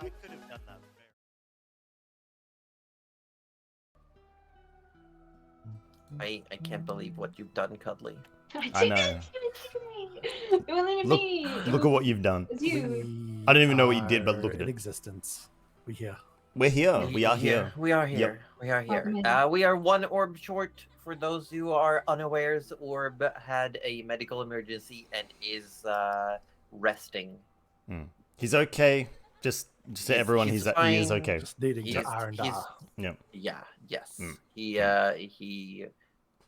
I could have done that. I can't believe what you've done, Cuddly. I know. It wasn't even me. Look at what you've done. It's you. I don't even know what you did, but look at in it. existence. We're here. We're here. We are here. We are here. Yep. We are here. Welcome in. We are one orb short. For those who are unawares, Orb had a medical emergency and is resting. He's okay. Just to everyone, he is fine. okay. Just needing He's- to R&R. Yep. Yeah. Yes. Mm.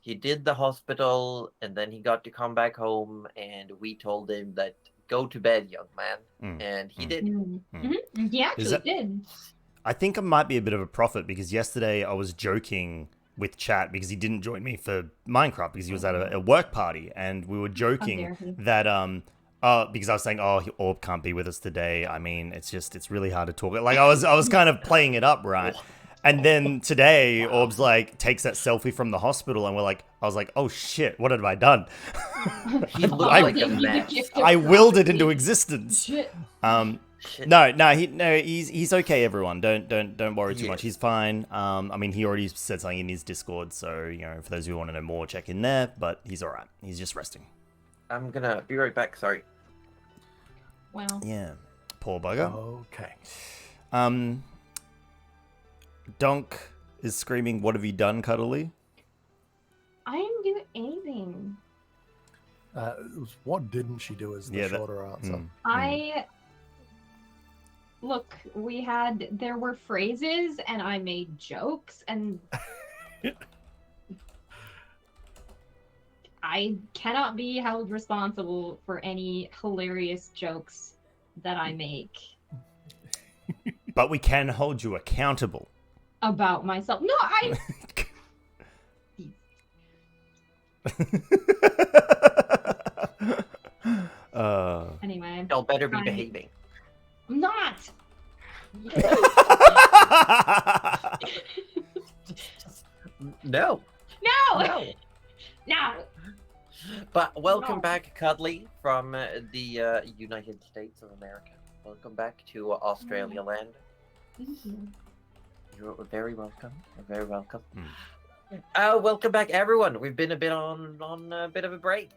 He did the hospital and then he got to come back home and we told him that go to bed, young man, and he did. He actually did. I think I might be a bit of a prophet because yesterday I was joking with chat because he didn't join me for Minecraft because he was at a work party and we were joking that because I was saying, oh, Orb can't be with us today. I mean, it's really hard to talk. Like I was kind of playing it up, right? And then today, Orb's like takes that selfie from the hospital, and I was like, oh shit, what have I done? He looked like a mess. I willed it into existence. Shit. He's okay. Everyone, don't worry too much. He's fine. I mean, he already said something in his Discord, so for those who want to know more, check in there. But he's all right. He's just resting. I'm gonna be right back. Sorry. Wow. Yeah, poor bugger. Okay. Donk is screaming, "What have you done, Cuddly?" I didn't do anything. What didn't she do is the shorter answer. Look, there were phrases and I made jokes and I cannot be held responsible for any hilarious jokes that I make. But we can hold you accountable. About myself. No, Anyway. Y'all better be behaving. I'm not. No. No. No. But welcome back, Cuddly, from the United States of America. Welcome back to Australia land. Thank you. You're very welcome. You're very welcome. Welcome back, everyone. We've been a bit on a bit of a break,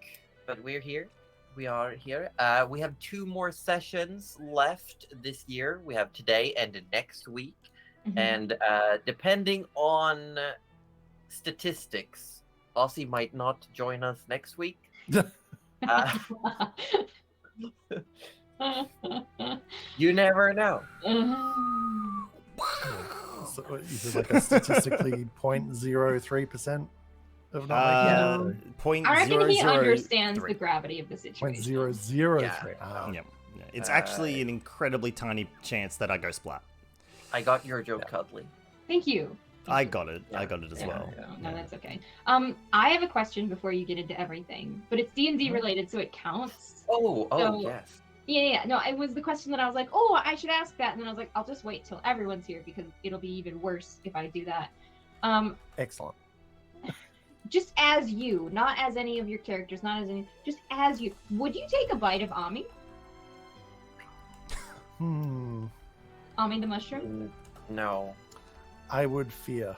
but we're here. We are here. We have 2 more sessions left this year. We have today and next week. And depending on statistics, Aussie might not join us next week. You never know. So, is it like a statistically 0.03% of not making it? I reckon he understands the gravity of the situation. 0.003. Yeah. It's actually an incredibly tiny chance that I go splat. I got your joke, Cuddly. Thank you. I got it. I got it as well. No, that's okay. I have a question before you get into everything, but it's D&D related, so it counts. Oh, yes. Yeah. No, it was the question that I was like, oh, I should ask that, and then I was like, I'll just wait till everyone's here because it'll be even worse if I do that. Excellent. Just as you, not as any of your characters, just as you, would you take a bite of Ami? Ami the mushroom? No. I would fear.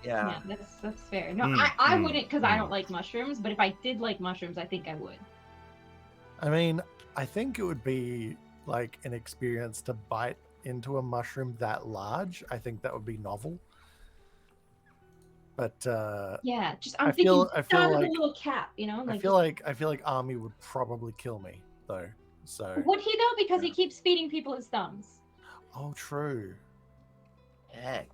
Yeah, that's fair. No, I wouldn't because I don't like mushrooms, but if I did like mushrooms, I think I would. I mean, I think it would be like an experience to bite into a mushroom that large. I think that would be novel. But yeah, just I feel like a little cap, Like, I feel like Army would probably kill me though. So would he though? Because he keeps feeding people his thumbs. Oh, true. Heck.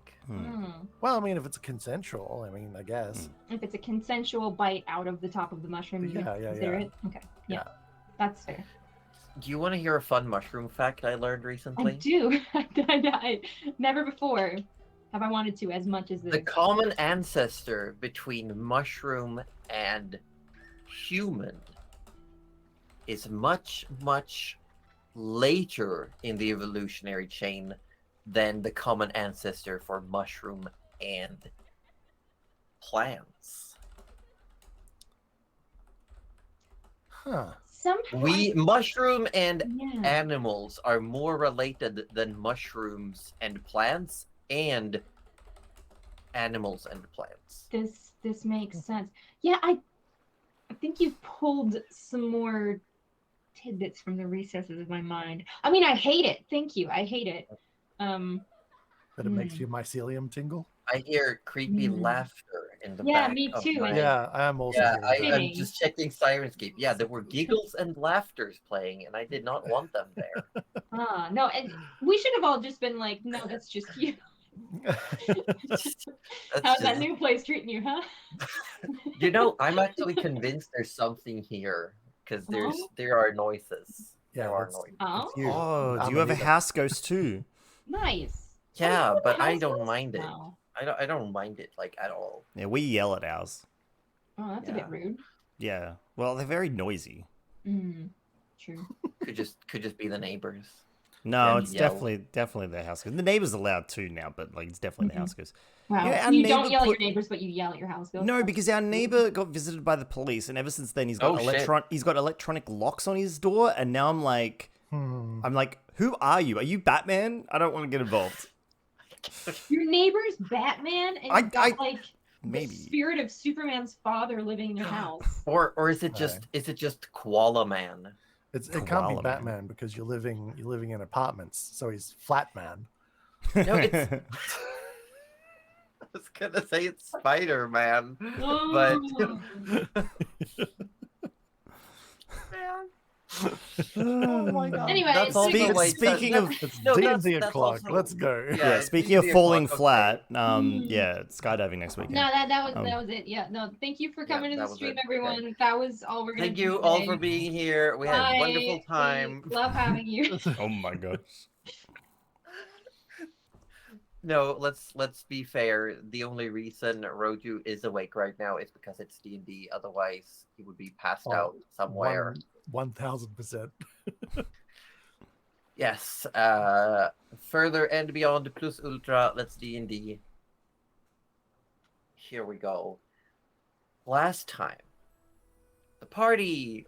Well, I mean, if it's consensual, I mean, I guess. If it's a consensual bite out of the top of the mushroom, you consider it? Okay. Yeah. That's fair. Do you want to hear a fun mushroom fact I learned recently? I do. I never before have I wanted to as much as this. The common ancestor between mushroom and human is much, much later in the evolutionary chain than the common ancestor for mushroom and plants. Huh. Somehow mushroom and yeah. animals are more related than mushrooms and plants and animals and plants. This makes sense. Yeah, I think you've pulled some more tidbits from the recesses of my mind. I mean, I hate it. Thank you. I hate it. But it makes your mycelium tingle. I hear creepy laughter in the Yeah, back me of too. my... Yeah, I am also. Yeah, hearing I'm that. just checking Sirenscape. Yeah, there were giggles and laughters playing, and I did not want them there. No, and we should have all just been like, no, that's just you. How's that new place treating you, huh? You know, I'm actually convinced there's something here because there are noises. Yeah, There are that's- noises. It's you. Oh, do I'm you have a Anita. house ghost too? Nice. Yeah, but I House don't ghosts? mind it. Wow. I don't mind it like at all. Yeah, we yell at ours. Oh, that's a Yeah. bit rude. Yeah. Well, they're very noisy. True. Could just be the neighbors. No, Yeah, it's yell. definitely the house ghost. The neighbors are loud too now, but like it's definitely the house ghost. Wow. Yeah, so our you don't neighbor yell at your put- neighbors, but you yell at your house ghost? No, That's because our rude. neighbor got visited by the police, and ever since then he's got Oh, shit. he's got electronic locks on his door, and now I'm like, who are you? Are you Batman? I don't want to get involved. Your neighbor's Batman, and I- you've got like Maybe. the spirit of Superman's father living in your house. Or is it just Koala Man? It can't Koala be Man. Batman because you're living in apartments, so he's Flat Man. No, it's I was gonna say it's Spider-Man, but Oh my god. Anyway, That's also Speak- why- speaking of- It's No, D&D that's o'clock. also- Let's go. Yeah, Yeah, it's speaking of easy falling o'clock, flat, Mm. yeah, skydiving next weekend. No, that Um, was it. Yeah, no, thank you for Yeah, coming to that the was stream, it. Okay. everyone. That was all we're gonna Thank do you all today. for being here. We had a wonderful Bye. time. We love having you. Oh my god. No, let's be fair. The only reason Roju is awake right now is because it's D&D. Otherwise, he would be passed Oh, out somewhere. 1000%. Yes. Further and beyond plus ultra. Let's D&D. Here we go. Last time, the party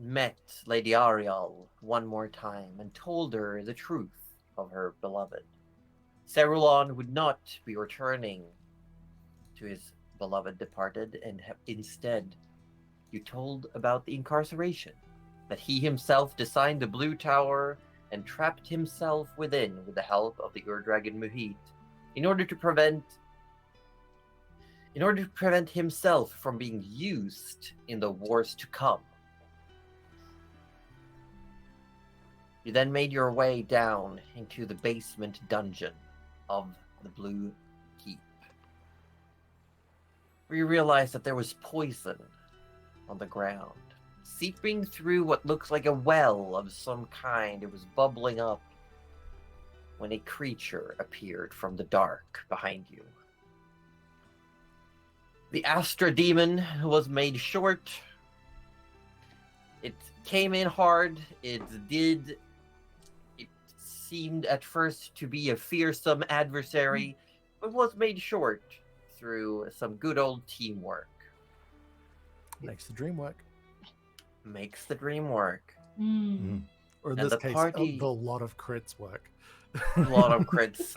met Lady Ariel one more time and told her the truth of her beloved. Cerulon would not be returning to his beloved departed, and instead, you told about the incarceration, that he himself designed the Blue Tower and trapped himself within with the help of the Ur-Dragon Muhit in order to prevent himself from being used in the wars to come. You then made your way down into the basement dungeon of the Blue Keep, where you realized that there was poison on the ground, seeping through what looks like a well of some kind. It was bubbling up when a creature appeared from the dark behind you. The Astra Demon was made short. It came in hard. It seemed at first to be a fearsome adversary, but was made short through some good old teamwork. Makes the dream work. Makes the dream work. Or in And this the case, party- a lot of crits work. A lot of crits.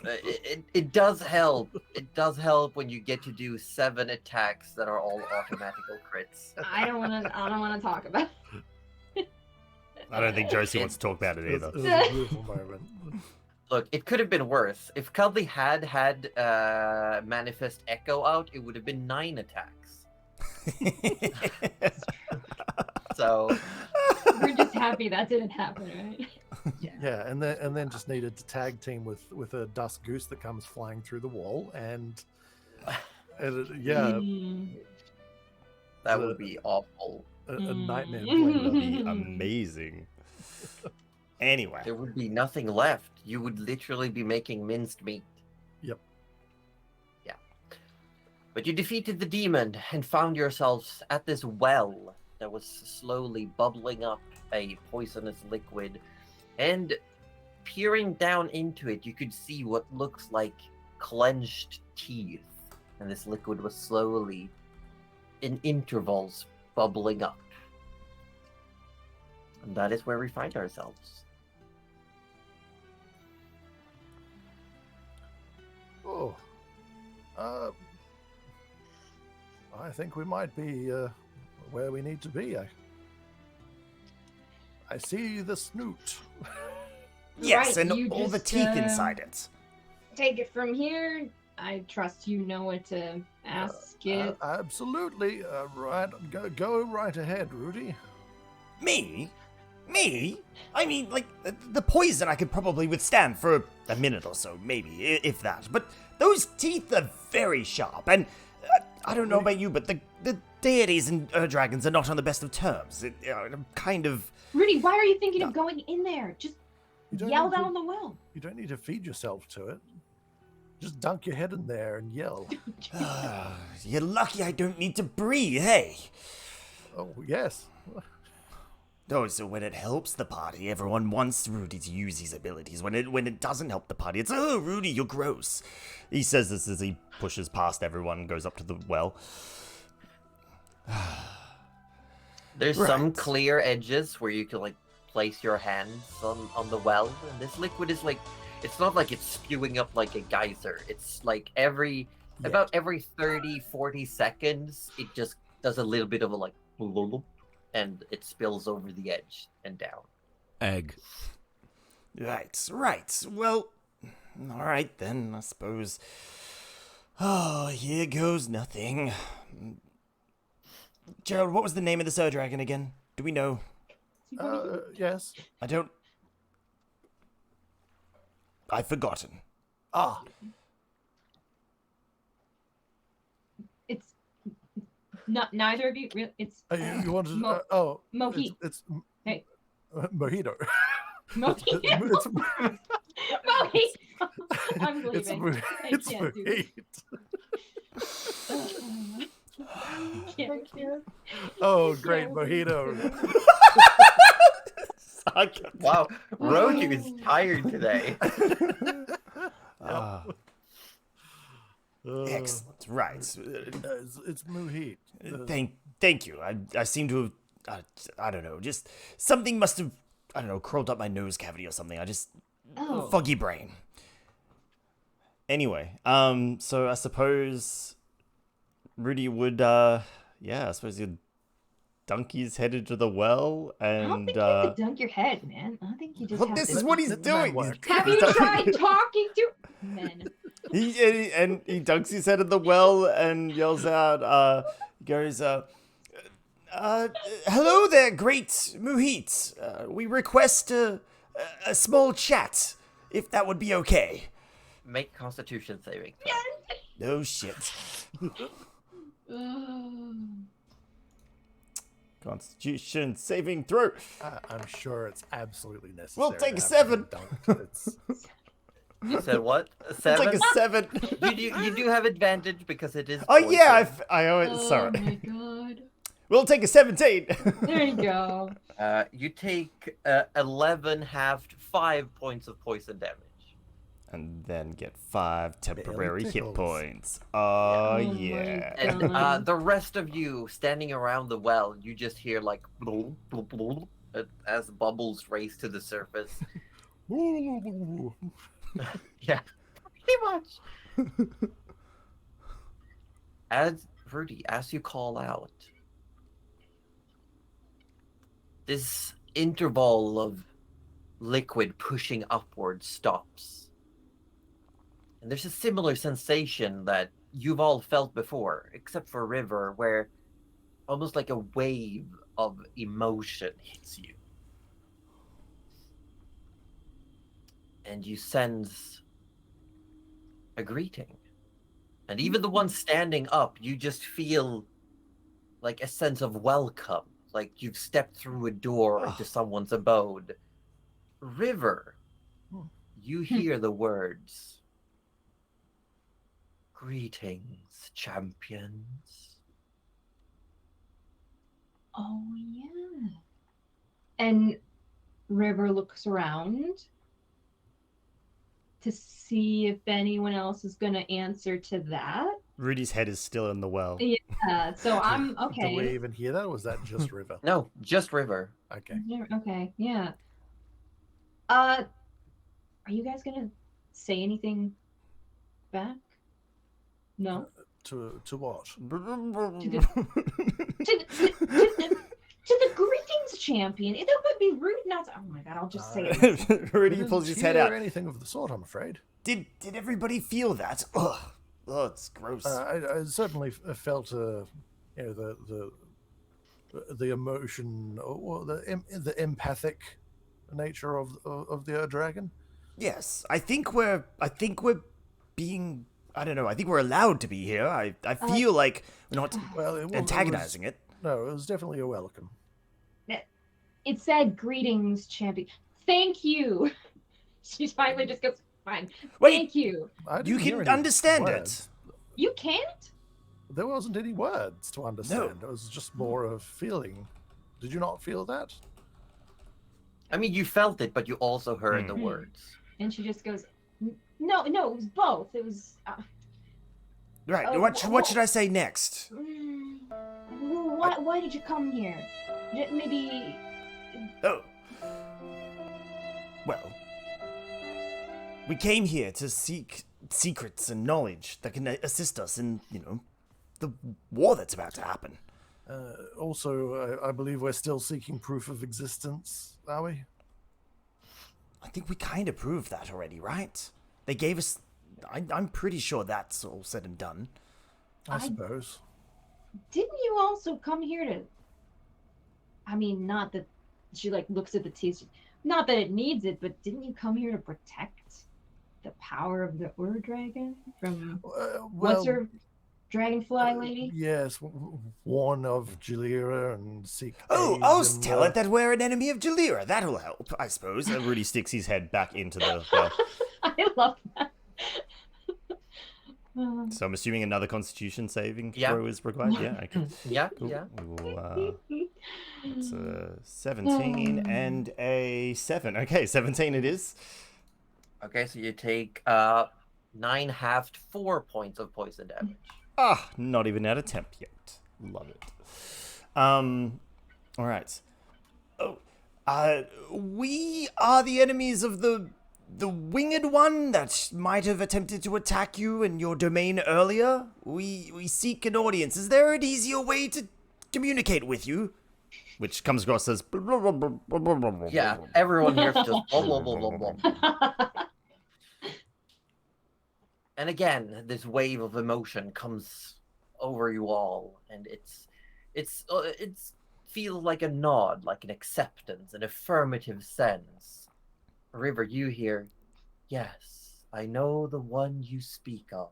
It does help. It does help when you get to do 7 attacks that are all automatical crits. I don't wanna talk about it. I don't think Josie wants to talk about it It was, either. it was a beautiful moment. Look, it could have been worse. If Cuddly had Manifest Echo out, it would have been 9 attacks. So We're just happy that didn't happen, right? Yeah, and then just needed to tag team with a dust goose that comes flying through the wall, and yeah, that would be awful. a nightmare. That blender. would be amazing. Anyway, There would be nothing left. You would literally be making minced meat. Yep. Yeah. But you defeated the demon and found yourselves at this well that was slowly bubbling up a poisonous liquid. And peering down into it, you could see what looks like clenched teeth. And this liquid was slowly, in intervals, bubbling up. And that is where we find ourselves. Oh. I think we might be where we need to be. I see the snoot. Yes, Right, and you all the just, teeth inside it. Take it from here. I trust you know what to ask it. Absolutely. Right. Go right ahead, Rudy. Me? Me? I mean, like, the poison I could probably withstand for a minute or so, maybe, if that. But those teeth are very sharp, and I don't know about you, but the deities and dragons are not on the best of terms. I'm kind of... Rudy, why are you thinking of going in there? Just You don't yell need to- down the well. You don't need to feed yourself to it. Just dunk your head in there and yell. You're lucky I don't need to breathe, hey? Oh, yes. Oh, so when it helps the party, everyone wants Rudy to use his abilities. When it doesn't help the party, it's, oh, Rudy, you're gross. He says this as he pushes past everyone and goes up to the well. There's Right. some clear edges where you can like place your hands on the well, and this liquid is like, it's not like it's spewing up like a geyser. It's like about every 30-40 seconds, it just does a little bit of a like, and it spills over the edge and down. Egg. Right. Well, all right then, I suppose. Oh, here goes nothing. Gerald, what was the name of the Sir Dragon again? Do we know? Yes. I don't... I've forgotten. Ah. It's not neither of you. It's You wanted Mo- oh. Mojito. It's Hey. Mojito. Mojito. It's Mojito. I'm It's leaving. I it's can't do this. Mojito. Can't do it. Oh, great Mojito. Wow, Roju is tired today. Excellent. Right. It's Mojito. Thank you. I seem to have, I don't know, just something must have, I don't know, crawled up my nose cavity or something. Oh. Foggy brain. Anyway, so I suppose Rudy would, I suppose he'd dunk his head into the well and, I don't think you have to dunk your head, man. I think you just well, have this to... is what he's That doing. works. Have you tried talking to men? He dunks his head in the well and yells out, goes, hello there, great Muhit. We request a small chat, if that would be okay. Make Constitution saving. No shit. Constitution saving throw. I'm sure it's absolutely necessary. We'll take to a have 7. him dunked. It's- You said what? A It's 7? like a 7. You do have advantage because it is. Oh yeah, poison. I owe it. Oh Sorry. my god. We'll take a 17. There you go. You take 11 halved 5 points of poison damage. And then get 5 temporary hit tickles. points. Oh Oh my yeah. And the rest of you standing around the well, you just hear like as bubbles race to the surface. Yeah, pretty much. As Rudy, as you call out, this interval of liquid pushing upward stops. And there's a similar sensation that you've all felt before, except for River, where almost like a wave of emotion hits you. And you sense a greeting. And even the one standing up, you just feel like a sense of welcome, like you've stepped through a door into someone's abode. River, you hear the words, "Greetings, champions." Oh yeah. And River looks around to see if anyone else is going to answer to that. Rudy's head is still in the well. Yeah, so I'm okay. Did we even hear that, or was that just River? No, just River. Okay. Okay, yeah. Are you guys gonna say anything back? No? To what? To the greetings champion. That would be rude not to... Oh my god, I'll just say it. Rudy pulls his head out. Anything of the sort, I'm afraid. Did everybody feel that? Ugh. Oh, it's gross. I certainly felt, the emotion, or the empathic nature of the dragon. Yes, I think we're being. I don't know. I think we're allowed to be here. I feel like we're not antagonizing it. No, it was definitely a welcome. It said greetings champion. Thank you. She finally just goes, fine. Wait, thank you. You can understand it. You can't? There wasn't any words to understand. No. It was just more of feeling. Did you not feel that? I mean, you felt it, but you also heard the words. And she just goes, no, it was both. It was... Right, what should I say next? Why did you come here? Maybe... Oh. Well, we came here to seek secrets and knowledge that can assist us in, the war that's about to happen. Also, I believe we're still seeking proof of existence, are we? I think we kind of proved that already, right? They gave us... I'm pretty sure that's all said and done. I suppose. Didn't you also come here to... I mean, not that she, looks at the teeth. Not that it needs it, but didn't you come here to protect the power of the Ur-Dragon from... what's her... Dragonfly lady? Yes, warn of Jalira and seek... I'll tell it that we're an enemy of Jalira. That'll help, I suppose. And Rudy sticks his head back into the well. I love that. So I'm assuming another Constitution saving throw is required? Yeah, okay. Yeah, cool. yeah. We'll, it's a 17 and a 7. Okay, 17 it is. Okay, so you take 9 halved 4 points of poison damage. Not even at a temp yet. Love it. All right. We are the enemies of the winged one that might have attempted to attack you in your domain earlier. We seek an audience. Is there an easier way to communicate with you? Which comes across as... Yeah, everyone here just... blah, blah, blah, blah, blah. And again, this wave of emotion comes over you all, and it's feels like a nod, like an acceptance, an affirmative sense. River, you hear, yes, I know the one you speak of.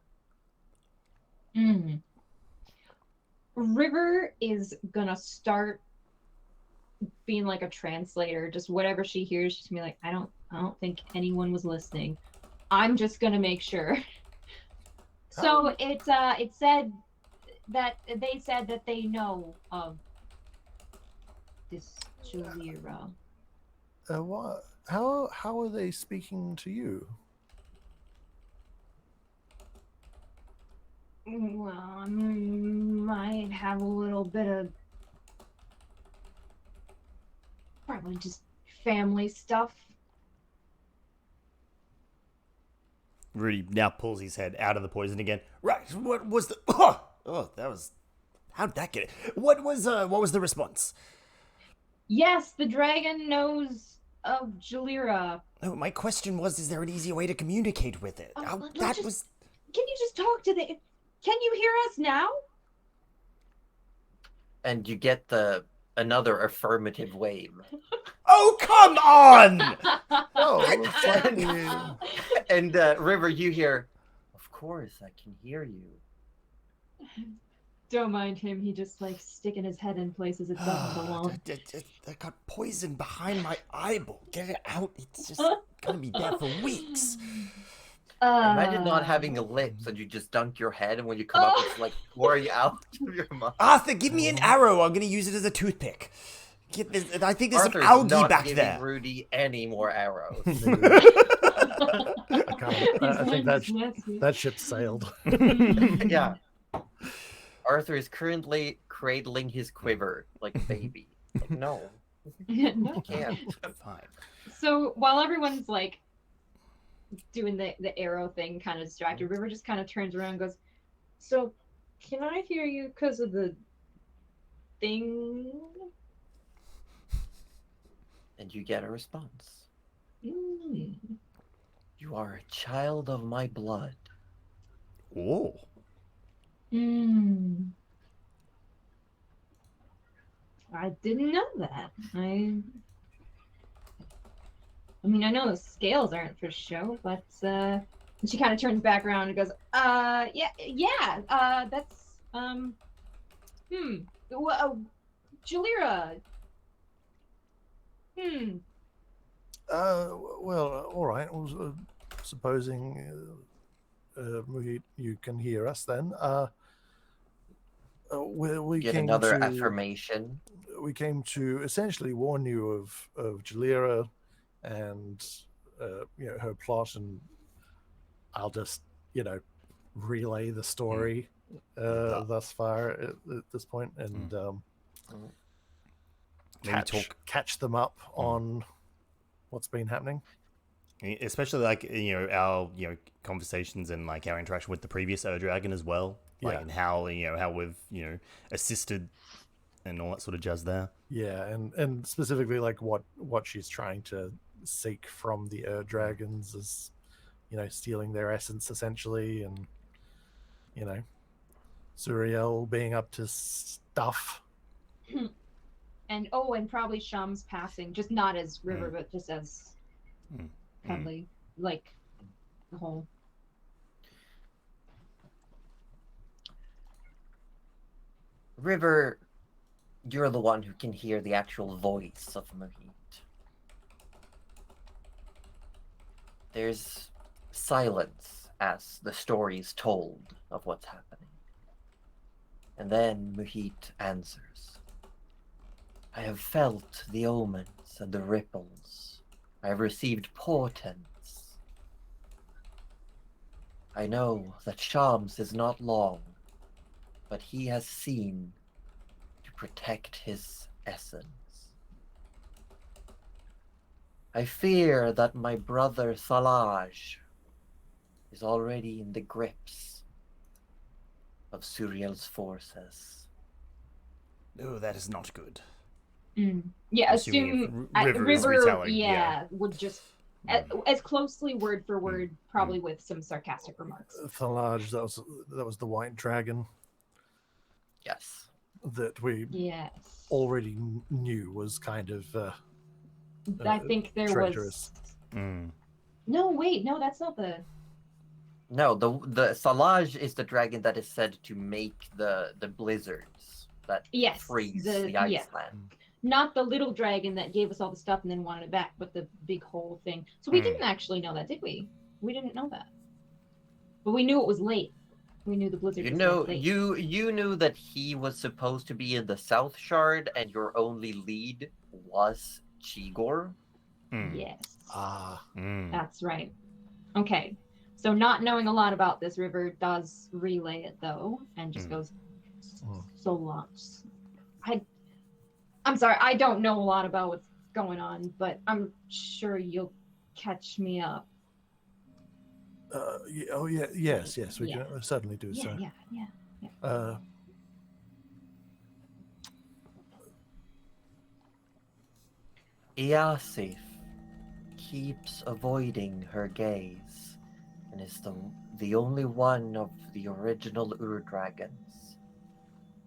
River is gonna start being like a translator, just whatever she hears, she's gonna be like, I don't think anyone was listening. I'm just gonna make sure. So it said that they know of this Jalira. What? How are they speaking to you? Well, I might have a little bit of probably just family stuff. Rudy now pulls his head out of the poison again. Right, what was the... that was... How did that get it? What was the response? Yes, the dragon knows of Jalira. No, my question was, is there an easier way to communicate with it? Can you just talk to the... Can you hear us now? And you get another affirmative wave. Oh, come on! And River, you hear, of course I can hear you. Don't mind him. He just sticking his head in places it doesn't belong. I got poison behind my eyeball. Get it out. It's just gonna be bad for weeks. Imagine not having lips and you just dunk your head, and when you come up, it's pouring out of your mouth. Arthur, give me an arrow. I'm gonna use it as a toothpick. I think there's Arthur's some algae not back giving there. Rudy any more arrows. I think that ship sailed. Yeah. Arthur is currently cradling his quiver like a baby. Like, no, No. you can't. Fine. So while everyone's like doing the arrow thing, kind of distracted, River just kind of turns around and goes, "So, can I hear you because of the thing?" And you get a response. Mm. You are a child of my blood. Oh. Mm. I didn't know that. I mean, I know the scales aren't for show, but and she kind of turns back around and goes, that's Jalira. Well, all right. Well, supposing you can hear us, then. We Get came another to affirmation. we came to essentially warn you of Jalira and her plot, and I'll just relay the story thus far at this point, and catch them up on what's been happening. Especially like our conversations and like our interaction with the previous Dragon as well, like and how how we've assisted and all that sort of jazz there. Yeah, and specifically like what she's trying to seek from the Dragons is stealing their essence essentially, and Suriel being up to stuff. And probably Sham's passing, just not as River, but just as Cuddly, like the whole. River, you're the one who can hear the actual voice of Mohit. There's silence as the story is told of what's happening. And then Mohit answers. I have felt the omens and the ripples. I have received portents. I know that Shams is not long, but he has seen to protect his essence. I fear that my brother Salaj is already in the grips of Suriel's forces. No, that is not good. Yeah, Assuming assume River is retelling, would just as closely word for word, probably with some sarcastic remarks. Thalaj, that was the white dragon. Yes. That we already knew was kind of I think there treacherous. No, wait, no, that's not the. No, the Salaj is the dragon that is said to make the blizzards that freeze the Iceland. Not the little dragon that gave us all the stuff and then wanted it back, but the big whole thing. So we didn't actually know that, did we? We didn't know that. But we knew it was late. We knew the blizzard was late. You knew that he was supposed to be in the South Shard and your only lead was Chigor? Yes. That's right. Okay. So not knowing a lot about this, River does relay it though, and just goes, so long. I'm sorry, I don't know a lot about what's going on, but I'm sure you'll catch me up. Yes, we can certainly do so. Yeah. Iasif keeps avoiding her gaze and is the only one of the original Ur-dragons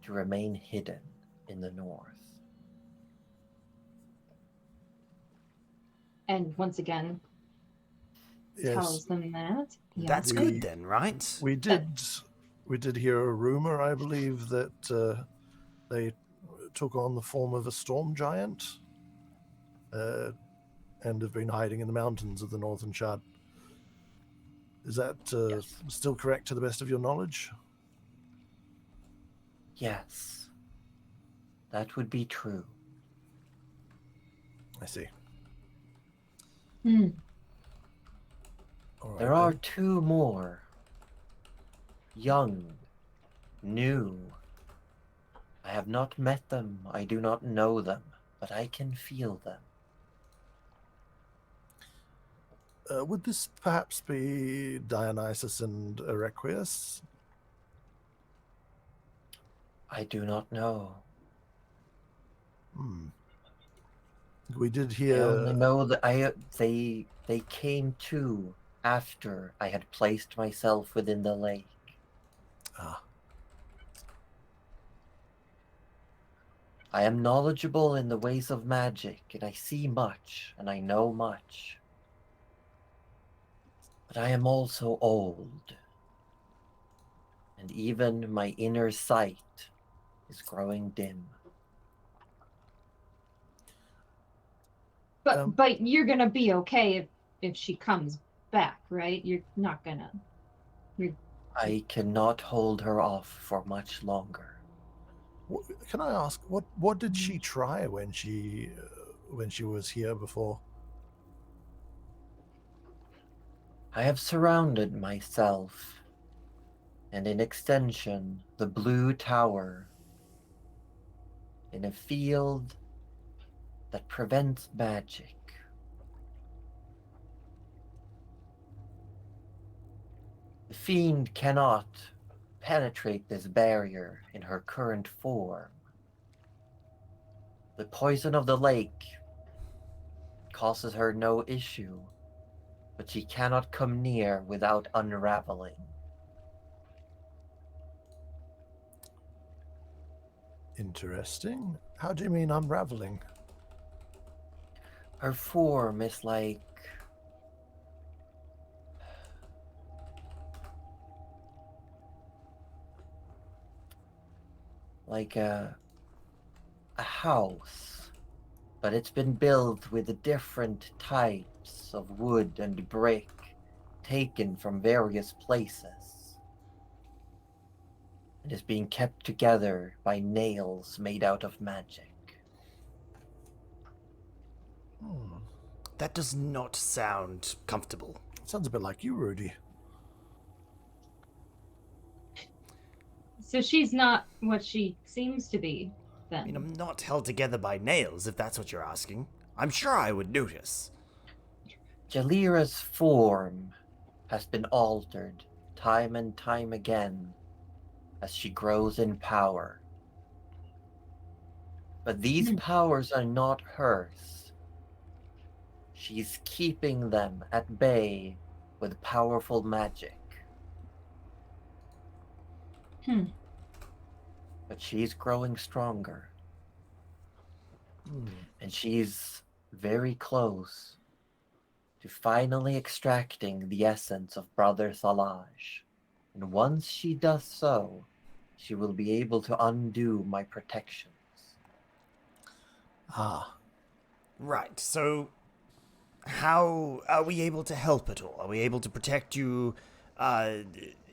to remain hidden in the north. And once again, tells them that. That's good then, right? We did hear a rumor, I believe, that they took on the form of a storm giant and have been hiding in the mountains of the Northern Shard. Is that still correct to the best of your knowledge? Yes. That would be true. I see. There are two more young, new I have not met them, I do not know them, but I can feel them. Would this perhaps be Dionysus and Erequius? I do not know. We did I hear. only know that they came to after I had placed myself within the lake. Ah, I am knowledgeable in the ways of magic, and I see much, and I know much. But I am also old, and even my inner sight is growing dim. But you're gonna be okay if she comes back, right? You're not gonna. I cannot hold her off for much longer. can I ask what did she try when she was here before? I have surrounded myself, and in extension, the blue tower, in a field that prevents magic. The fiend cannot penetrate this barrier in her current form. The poison of the lake causes her no issue, but she cannot come near without unraveling. Interesting. How do you mean unraveling? Her form is like a house, but it's been built with different types of wood and brick taken from various places. It is being kept together by nails made out of magic. That does not sound comfortable. Sounds a bit like you, Rudy. So she's not what she seems to be, then. I mean, I'm not held together by nails, if that's what you're asking. I'm sure I would notice. Jalira's form has been altered time and time again as she grows in power. But these powers are not hers. She's keeping them at bay with powerful magic. But she's growing stronger. And she's very close to finally extracting the essence of Brother Thalaj. And once she does so, she will be able to undo my protections. Ah. Right, so how are we able to help at all? Are we able to protect you?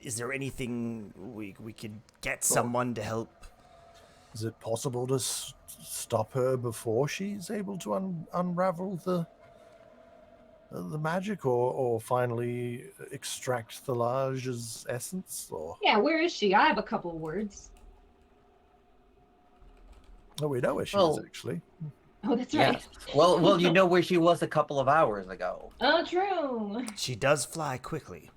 Is there anything we could get someone to help? Is it possible to stop her before she's able to unravel the magic, or finally extract Thalaj's essence? Or Yeah, where is she? I have a couple words. oh, we know where she is actually. Oh, that's right. Yes. Well, you know where she was a couple of hours ago. Oh, true. She does fly quickly.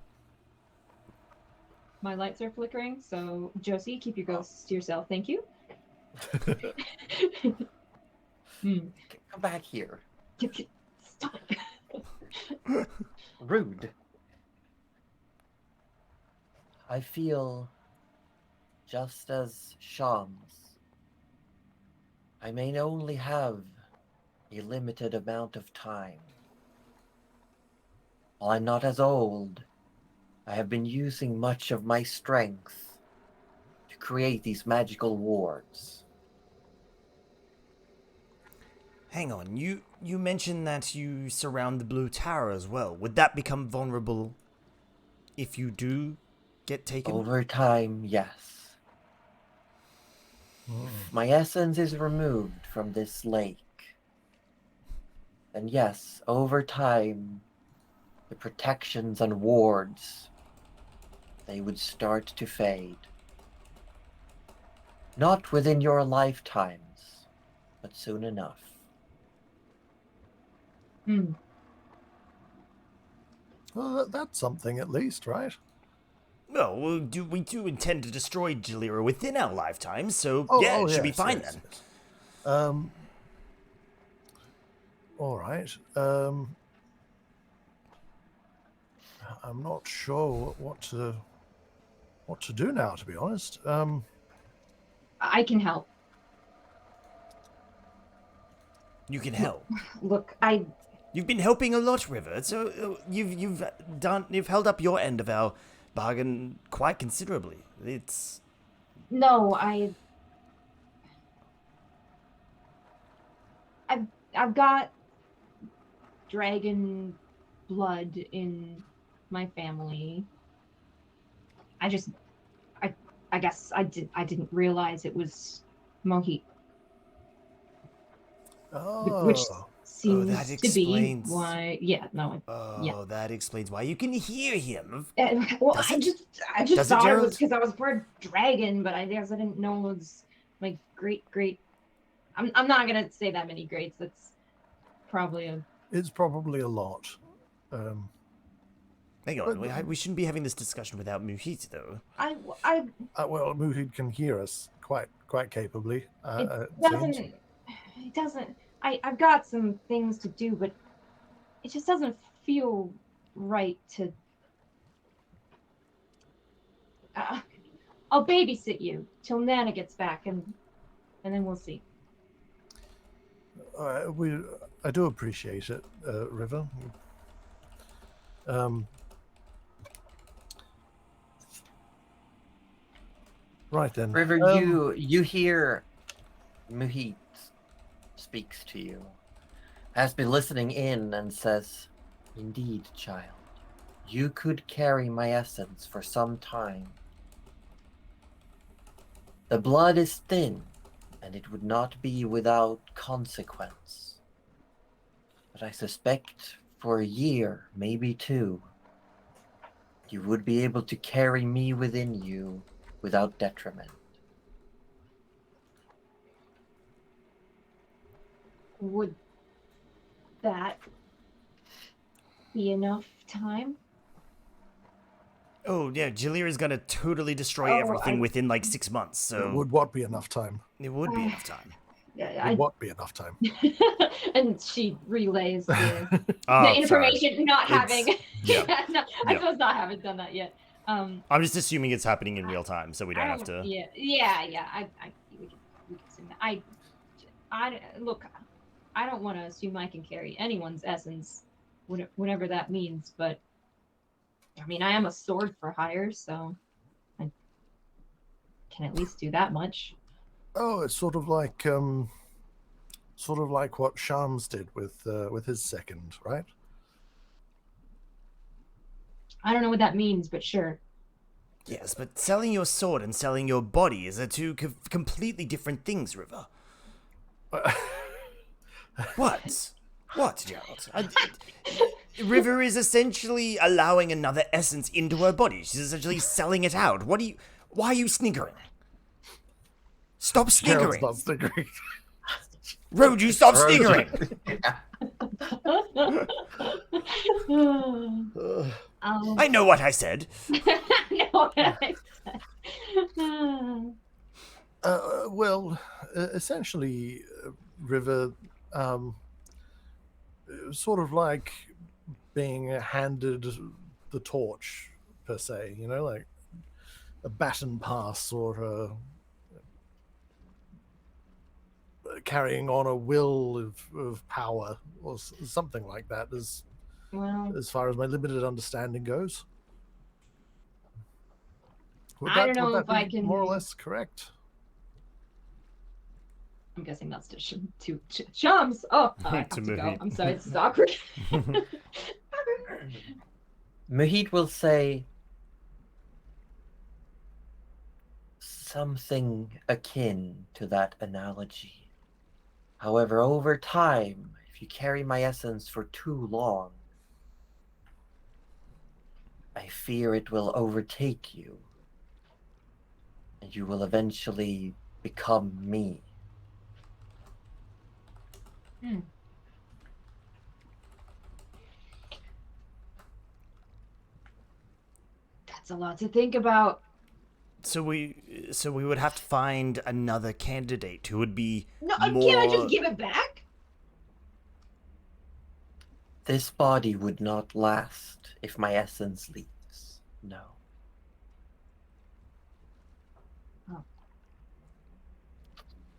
My lights are flickering, so Josie, keep your ghosts to yourself. Thank you. Come back here. Stop. Rude. I feel just as Shams. I may only have a limited amount of time. While I'm not as old, I have been using much of my strength to create these magical wards. Hang on, you mentioned that you surround the blue tower as well. Would that become vulnerable if you do get taken? Over time, yes. If my essence is removed from this lake, then yes, over time, the protections and wards, they would start to fade. Not within your lifetimes, but soon enough. Hmm. Well, that's something at least, right? Well, we do intend to destroy Jalira within our lifetime, so yeah, Oh, it should be yes, fine yes, then. yes. All right. I'm not sure what to do now, to be honest. I can help. You can help. Look, You've been helping a lot, River. So you've held up your end of our bargain quite considerably. It's no, I've got dragon blood in my family. I just, I guess I didn't realize it was Mohit, which Oh, seems that to be explains- why. Yeah, no, oh, that explains why you can hear him. well, Does I it? just Does it, thought it Gerald? was because I was part dragon, but I guess I didn't know it was my great. I'm not gonna say that many greats. That's probably a. it's probably a lot. Hang on, we shouldn't be having this discussion without Muhit, though. Well, Muhid can hear us quite capably. It seems. doesn't. I've got some things to do, but it just doesn't feel right to. I'll babysit you till Nana gets back, and then we'll see. I do appreciate it, River. Right then. River, you hear Muhit speaks to you, has been listening in and says, "Indeed, child, you could carry my essence for some time. The blood is thin, and it would not be without consequence. But I suspect for a year, maybe 2, you would be able to carry me within you without detriment." Would that be enough time? Oh yeah, Jalira's gonna totally destroy everything I- within like 6 months. So Would what be enough time? it would be enough time. Would what be enough time? And she relays the Oh, information, not having. yeah. I Yeah. suppose not having done that yet. I'm just assuming it's happening in real time, so we don't have to. Yeah. We can assume that. Look. I don't want to assume I can carry anyone's essence, whatever that means. But I mean, I am a sword for hire, so I can at least do that much. Oh, it's sort of like what Shams did with his second, right? I don't know what that means, but sure. Yes, but selling your sword and selling your body is two completely different things, River. What? What, Gerald? River is essentially allowing another essence into her body. She's essentially selling it out. Why are you sniggering? Stop Gerald's sniggering. not sniggering. Roju, stop sniggering. I know what I said. I know what I said. Well, essentially, River, sort of like being handed the torch, per se, you know, like a baton pass or carrying on a will of power or something like that, as far as my limited understanding goes. I don't know if I be can- more or less correct. I'm guessing that's to Shams. Oh, I have To to go. Mohit. I'm sorry, this is awkward. Muhit will say something akin to that analogy. However, over time, if you carry my essence for too long, I fear it will overtake you, and you will eventually become me. That's a lot to think about. So we would have to find another candidate who would be No, more... can't I just give it back? This body would not last if my essence leaves. No. Oh.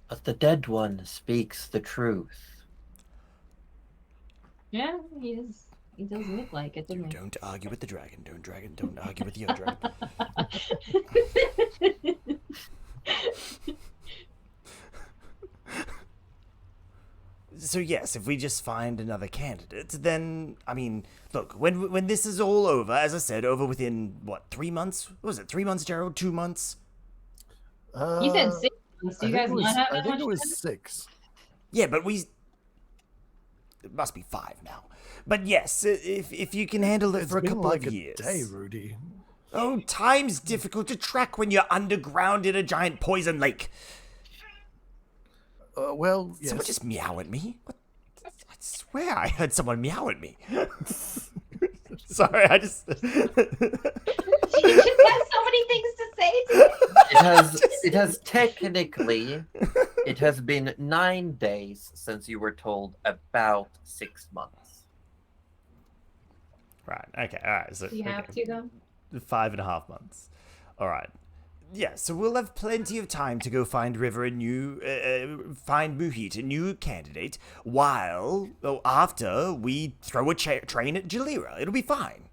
But the dead one speaks the truth. Yeah, he is. He does look like it, doesn't he? Don't argue with the dragon. Don't argue with your dragon. So yes, if we just find another candidate, then, I mean, look, when this is all over, as I said, over within, what, 3 months? What was it, 3 months, Gerald? 2 months? You said 6 months. Do you guys not have I that think much it was time? 6. Yeah, but it must be 5 now. But yes, if you can handle it It's for a been couple like of a years. day, Rudy. Oh, time's difficult to track when you're underground in a giant poison lake. Well, yes. Someone just meow at me? What? I swear I heard someone meow at me. Sorry, I just... She just has so many things to say to me. It has technically, it has been 9 days since you were told about 6 months. Right, okay, alright. So, Do you have to, though? 5.5 months. Alright. Yeah, so we'll have plenty of time to go find River a new, find Muhit a new candidate, after we throw a train at Jalira. It'll be fine.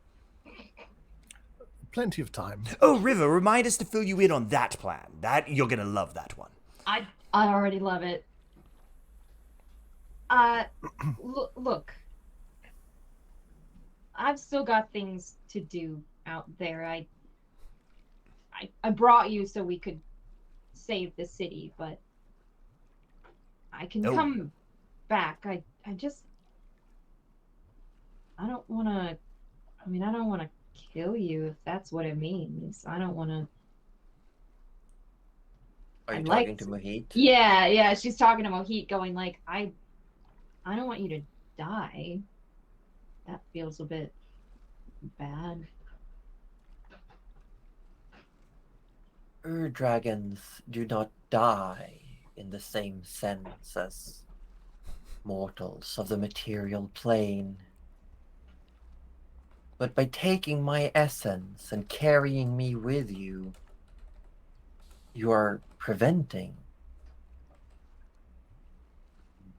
Plenty of time. Oh, River, remind us to fill you in on that plan. You're gonna love that one. I already love it. Look. I've still got things to do out there. I brought you so we could save the city, but I can come back. I don't want to... I mean, I don't want to kill you, if that's what it means. I don't want to... Are you talking to Mohit? Yeah, she's talking to Mohit, going like, I don't want you to die. That feels a bit bad. Dragons do not die in the same sense as mortals of the material plane. But by taking my essence and carrying me with you, you are preventing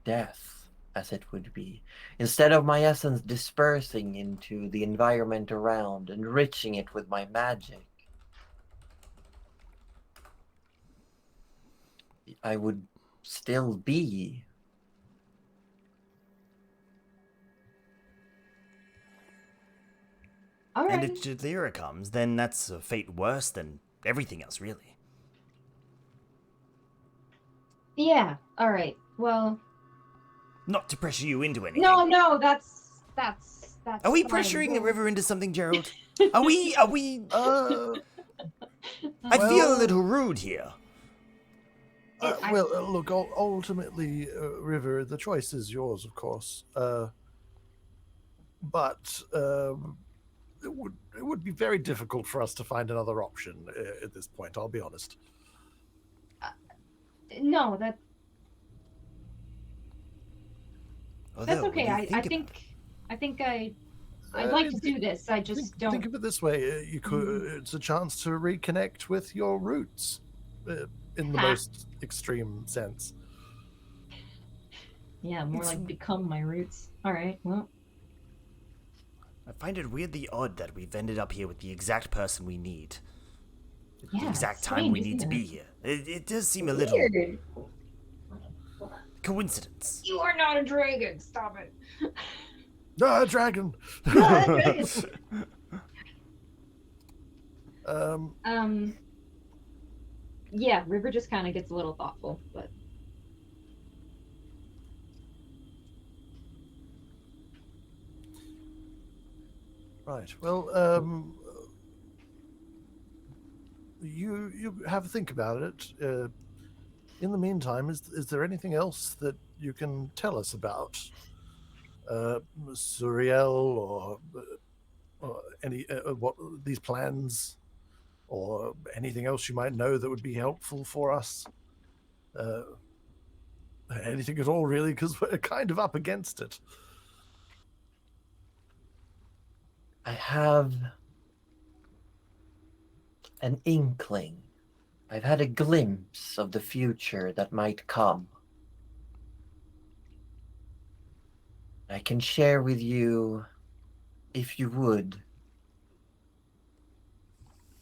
death, as it would be. Instead of my essence dispersing into the environment around, enriching it with my magic, I would still be. All right. And if Jalira comes, then that's a fate worse than everything else, really. Yeah. All right. Well. Not to pressure you into anything. No. That's. Are we fine. pressuring the River into something, Gerald? Are we? Uh, I feel a little rude here. Look, ultimately, River, the choice is yours, of course. But it would be very difficult for us to find another option at this point, I'll be honest. No, that's Although, okay. when you I think I'd like to do this. I just don't. Think of it this way: you could. It's a chance to reconnect with your roots, in the most extreme sense. Yeah, more like become my roots. All right. Well. I find it weirdly odd that we've ended up here with the exact person we need. Yeah, The exact it's time strange, we need to isn't be it? here. It does seem a little Weird. coincidence. You are not a dragon. Stop it. Ah, dragon. Not a dragon. Yeah, River just kind of gets a little thoughtful, but. Right. Well, you have a think about it. in the meantime, is there anything else that you can tell us about Suriel or any what these plans, or anything else you might know that would be helpful for us? Anything at all, really, because we're kind of up against it. I have an inkling. I've had a glimpse of the future that might come. I can share with you, if you would,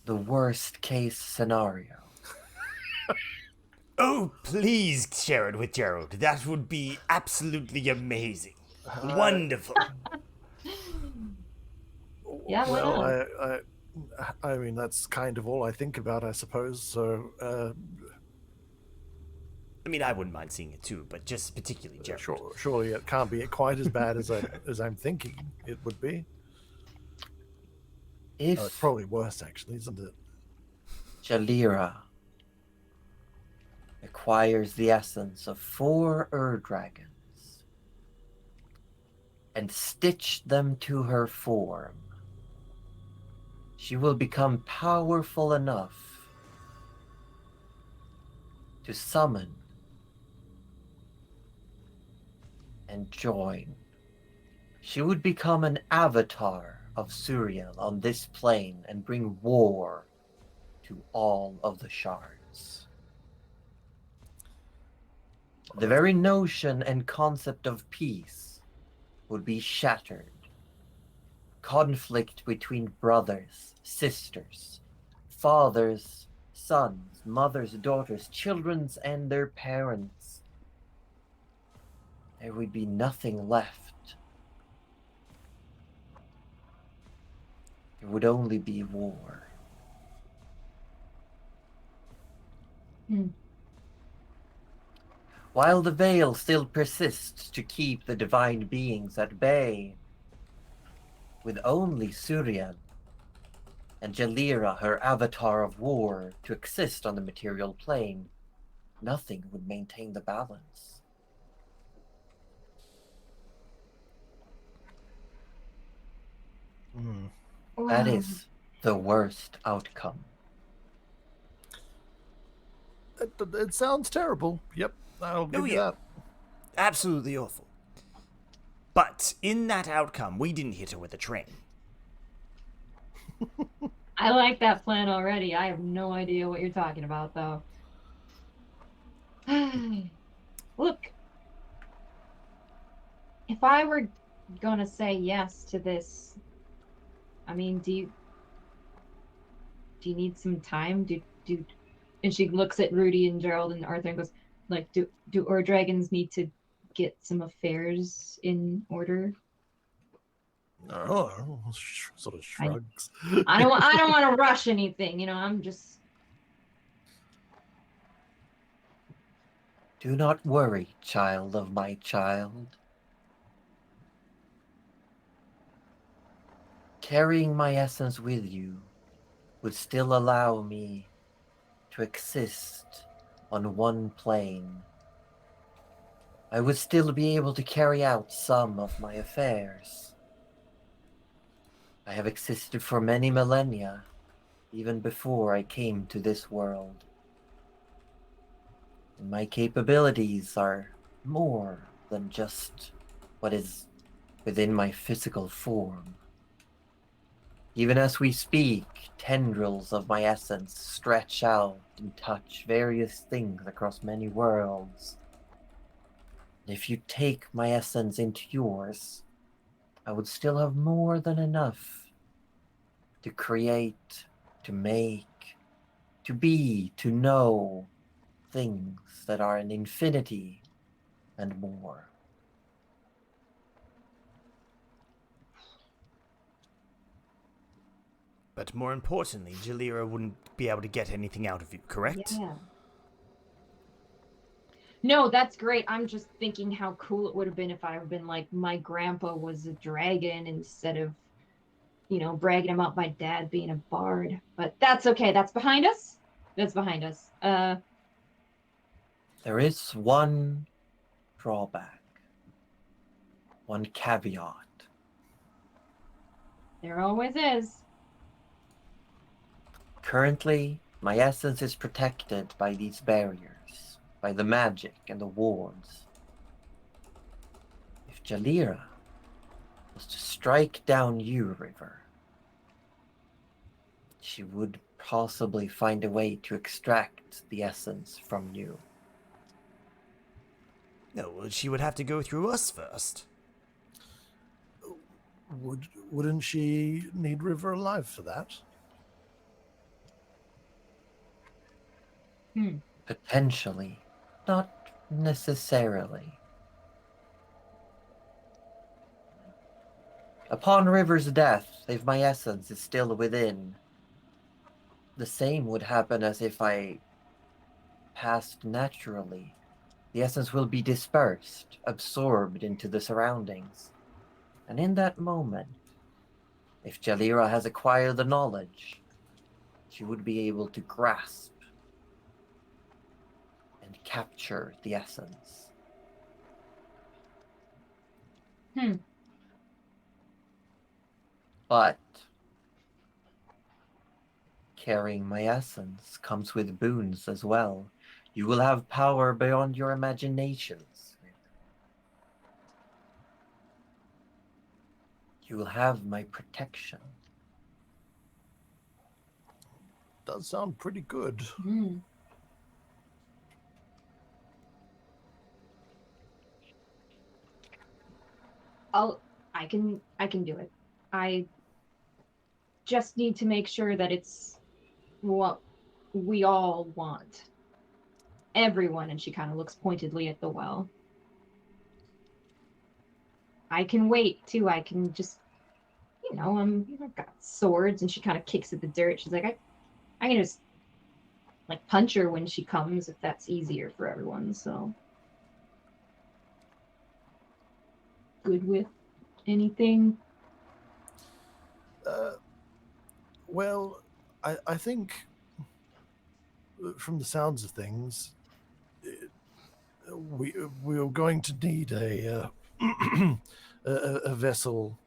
the worst case scenario. Oh, please share it with Gerald. That would be absolutely amazing. Wonderful. Yeah, why Well, not? I mean, that's kind of all I think about, I suppose. So, I mean, I wouldn't mind seeing it too, but just particularly Gerald. surely it can't be quite as bad as I'm thinking it would be. If It's probably worse, actually, isn't it? Jalira acquires the essence of 4 Ur-dragons and stitch them to her form, she will become powerful enough to summon and join. She would become an avatar of Suriel on this plane and bring war to all of the shards. The very notion and concept of peace would be shattered. Conflict between brothers, sisters, fathers, sons, mothers, daughters, children, and their parents. There would be nothing left. There would only be war. While the veil still persists to keep the divine beings at bay, with only Suriel and Jalira, her avatar of war, to exist on the material plane, nothing would maintain the balance. That is the worst outcome. It sounds terrible. Yep, I'll give you that. Absolutely awful. But in that outcome, we didn't hit her with a train. I like that plan already. I have no idea what you're talking about, though. Look, if I were gonna say yes to this, I mean, do you need some time? And she looks at Rudy and Gerald and Arthur and goes, like, do Ur-dragons need to get some affairs in order? Oh, sort of shrugs. I don't want to rush anything, you know. I'm just. Do not worry, child of my child. Carrying my essence with you would still allow me to exist on one plane. I would still be able to carry out some of my affairs. I have existed for many millennia, even before I came to this world. And my capabilities are more than just what is within my physical form. Even as we speak, tendrils of my essence stretch out and touch various things across many worlds. If you take my essence into yours, I would still have more than enough to create, to make, to be, to know things that are an infinity and more. But more importantly, Jalira wouldn't be able to get anything out of you, correct? Yeah. No, that's great. I'm just thinking how cool it would have been if I had been like, my grandpa was a dragon instead of, you know, bragging about my dad being a bard. But that's okay. That's behind us. That's behind us. There is one drawback, one caveat. There always is. Currently, my essence is protected by these barriers, by the magic and the wards. If Jalira was to strike down you, River, she would possibly find a way to extract the essence from you. No, well, she would have to go through us first. Wouldn't she need River alive for that? Potentially, not necessarily. Upon River's death, if my essence is still within, the same would happen as if I passed naturally. The essence will be dispersed, absorbed into the surroundings. And in that moment, if Jalira has acquired the knowledge, she would be able to grasp and capture the essence. But carrying my essence comes with boons as well. You will have power beyond your imaginations. You will have my protection. Does sound pretty good. I can do it. I just need to make sure that it's what we all want. Everyone, and she kind of looks pointedly at the well. I can wait too. I can just, I've got swords, and she kind of kicks at the dirt. She's like, I can just like punch her when she comes if that's easier for everyone. So good with anything. Well, I think from the sounds of things, we're going to need a vessel.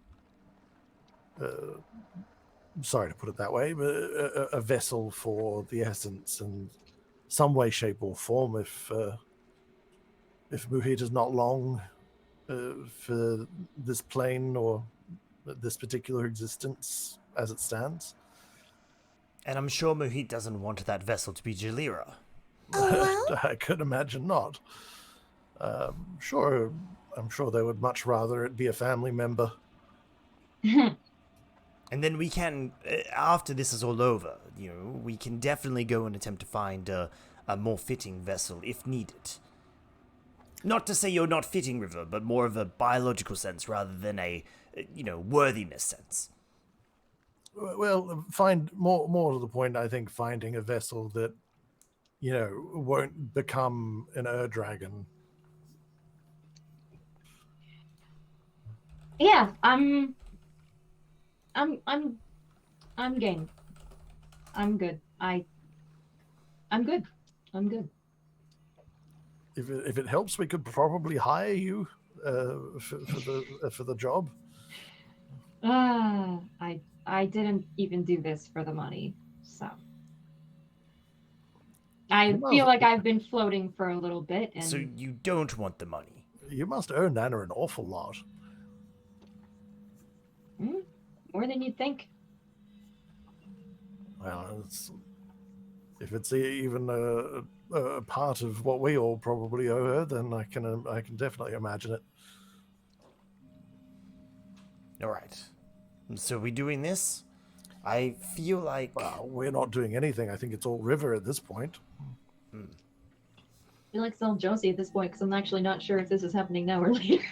Sorry to put it that way, but a vessel for the essence in some way, shape, or form. If Muhit is not long for this plane or this particular existence as it stands. And I'm sure Mohit doesn't want that vessel to be Jalira. I could imagine not. I'm sure they would much rather it be a family member. And then we can, after this is all over, we can definitely go and attempt to find a more fitting vessel if needed. Not to say you're not fitting, River, but more of a biological sense rather than a, worthiness sense. Well, find more to the point, I think finding a vessel that, won't become an dragon. Yeah, I'm game. I'm good. I'm good. I'm good. If it helps, we could probably hire you for the job. I didn't even do this for the money, so I feel like I've been floating for a little bit. And so you don't want the money? You must owe Nana an awful lot. More than you'd think. Well, if it's even a part of what we all probably owe her, then I can definitely imagine it. All right. So we doing this? I feel like... Well, we're not doing anything. I think it's all River at this point. I feel like selling Josie at this point because I'm actually not sure if this is happening now or later.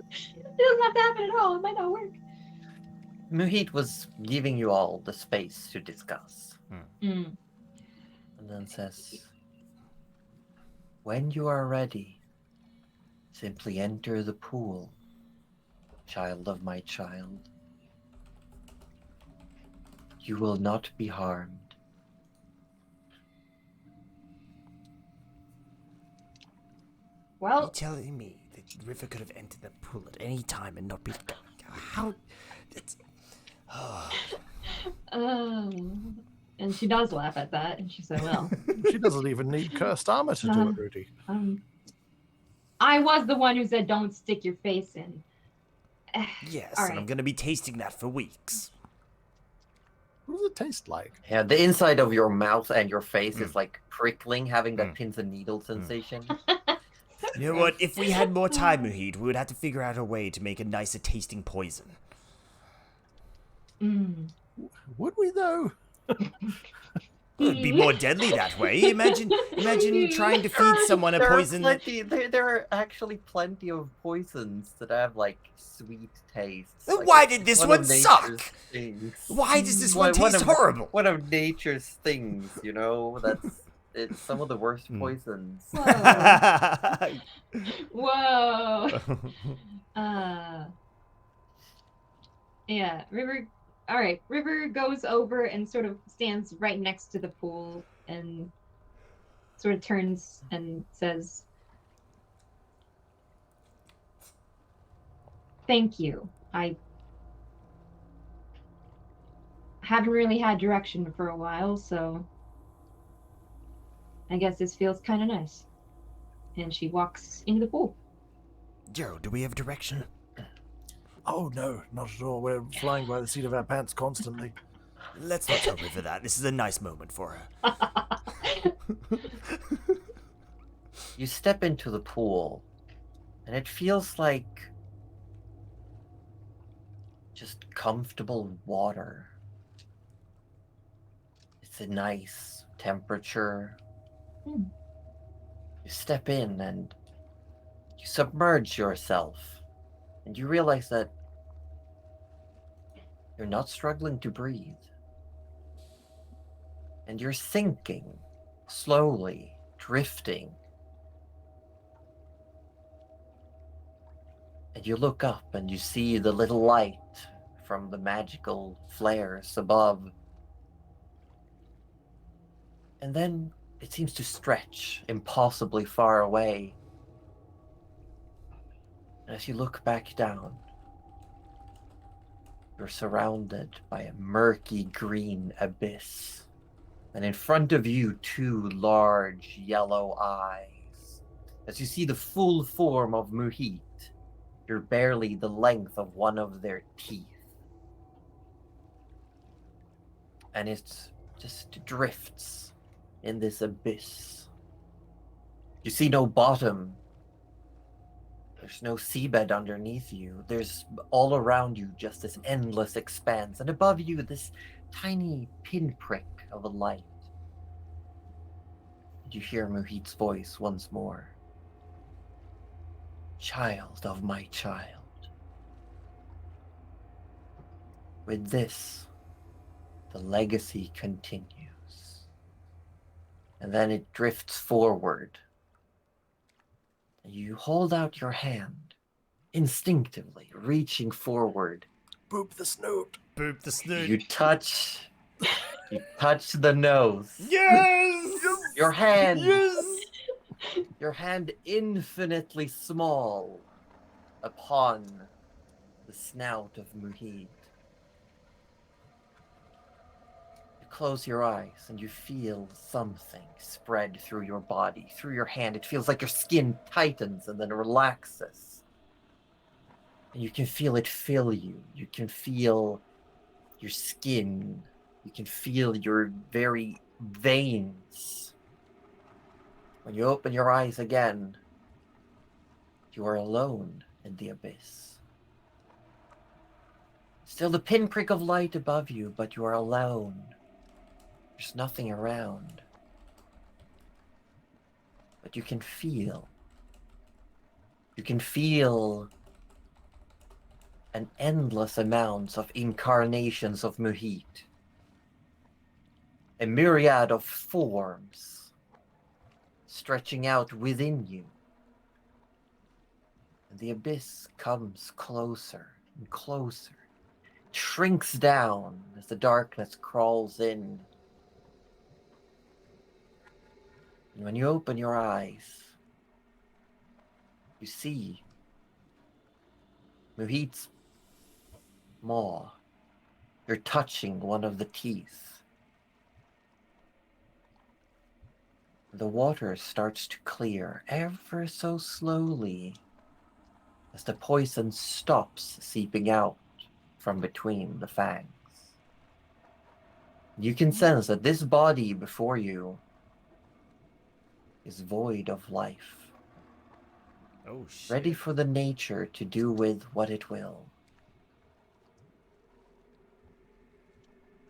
It doesn't have to happen at all. It might not work. Muhit was giving you all the space to discuss. And then says, when you are ready, simply enter the pool, child of my child. You will not be harmed. Well, You're telling me that the river could have entered the pool at any time and not be... How... It's... and she does laugh at that, and she said, well, She doesn't even need cursed armor to do it, Rudy. I was the one who said don't stick your face in. Yes, All and I'm right. going to be tasting that for weeks. What does it taste like? Yeah, the inside of your mouth and your face is like prickling, having that Mm. pins and needle sensation. You know what? If we had more time, Muhid, we would have to figure out a way to make a nicer tasting poison. Would we though? Well, it'd be more deadly that way. Imagine trying to feed someone a poison that... There are actually plenty of poisons that have like sweet tastes. Then Like, why did this one of nature's suck? things. Why does this one taste horrible? One of nature's things, you know. It's some of the worst poisons. Whoa. Yeah, River. All right, River goes over and sort of stands right next to the pool and sort of turns and says, "Thank you. I haven't really had direction for a while, so I guess this feels kind of nice." And she walks into the pool. Joe, do we have direction? Oh no, not at all. We're flying by the seat of our pants constantly. Let's not tell River that. This is a nice moment for her. You step into the pool, and it feels like just comfortable water. It's a nice temperature. You step in and you submerge yourself, and you realize that you're not struggling to breathe. And you're sinking, slowly, drifting. And you look up and you see the little light from the magical flares above. And then it seems to stretch impossibly far away. And as you look back down, you're surrounded by a murky green abyss. And in front of you, two large yellow eyes. As you see the full form of Muhit, you're barely the length of one of their teeth. And it just drifts in this abyss. You see no bottom. There's no seabed underneath you. There's all around you just this endless expanse. And above you, this tiny pinprick of a light. And you hear Muhit's voice once more. Child of my child. With this, the legacy continues. And then it drifts forward. You hold out your hand, instinctively reaching forward. Boop the snoot. Boop the snoot. You touch the nose. Yes! Your hand. Yes! Your hand infinitely small upon the snout of Muhid. You close your eyes and you feel something spread through your body, through your hand. It feels like your skin tightens and then relaxes. And you can feel it fill you. You can feel your skin. You can feel your very veins. When you open your eyes again, you are alone in the abyss. Still the pinprick of light above you, but you are alone. There's nothing around. But you can feel. You can feel an endless amount of incarnations of Muhit. A myriad of forms stretching out within you. And the abyss comes closer and closer. It shrinks down as the darkness crawls in. And when you open your eyes, you see Muhit's maw. You're touching one of the teeth. The water starts to clear ever so slowly as the poison stops seeping out from between the fangs. You can sense that this body before you is void of life, Oh shit. ready for the nature to do with what it will.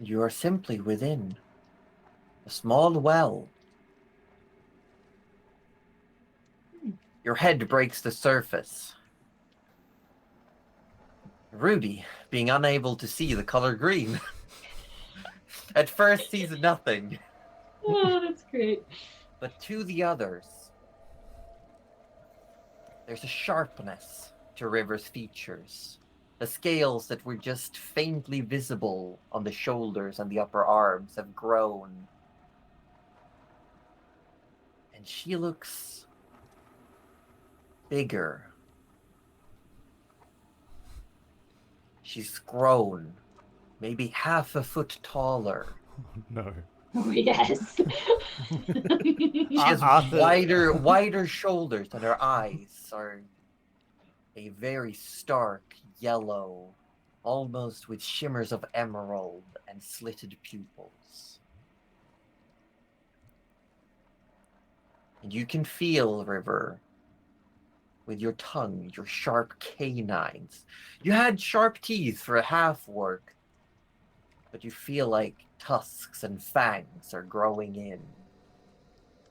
You are simply within a small well. Your head breaks the surface. Rudy, being unable to see the color green, at first sees nothing. Oh, that's great. But to the others, there's a sharpness to River's features. The scales that were just faintly visible on the shoulders and the upper arms have grown. And she looks bigger. She's grown, maybe half a foot taller. No. Oh, yes. She has wider shoulders, and her eyes are a very stark yellow, almost with shimmers of emerald and slitted pupils. And you can feel, River, with your tongue, your sharp canines. You had sharp teeth for a half work, but you feel like tusks and fangs are growing in.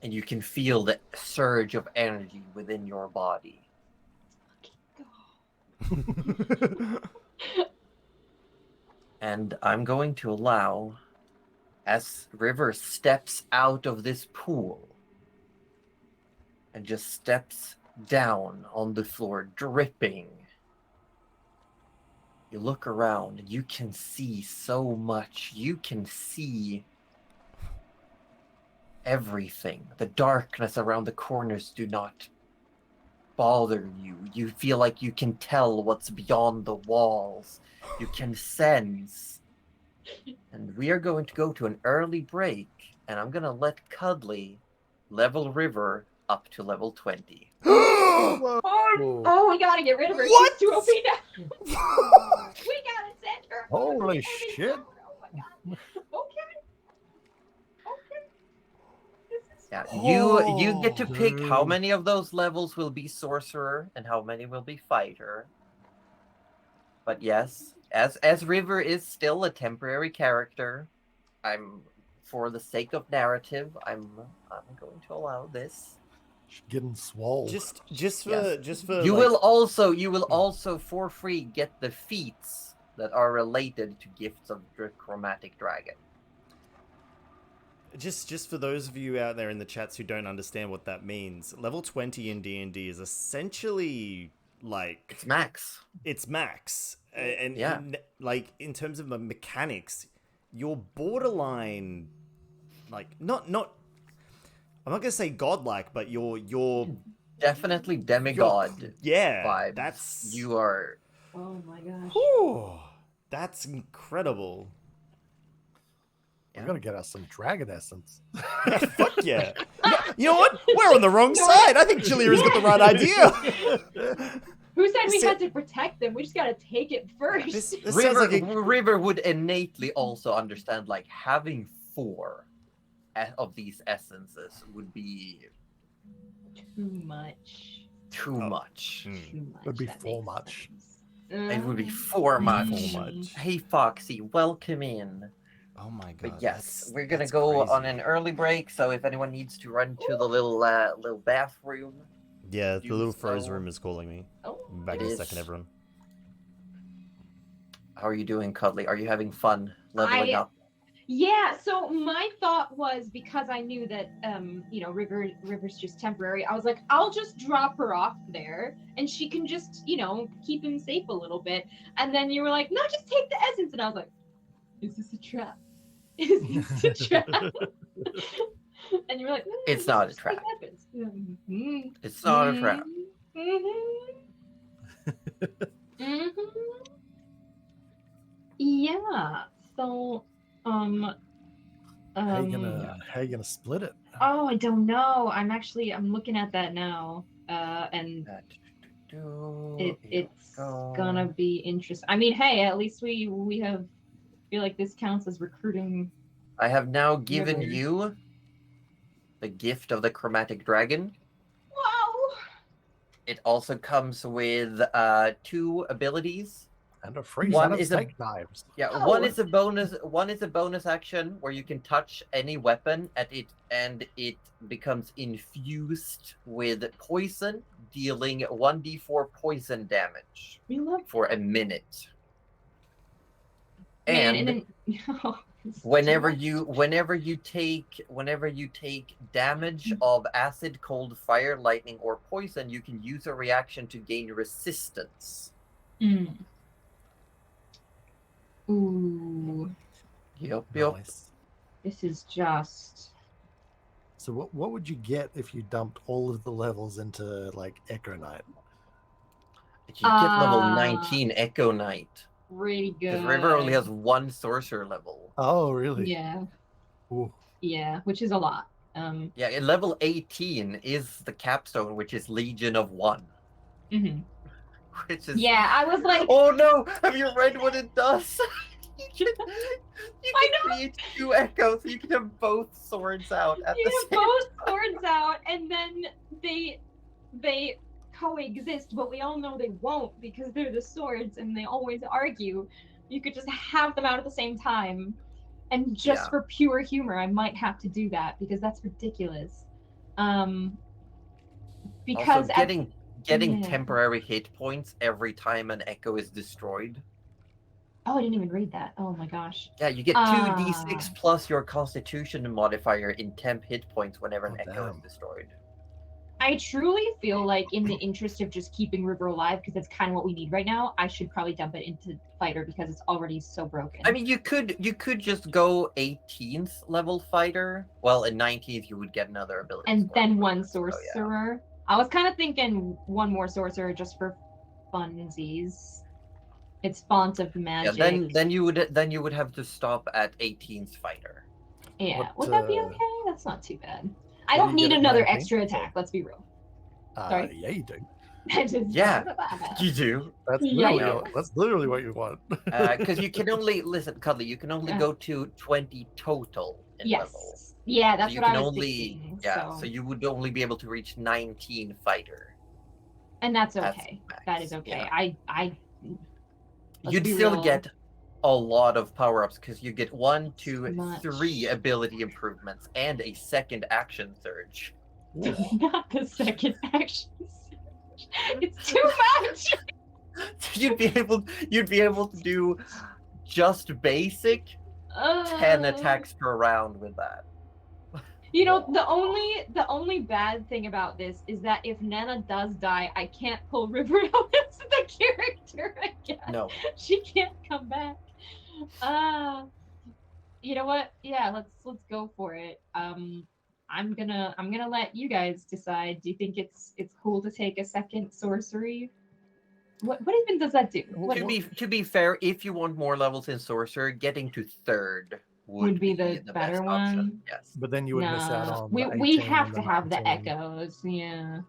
And you can feel the surge of energy within your body. And I'm going to allow, as River steps out of this pool and just steps down on the floor, dripping, you look around and you can see so much. You can see everything. The darkness around the corners do not bother you. You feel like you can tell what's beyond the walls. You can sense. And we are going to go to an early break, and I'm going to let Cuddly level River up to level 20. Oh, we gotta get rid of her. What? She's too OP now. We gotta send her. Holy shit. Oh my god. Okay. This is Yeah, you get to pick how many of those levels will be sorcerer and how many will be fighter. But yes, as River is still a temporary character, for the sake of narrative, I'm going to allow this. She's getting swole. Just for You will also for free get the feats that are related to gifts of the chromatic dragon. Just for those of you out there in the chats who don't understand what that means, level 20 in D&D is essentially like It's max. It's max. And Yeah. like in terms of the mechanics, you're borderline like not I'm not gonna say godlike, but you're Definitely demigod yeah. vibes. That's You are. Oh my gosh. Whew, that's incredible. We're gonna get us some dragon essence. Fuck yeah. You know what? We're on the wrong side. I think Jalira's got the right idea. Who said we had to protect them? We just gotta take it first. This River, sounds like River would innately also understand, like, having 4 of these essences would be Too much. too much. Too much. Would be That for makes much. sense. It would be for much. For much. Hey, Foxy, welcome in. Oh my god. But yes, that's- we're gonna that's go crazy. on an early break. So if anyone needs to run to the little bathroom, Yeah, the do little froze so. room is calling me. Oh, Back It in a is. second, everyone. how are you doing, Cuddly? Are you having fun leveling up? yeah. So my thought was, because I knew that River's just temporary, I was like, I'll just drop her off there, and she can just keep him safe a little bit. And then you were like, no, just take the essence, and I was like, is this a trap? Is this a trap? And you were like, It's not a just take trap. the essence. It's not a trap. Yeah. So, How you gonna split it? Oh, I don't know. I'm looking at that now. And it's gonna be interesting. I mean, hey, at least we have feel like this counts as recruiting. I have now given Rivers. you the gift of the chromatic dragon. Wow. It also comes with 2 abilities. And a free One set of is a- steak knives. Yeah, Oh. one is a bonus action where you can touch any weapon at it and it becomes infused with poison, dealing 1d4 poison damage We love for a minute. Man, And then it's whenever too you take damage of acid, cold, fire, lightning, or poison, you can use a reaction to gain resistance. much. Ooh, Yep. Nice. this is just. So what would you get if you dumped all of the levels into like Echo Knight? You get level 19 Echo Knight. Pretty good. Because River only has 1 sorcerer level. Oh, really? Yeah. Ooh. Yeah, which is a lot. Yeah, and level 18 is the capstone, which is Legion of 1. Mhm. Which is... Yeah, I was like, Oh no! Have you read what it does? you can I know. create 2 echoes, so you can have both swords out at the you same have both swords out, and then they coexist, but we all know they won't because they're the swords and they always argue. You could just have them out at the same time. And just Yeah. for pure humor, I might have to do that because that's ridiculous. Because Also, getting yeah. temporary hit points every time an echo is destroyed. Oh, I didn't even read that. Oh my gosh. Yeah, you get 2d6 plus your constitution modifier in temp hit points whenever an echo is damn. destroyed. I truly feel like in the interest of just keeping River alive, because that's kind of what we need right now, I should probably dump it into fighter because it's already so broken. I mean, you could just go 18th level fighter. Well, in 19th you would get another ability. And score then for one it, so, yeah. sorcerer. I was kind of thinking one more sorcerer just for funsies. It's font of magic. Yeah, then you would have to stop at 18th fighter. Yeah, What, would that be okay? That's not too bad. I what don't do you need get at another 19? extra attack. Let's be real. Sorry. Yeah, you do. Yeah, you do. That's Yeah, literally, you do. that's literally what you want. Because you can only listen, Cuddly. You can only go to 20 total in Yes. level. Yeah, that's So you what can I was only thinking. so you would only be able to reach 19 fighter. And that's That's okay. max, That is okay. yeah. Let's You'd be still real. get a lot of power-ups because you get 1, 2, Much. 3 ability improvements and a second action surge. Not the second action. It's too much. You'd be able to do just basic 10 attacks per round with that. You know, the only bad thing about this is that if Nana does die, I can't pull River out as the character again. No. She can't come back. You know what? Yeah, let's go for it. I'm gonna let you guys decide. Do you think it's cool to take a second sorcery? What even does that do? To be fair, if you want more levels in sorcerer, getting to 3rd would be the best better option. one? Yes. But then you would miss out on we the we 18 have and to have the 19. echoes. Yeah.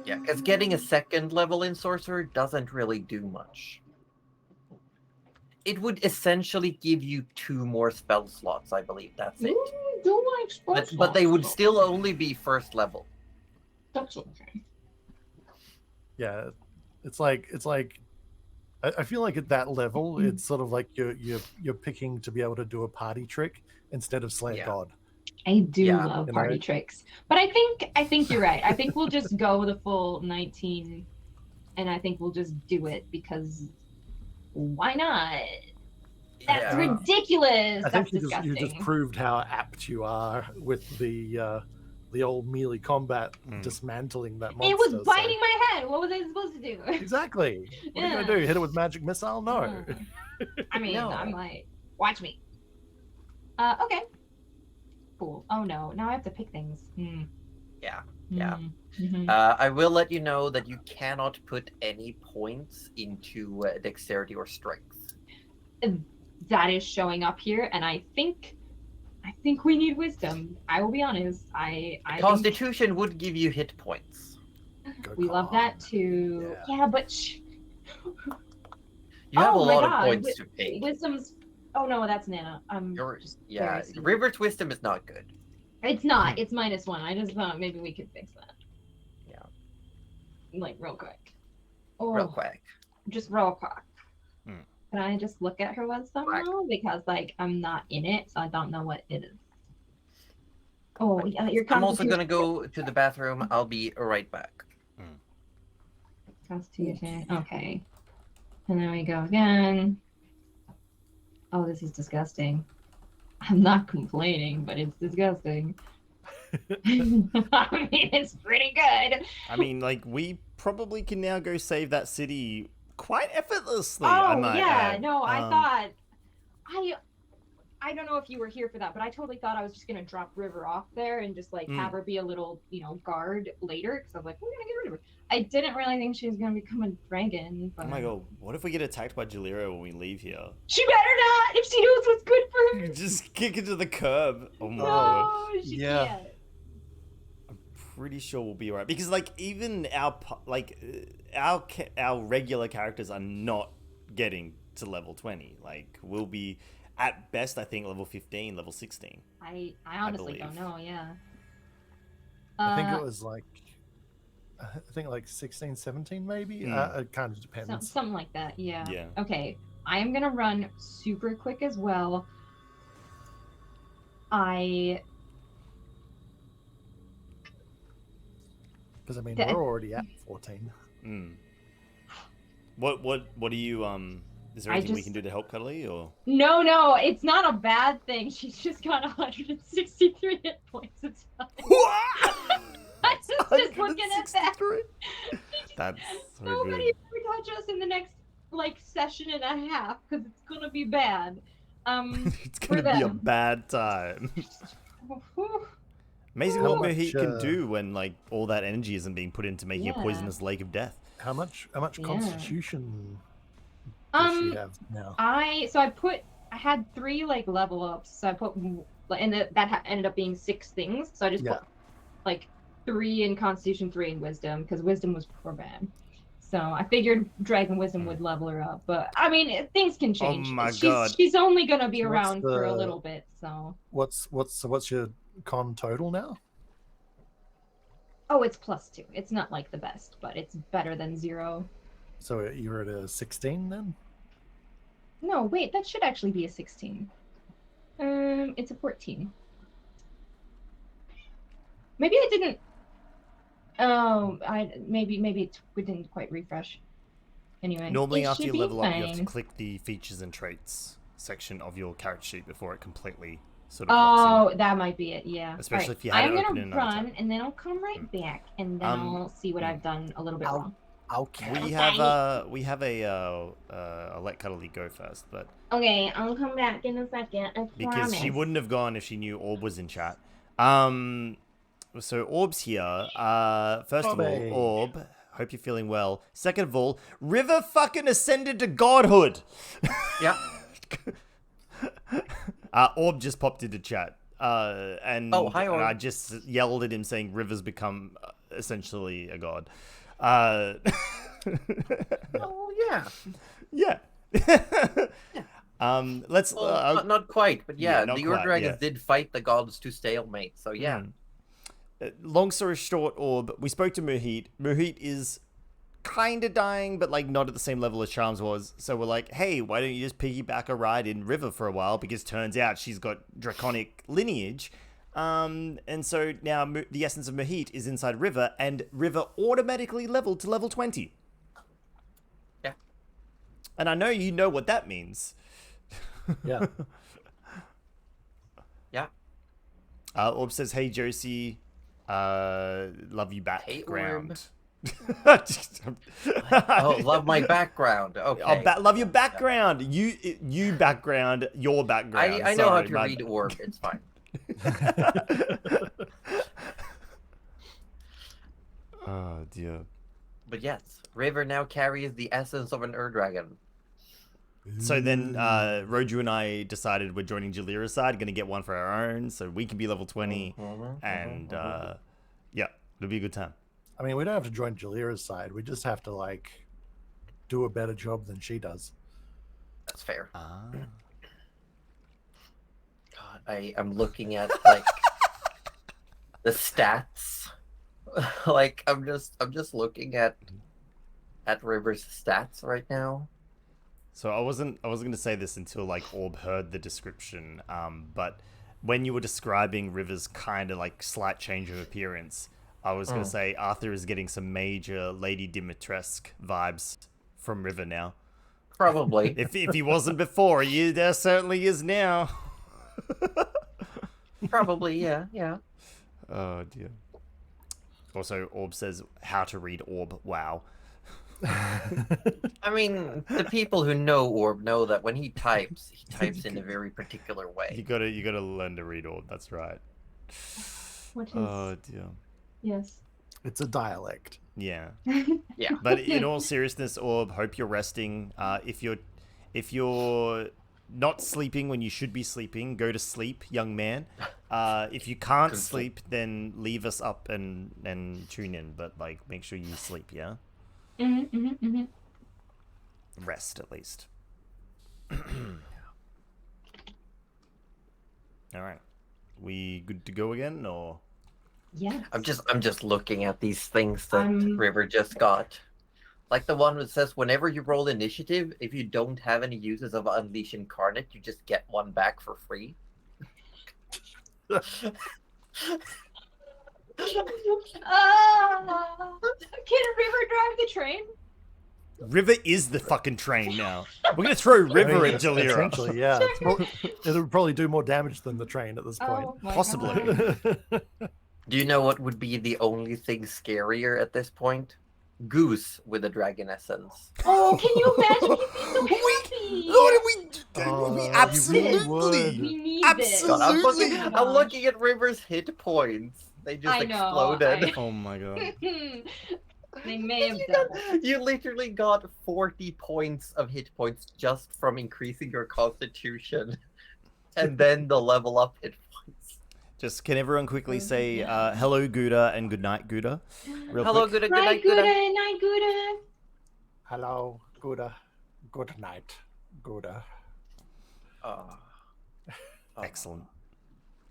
Yeah, because getting a 2nd level in sorcerer doesn't really do much. It would essentially give you 2 more spell slots, I believe. That's it. Don't like spell But they would slots. still only be 1st level. That's okay. Yeah, it's like I feel like at that level, it's sort of like you're picking to be able to do a party trick instead of slay a Yeah. god. I do Yeah, love you party know? tricks, but I think you're right. I think we'll just go the full 19, and I think we'll just do it because why not? That's Yeah. ridiculous. I That's think you disgusting. just proved how apt you are with the old melee combat dismantling that monster. It was so- biting my head. What was I supposed to do? Exactly. What are you gonna do? Hit it with magic missile? No. I mean, No. I'm like, watch me. Okay. Cool. Oh no, now I have to pick things. Yeah. Yeah. Mhm. I will let you know that you cannot put any points into dexterity or strength. That is showing up here, and I think we need wisdom. I will be honest. I think Constitution would give you hit points. Go we love con. that too. Yeah, but You have a oh my lot of God, points to pay. wisdom's. Oh no, that's Nana. Yeah, embarrassing. River's wisdom is not good. It's not. It's -1. I just thought maybe we could fix that. Yeah. Like real quick. Oh, Real quick. just real quick. Hmm. Can I just look at her wisdom now? Because like I'm not in it, so I don't know what it is. Oh yeah, your I'm also Constitution. gonna go to the bathroom. I'll be right back. Constitution. Okay. And then we go again. Oh, this is disgusting. I'm not complaining, but it's disgusting. I mean, it's pretty good. I mean, like, we probably can now go save that city quite effortlessly. Oh, I might yeah. add. No, I thought. I don't know if you were here for that, but I totally thought I was just gonna drop River off there and just like have her be a little, guard later. Because I was like, we're gonna get rid of her. I didn't really think she was gonna become a dragon. But... Oh my god, what if we get attacked by Jalira when we leave here? She better not! If she knows what's good for her! Just kick it to the curb. Oh my No, god. she Yeah. can't. I'm pretty sure we'll be alright. Because, like, even our regular characters are not getting to level 20. Like, we'll be, at best, I think, level 15, level 16. I honestly don't believe. know, yeah. I think it was like 16, 17 maybe. It kind of depends. Something like that, yeah. Yeah. Okay, I am gonna run super quick as well. Because I mean, we're already at 14. What do you is there anything we can do to help Cuddly, or? No, it's not a bad thing. She's just got 163 hit points. It's fine. I was just looking at that. That's so Nobody good. ever touch us in the next session and a half because it's gonna be bad. It's gonna be a bad time. Amazing How what much, Mohit can do when like all that energy isn't being put into making a Yeah. poisonous lake of death. How much Yeah. Constitution does she have now? I had 3 level ups. So I put and that ended up being 6 things. So I just put 3 in Constitution, 3 in Wisdom because Wisdom was poor bad. So I figured Dragon Wisdom would level her up, but I mean things can change. Oh my god! She's only gonna be So around for a little bit. So what's your con total now? oh, it's +2. It's not like the best, but it's better than 0. So you're at a 16 then? No, wait, that should actually be a 16. It's a 14. Maybe I didn't. Oh, maybe we didn't quite refresh. Anyway, Normally, it after should you be level up, you have to fine. click the features and traits section of your character sheet before it completely sort of locks Oh, that might be it. Yeah. Especially Alright, if you had I'm it open gonna in another run, tab. and then I'll come right back, and then I'll see what I've done a little bit wrong. Okay. in. We have a I'll let Cuddly go first, but Okay, I'll come back in a second. I because promise. she wouldn't have gone if she knew Orb was in chat. So Orb's here. First of Hey. all, Orb, hope you're feeling well. Second of all, River fucking ascended to godhood. Yeah. Orb just popped into chat. And, Oh, hi, Orb. and I just yelled at him saying River's become essentially a god. Oh yeah. Yeah. Let's Well, not quite, but yeah, not the quite, Ur-Dragons yeah. did fight the gods to stalemate. So yeah. Long story short, Orb, we spoke to Mohit. Mohit is kind of dying, but like not at the same level as Charms was. So we're like, hey, why don't you just piggyback a ride in River for a while? Because turns out she's got draconic lineage. And so now the essence of Mohit is inside River, and River automatically leveled to level 20. Yeah. And I know you know what that means. Yeah. Yeah. Orb says, hey, Josie, love you background. Oh, love my background. Okay. Love your background. You background, your background. I know how Sorry, to my- read Orb. It's fine. Oh dear. But yes, River now carries the essence of an Ur-dragon. So then, Roju and I decided we're joining Jalira's side, going to get one for our own, so we can be level 20, and yeah, it'll be a good time. I mean, we don't have to join Jalira's side. We just have to, like, do a better job than she does. That's fair. Ah. God, I'm looking at like the stats. Like I'm just looking at River's stats right now. So I wasn't going to say this until like Orb heard the description, but when you were describing River's kind of like slight change of appearance, I was going to say Arthur is getting some major Lady Dimitresque vibes from River now. Probably. If he wasn't before, there certainly is now. Probably, yeah. Oh dear. Also, Orb says how to read Orb. Wow. I mean, the people who know Orb know that when he types in a very particular way. You gotta learn to read Orb. That's right. What is? Oh dear. Yes. It's a dialect. Yeah. Yeah. But in all seriousness, Orb, hope you're resting. If you're not sleeping when you should be sleeping, go to sleep, young man. If you can't sleep, then leave us up and tune in. But like, make sure you sleep. Yeah. Rest at least. All right. We good to go again, or? Yeah. I'm just looking at these things that River just got. Like the one that says whenever you roll initiative, if you don't have any uses of Unleash Incarnate, you just get one back for free. Can River drive the train? River is the fucking train now. We're gonna throw River at Jalira. Essentially, yeah. It'll probably do more damage than the train at this point. Oh, my Possibly. God. Do you know what would be the only thing scarier at this point? Goose with a dragon essence. Oh, can you imagine? He'd be so happy. We You absolutely. really would. We need this. God, Absolutely. I'm looking at River's hit points. They just I know, exploded. Oh my god. They may have doubled. You literally got 40 points of hit points just from increasing your constitution. And then the level up hit points. Just can everyone quickly say hello Gouda and good night Gouda? Real Hello, quick. Gouda, good Night, night, Gouda. Gouda. Night, Gouda. Hello, Gouda. Good night, Gouda. Excellent.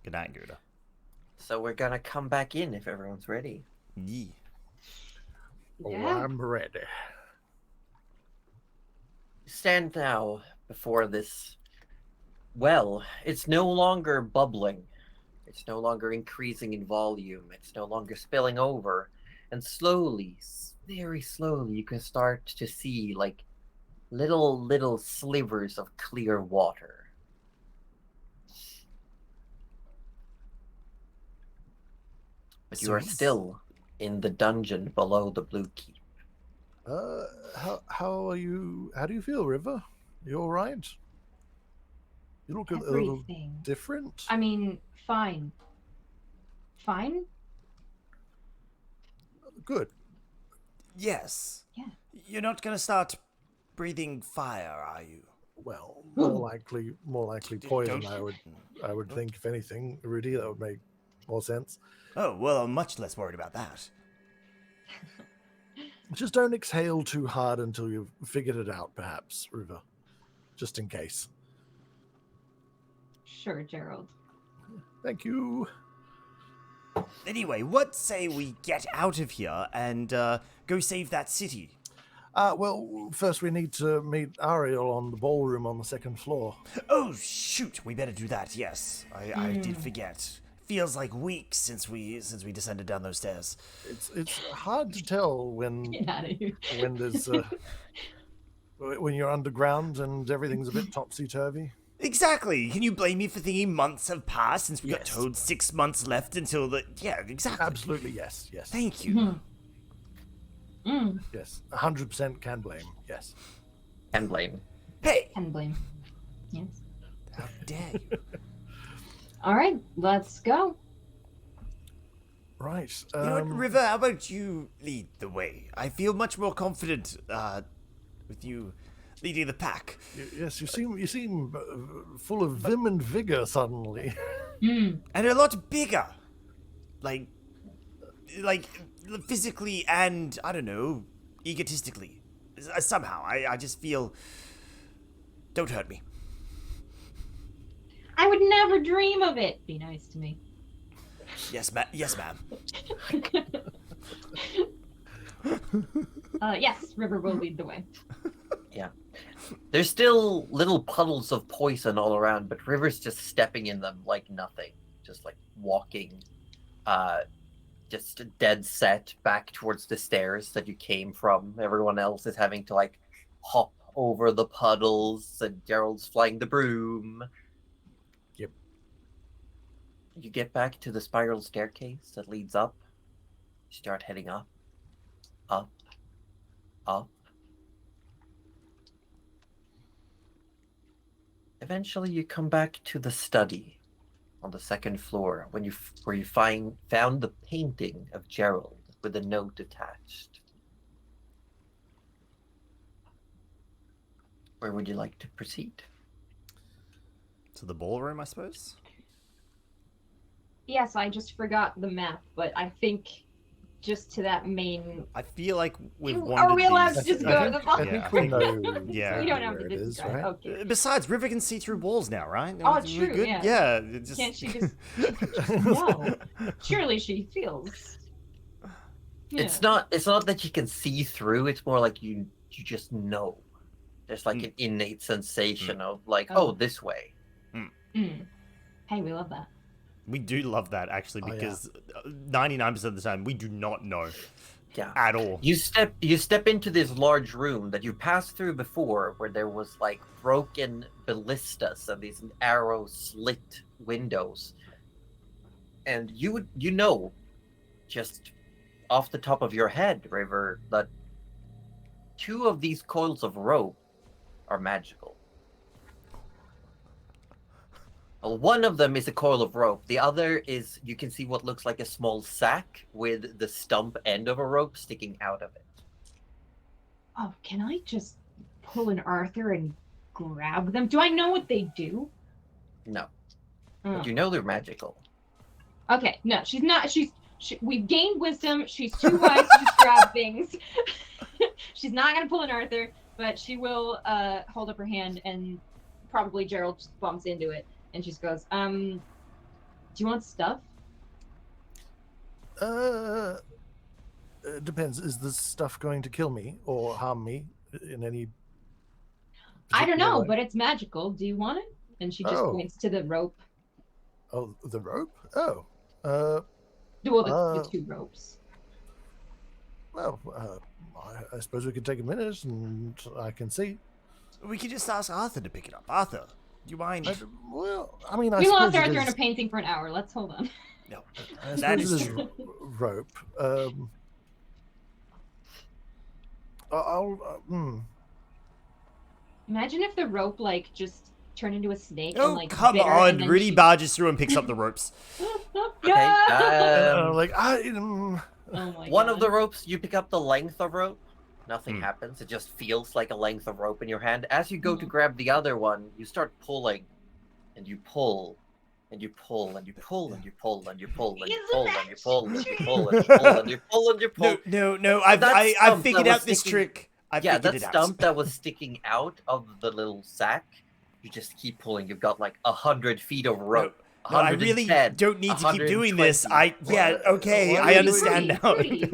Good night Gouda. So we're gonna come back in if everyone's ready. Yeah. Oh, Yeah. I'm ready. Stand now before this well. It's no longer bubbling. It's no longer increasing in volume. It's no longer spilling over. And slowly, very slowly, you can start to see like little slivers of clear water. But you are Sweet. still in the dungeon below the Blue Keep. How are you? How do you feel, River? You all right? You look a little Everything. different. I mean, fine. Fine? Good. Yes. Yeah. You're not gonna start breathing fire, are you? Well, more likely poison. I would think, if anything, Rudy, that would make more sense. Oh, well, I'm much less worried about that. Just don't exhale too hard until you've figured it out, perhaps, River. Just in case. Sure, Gerald. Thank you. Anyway, what say we get out of here and go save that city? Well, first we need to meet Ariel on the ballroom on the second floor. Oh, shoot, we better do that, yes. I did forget. Feels like weeks since we descended down those stairs. It's hard to tell when Get out of here. when there's when you're underground and everything's a bit topsy-turvy. Exactly. Can you blame me for thinking months have passed since we got Yes. told 6 months left until the... Yeah, exactly. Absolutely, yes. Thank you. Yes, 100% can blame. Yes. And blame. Hey, Can blame. Yes. how dare you? All right, let's go. Right. You know what, River, how about you lead the way? I feel much more confident with you leading the pack. Yes, you seem full of vim and vigor suddenly. And a lot bigger. Like physically and, I don't know, egotistically. Somehow, I just feel... Don't hurt me. I would never dream of it. Be nice to me. Yes, ma'am. Yes, ma'am. Yes, River will lead the way. Yeah. There's still little puddles of poison all around, but River's just stepping in them like nothing. Just like walking, just dead set back towards the stairs that you came from. Everyone else is having to like hop over the puddles, and Gerald's flying the broom. Yep. You get back to the spiral staircase that leads up. You start heading up, up, up. Eventually, you come back to the study on the second floor where you found the painting of Gerald with a note attached. Where would you like to proceed? To the ballroom, I suppose? Yes, I just forgot the map, but I think just to that main... I feel like we've Are wandered we allowed to these- just go to the I ballroom? think we know. Yeah. We don't have to where it is, describe. right? Okay. Besides, River can see through walls now, right? Oh, We're true, good? yeah. Yeah. It just... Can't she just... No. Surely she feels. Yeah. It's not that you can see through, it's more like you just know. There's like an innate sensation of like, oh, this way. Mm. Hey, we love that. We do love that, actually, Oh, yeah. because 99% of the time, we do not know Yeah. at all. You step into this large room that you passed through before, where there was like broken ballistas and these arrow slit windows, and you know, just off the top of your head, River, that 2 of these coils of rope are magical. Well, one of them is a coil of rope. The other is, you can see what looks like a small sack with the stump end of a rope sticking out of it. Oh, can I just pull an Arthur and grab them? Do I know what they do? No. Oh. But you know they're magical. Okay, no, she's not. We've gained wisdom. She's too wise to just grab things. She's not gonna pull an Arthur, but she will hold up her hand, and probably Gerald just bumps into it, and she just goes, "Do you want stuff?" It depends. Is this stuff going to kill me or harm me in any? I don't know, way? but it's magical. Do you want it? And she just Oh. points to the rope. Oh, the rope. Oh. Well, the 2 ropes. Well, I suppose we could take a minute and I can see. We could just ask Arthur to pick it up. Arthur, do you mind? Well, I mean, I We suppose lost it Arthur in a is- painting for an hour. Let's hold on. No, I that suppose is it true. rope. Imagine if the rope like just turned into a snake. Oh, and, like, come bit her, and on. then Rudy she- barges through and picks up the ropes. Okay. Like Oh my One God. of the ropes, you pick up the length of rope. Nothing Hmm. happens. It just feels like a length of rope in your hand. As you go to Mhm. grab the other one, you start pulling, and you pull, and you pull, and you pull, and you pull, and you pull, and you Isn't pull, that and you pull, and you trick? pull, and you pull, and you pull, and you pull. No, That I've stump figured that out was this sticking- trick. I've Yeah, figured that it out. stump that was sticking out of the little sack, you just keep pulling. You've got like 100 feet of rope. No, I really 110, don't need to keep doing this. Okay, What? I understand now. Rudy.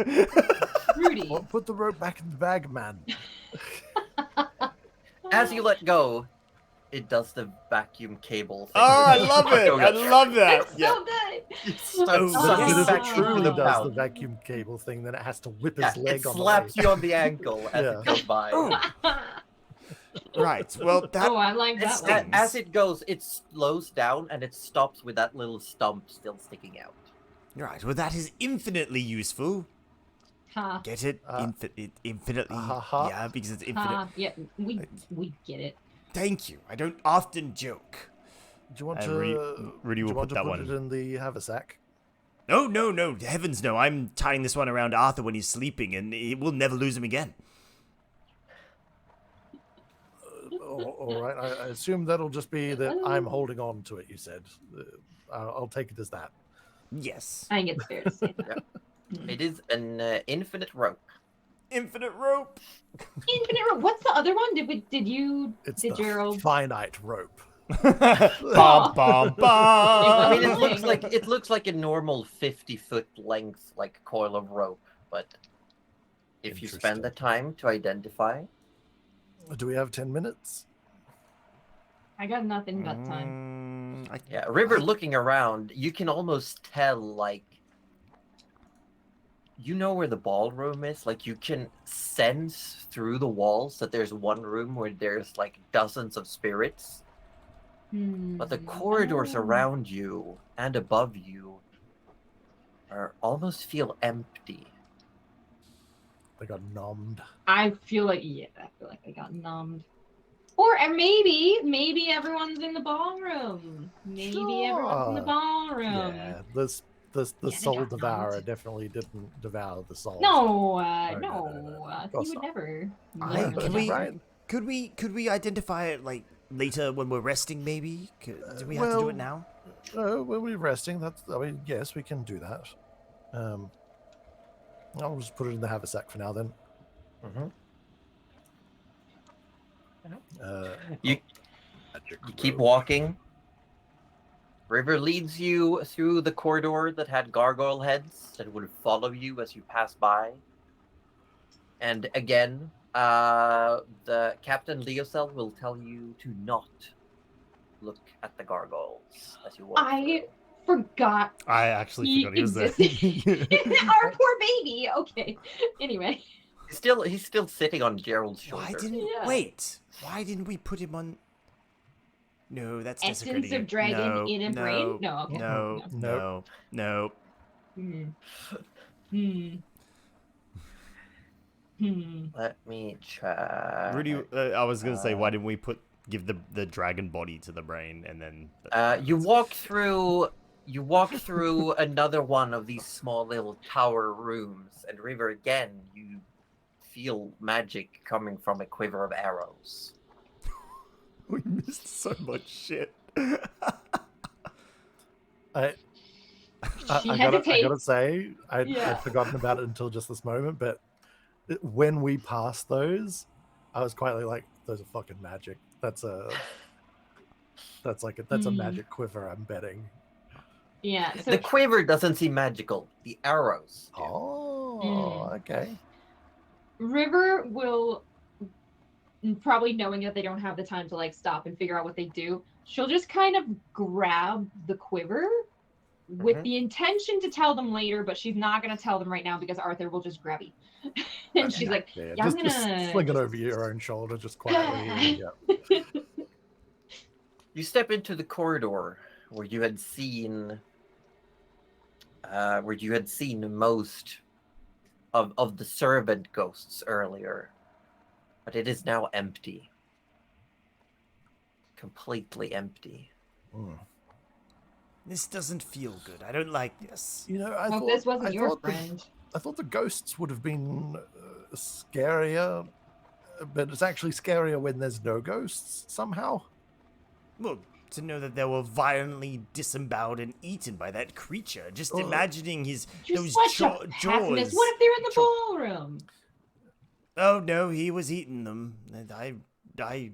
Rudy. Well, put the rope back in the bag, man. As you let go, it does the vacuum cable thing. Oh, I love it. I love that. It's Yeah. so good. It starts Oh, sucking But yes. if back it into truly the does the pouch. vacuum cable thing, then it has to whip Yeah, his leg it on slaps the way. you on the ankle as Yeah. it goes by. Oh, right. Well, that Oh, I like that It's- one. As it goes, it slows down and it stops with that little stump still sticking out. right. Well, that is infinitely useful. Ha. Get it? Infinitely. ha. Yeah, because it's infinite. Ha. Yeah, we get it. Thank you. I don't often joke. Do you want And to? Rudy do will you want put to that put one. it in the haversack? No, no, no. Heavens no. I'm tying this one around Arthur when he's sleeping, and we'll never lose him again. All right. I assume that'll just be that I'm holding on to it. You said. I'll take it as that. Yes. I think it's fair to say that. It is an infinite rope. Infinite rope. Infinite rope. What's the other one? It's Did the Gerald? finite rope. Bum, bum, bum. I mean, Amazing. it looks like a normal 50-foot length like coil of rope, but if you spend the time to identify, Do we have 10 minutes? I got nothing but time. yeah, River looking around, you can almost tell like you know where the ballroom is. Like you can sense through the walls that there's one room where there's like dozens of spirits. But the corridors around you and above you almost feel empty. They got numbed. I feel like I got numbed. Or maybe everyone's in the ballroom. Maybe everyone's in the ballroom. Yeah, the they soul got devourer numbed. definitely didn't devour the soul. No, no. Of he course would not. never. Hey, Never, can we never. could we identify it like later when we're resting? Maybe do we have to do it now? When we're resting, yes, we can do that. I'll just put it in the haversack for now then. You keep walking. River leads you through the corridor that had gargoyle heads that would follow you as you pass by. And again, the Captain Leocel will tell you to not look at the gargoyles as you walk. I forgot I actually he forgot he was there. existed. Our poor baby. Okay. Anyway. He's still sitting on Gerald's shoulder. Why didn't we put him on? No, that's Essence desecrating of it. dragon in a brain? No, okay. No. Let me try. Rudy, I was gonna say, why didn't we give the dragon body to the brain and then? You walk through another one of these small little tower rooms, and River, again, you feel magic coming from a quiver of arrows. We missed so much shit. I gotta say, I'd forgotten about it until just this moment, but when we passed those, I was quietly like, those are fucking magic. That's a magic quiver, I'm betting. Yeah. So The quiver doesn't seem magical. The arrows do. Oh, okay. River will, probably knowing that they don't have the time to like stop and figure out what they do, she'll just kind of grab the quiver with the intention to tell them later, but she's not going to tell them right now because Arthur will just grab you. And she's like, I'm just gonna sling it over your own shoulder, just quietly. Yeah. You step into the corridor where you had seen most of the servant ghosts earlier, but it is now empty. Completely empty. This doesn't feel good. I don't like this. You know, this wasn't your friend. I thought the ghosts would have been scarier, but it's actually scarier when there's no ghosts somehow. Well, to know that they were violently disemboweled and eaten by that creature. Just imagining those jaws. What if they're in the ballroom? Oh no, he was eating them. And I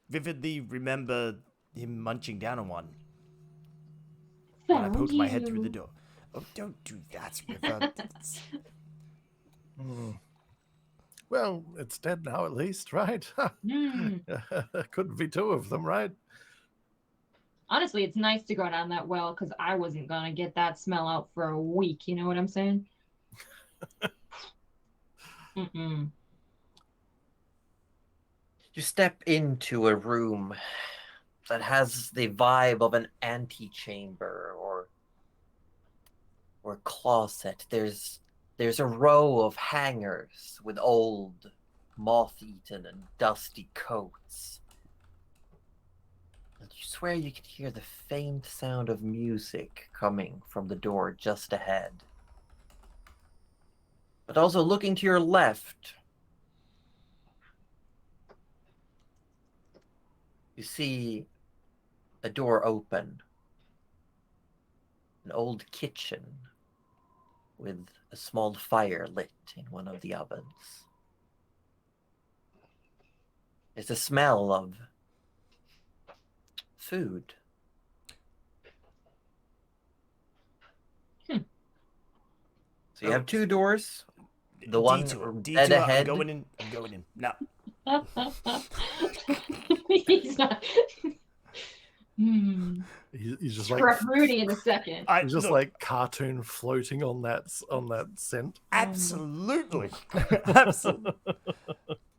vividly remember him munching down on one. When I poked my head through the door. Oh, don't do that, River. Well, it's dead now at least, right? Couldn't be two of them, right? Honestly, it's nice to go down that well because I wasn't going to get that smell out for a week. You know what I'm saying? You step into a room that has the vibe of an antechamber or closet. There's a row of hangers with old, moth-eaten and dusty coats. you swear you can hear the faint sound of music coming from the door just ahead. But also looking to your left, you see a door open. An old kitchen with a small fire lit in one of the ovens. It's a smell of food. Hmm. So you have two doors. The one Detour. dead ahead. I'm going in. I'm going in. No. He's not. Hmm. He's just like Scrap Rudy in a second. he's just look, like cartoon floating on that scent. absolutely. Absolutely.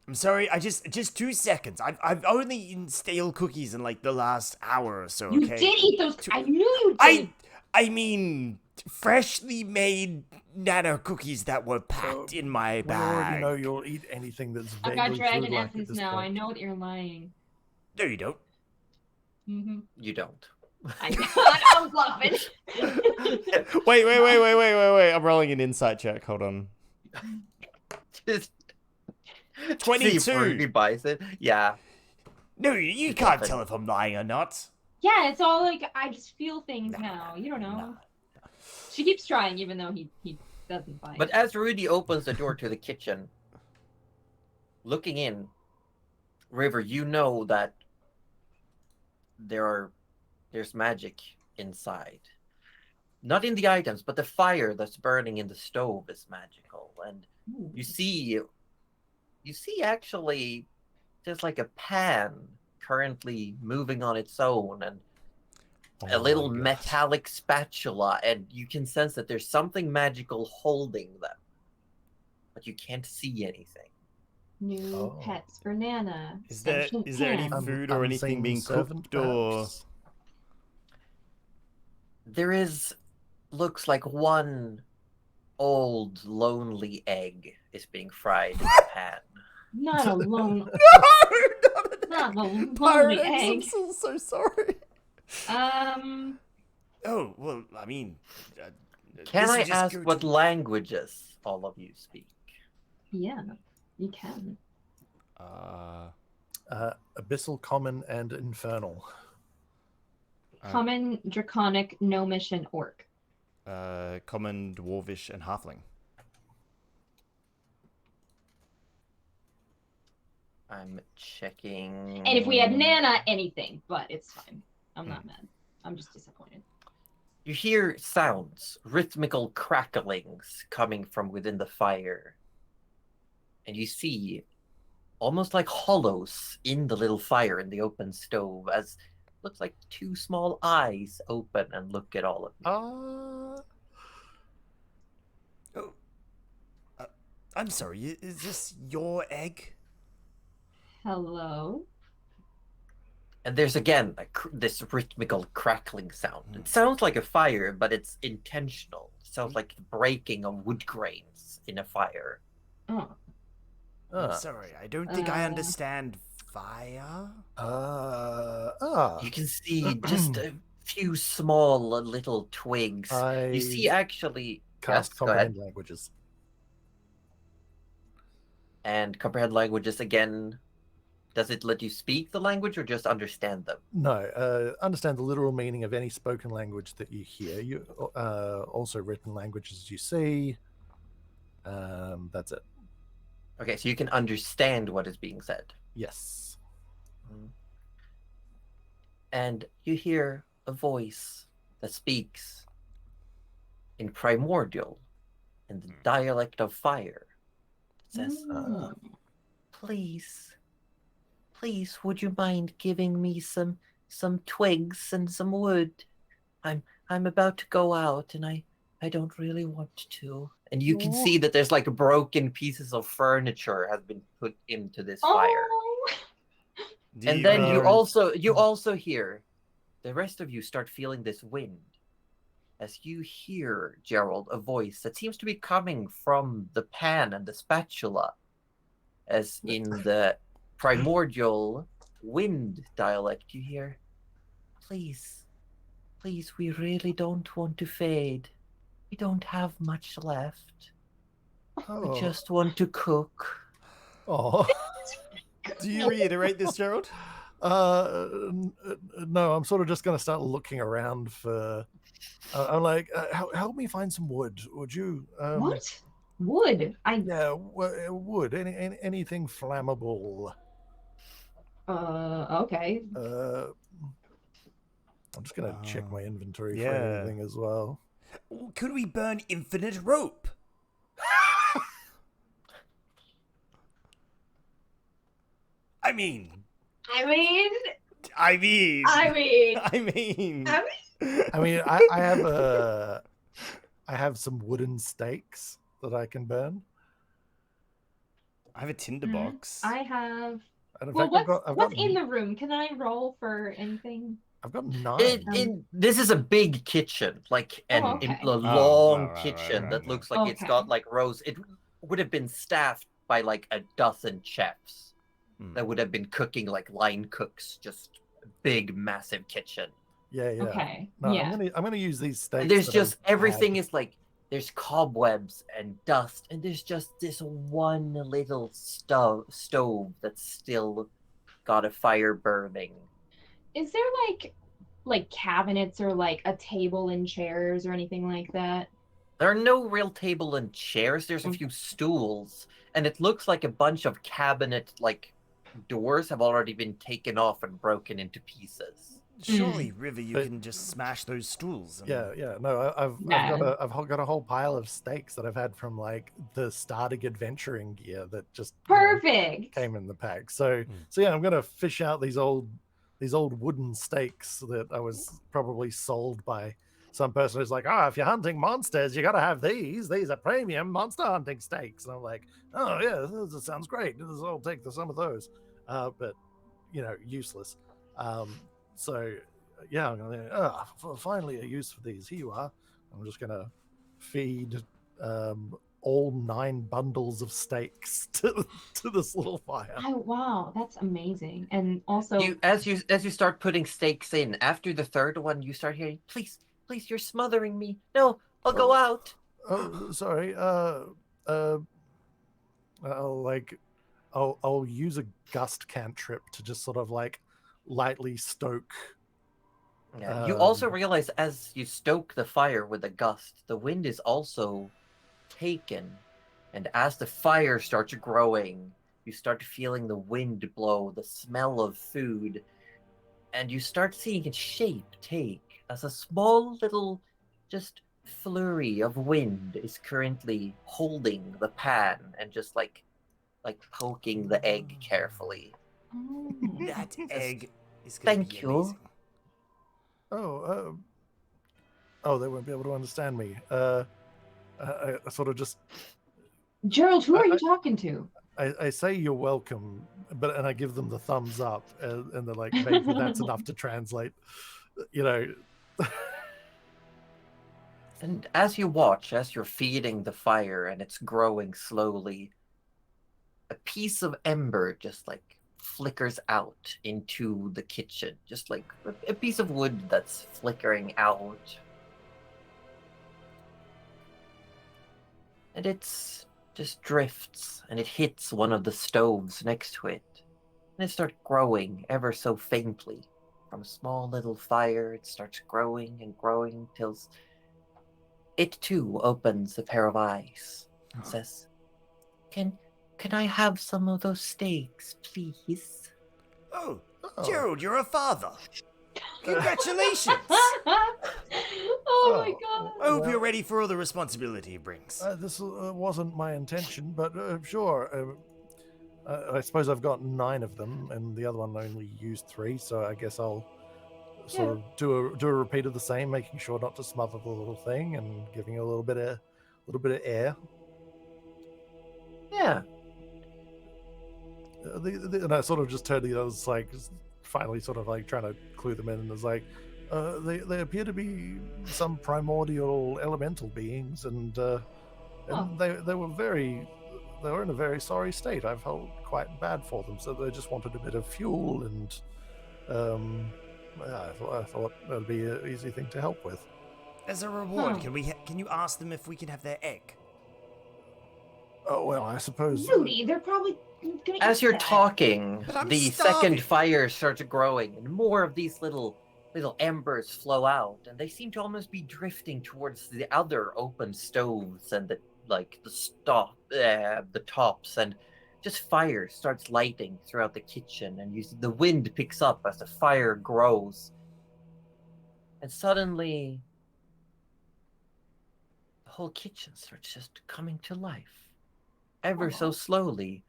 I'm sorry. I just 2 seconds. I've only eaten stale cookies in like the last hour or so. You Okay. did eat those. I knew you did. I mean, freshly made nano cookies that were packed in my We bag. already know you'll eat anything that's I've vaguely got dragon food-like at essence this now. point. I know that you're lying. No, you don't. Mm-hmm. You don't. I'm bluffing. Wait. I'm rolling an insight check. Hold on. Just 22. See if Ruby buys it. Yeah. No, you can't tell if I'm lying or not. Yeah, it's all like I just feel things Nah, now. You don't know. nah. She keeps trying, even though he doesn't buy But it. as Rudy opens the door to the kitchen, looking in, River, you know that there's magic inside. Not in the items, but the fire that's burning in the stove is magical. And Ooh. you see actually there's like a pan currently moving on its own, and Oh a little my God. metallic spatula, and you can sense that there's something magical holding them, but you can't see anything. New Oh. pets for Nana. Is there any Pan. food or anything Unseen being servant, cooked or? perhaps? There looks like one old lonely egg is being fried in the pan. Not a lone, not a lonely Pirate egg. eggs, I'm so sorry. Oh, well, I mean... Can this I would just ask go what to- languages all of you speak? Yeah, you can. Abyssal, Common, and Infernal. Common, Draconic, Gnomish, and Orc. Common, Dwarvish, and Halfling. I'm checking. And if we had Nana, anything, but it's fine. I'm not mad. I'm just disappointed. You hear sounds, rhythmical cracklings coming from within the fire. And you see almost like hollows in the little fire in the open stove, as looks like two small eyes open and look at all of you. I'm sorry, is this your egg? Hello? And there's again this rhythmical crackling sound. It sounds like a fire, but it's intentional. It sounds like the breaking of wood grains in a fire. Oh. I'm sorry, I don't think I understand fire. You can see just a few small little twigs. You see actually... Cast Yes, go ahead. comprehend languages. And comprehend languages again. Does it let you speak the language or just understand them? No, understand the literal meaning of any spoken language that you hear. You also written languages you see. That's it. Okay, so you can understand what is being said. Yes. And you hear a voice that speaks in primordial, in the dialect of fire. It says, please, would you mind giving me some twigs and some wood? I'm about to go out and I don't really want to. And you can see that there's like broken pieces of furniture have been put into this fire. And then you also hear the rest of you start feeling this wind as you hear, Gerald, a voice that seems to be coming from the pan and the spatula, as in the primordial wind dialect you hear. please, please, we really don't want to fade. We don't have much left. Oh, We just want to cook. oh. Do you reiterate this, Gerald? No, I'm sort of just gonna start looking around for. I'm like, help me find some wood, would you? What? Wood? Yeah, wood. Anything flammable. Okay. I'm just gonna check my inventory for yeah. anything as well. Could we burn infinite rope? I mean, I mean, I mean, I have some wooden stakes that I can burn. I have a tinderbox. I have. And in Well, fact, what's in the room? Can I roll for anything? I've got 9. This is a big kitchen, like a long kitchen that looks like it's got like rows. It would have been staffed by like a dozen chefs that would have been cooking like line cooks, just a big, massive kitchen. Yeah. Okay. No, yeah. I'm gonna use these stakes. There's just everything is like there's cobwebs and dust, and there's just this one little stove that's still got a fire burning. Is there like cabinets or like a table and chairs or anything like that? There are no real table and chairs. There's a few stools, and it looks like a bunch of cabinet like doors have already been taken off and broken into pieces. Surely, River, you can just smash those stools. Yeah. No, I've got a whole pile of stakes that I've had from like the starting adventuring gear that just perfect came in the pack. So yeah, I'm gonna fish out these old wooden stakes that I was probably sold by some person who's like, if you're hunting monsters, you gotta have these. These are premium monster hunting stakes. And I'm like, oh yeah, this sounds great. I'll take some of those. But useless. So yeah, I'm gonna finally a use for these. Here you are. I'm just gonna feed all 9 bundles of steaks to this little fire. Oh wow, that's amazing. And also as you start putting steaks in, after the third one you start hearing, please, you're smothering me. No, I'll go out. Oh, sorry. I'll use a gust cantrip to just sort of like lightly stoke. Yeah. You also realize as you stoke the fire with a gust, the wind is also taken, and as the fire starts growing, you start feeling the wind blow, the smell of food, and you start seeing its shape take as a small little just flurry of wind is currently holding the pan and just like poking the egg carefully. That egg is gonna Thank be you. amazing. They won't be able to understand me. I sort of just. Gerald, who are you talking to? I say you're welcome, and I give them the thumbs up, and they're like, maybe that's enough to translate, And as you watch, as you're feeding the fire and it's growing slowly, a piece of ember just like flickers out into the kitchen, just like a piece of wood that's flickering out. And it's just drifts and it hits one of the stoves next to it. And it starts growing ever so faintly. From a small little fire, it starts growing and growing till it too opens a pair of eyes and says, Can I have some of those steaks, please? Oh, Gerald, you're a father. Congratulations. Oh my god. I hope you're ready for all the responsibility it brings. This wasn't my intention, but sure. I suppose I've got 9 of them, and the other one only used 3, so I guess I'll sort of do a repeat of the same, making sure not to smother the little thing and giving it a little bit of air. Yeah. And I sort of just turned to the others, like finally sort of like trying to clue them in, and it's like they appear to be some primordial elemental beings, and they were in a very sorry state. I felt quite bad for them, so they just wanted a bit of fuel and I thought that'd be an easy thing to help with. As a reward, Huh. can you ask them if we can have their egg? Oh well, I suppose. Rudy, they're probably gonna As eat you're that. talking, But I'm the starving. second fire starts growing, and more of these little embers flow out, and they seem to almost be drifting towards the other open stoves and the tops, and just fire starts lighting throughout the kitchen, and the wind picks up as the fire grows, and suddenly the whole kitchen starts just coming to life, ever so slowly.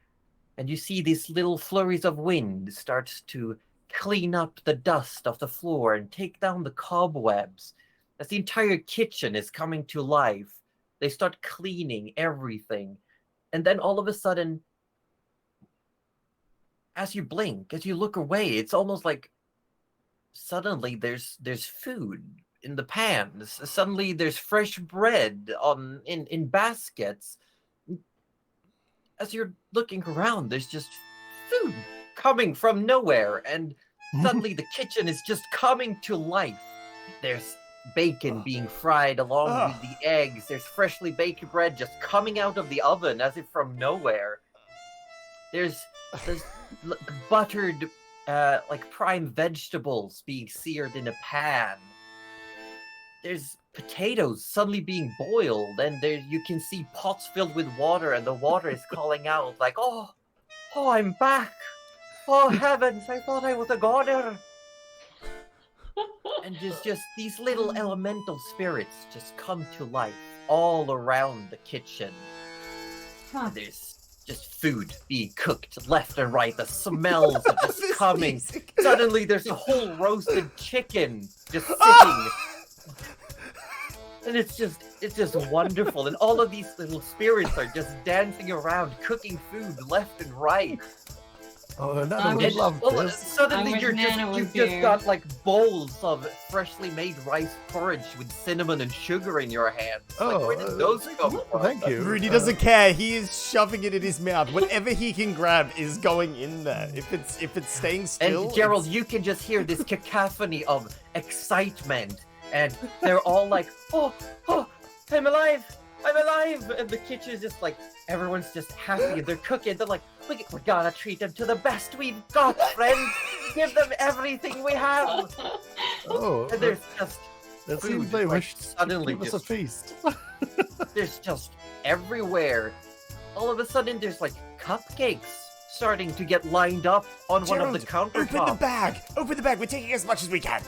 And you see these little flurries of wind starts to clean up the dust of the floor and take down the cobwebs. As the entire kitchen is coming to life, they start cleaning everything. And then all of a sudden, as you blink, as you look away, it's almost like suddenly there's food in the pans. Suddenly there's fresh bread in baskets. As you're looking around, there's just food coming from nowhere, and suddenly the kitchen is just coming to life. There's bacon being fried along with the eggs. There's freshly baked bread just coming out of the oven as if from nowhere. There's buttered, like prime vegetables being seared in a pan. There's potatoes suddenly being boiled, and you can see pots filled with water, and the water is calling out like, oh, I'm back. Oh, heavens, I thought I was a goner. And just these little elemental spirits just come to life all around the kitchen. Huh. And there's just food being cooked left and right. The smells are just coming. Suddenly there's a whole roasted chicken just sitting. And it's just wonderful. And all of these little spirits are just dancing around, cooking food left and right. Oh, Nana would love this. Suddenly I wish Nana was you've just here. got like bowls of freshly made rice porridge with cinnamon and sugar in your hands. Like, where did those come from? Thank you. Rudy doesn't care. He is shoving it in his mouth. Whatever he can grab is going in there. If it's staying still. And Gerald, you can just hear this cacophony of excitement, and they're all like, "Oh, I'm alive! I'm alive!" And the kitchen is just like, everyone's just happy, and they're cooking. They're like, we gotta treat them to the best we've got, friends. Give them everything we have. Oh, And there's just it food, seems they like, wish to suddenly give us a just- feast. there's just everywhere. All of a sudden, there's like cupcakes starting to get lined up on one of the Gerald, open the countertops. bag. Open the bag. We're taking as much as we can.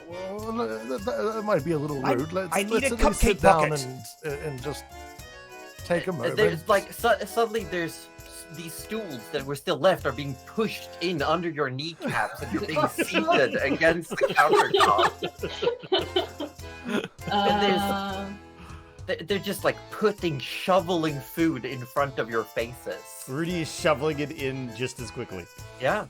Well, that might be a little rude. I need let's a at least sit cupcake down pocket. and just take a moment. There's like suddenly there's these stools that were still left are being pushed in under your kneecaps, and you're being seated against the countertop. They're just like shoveling food in front of your faces. Rudy is shoveling it in just as quickly. Yeah.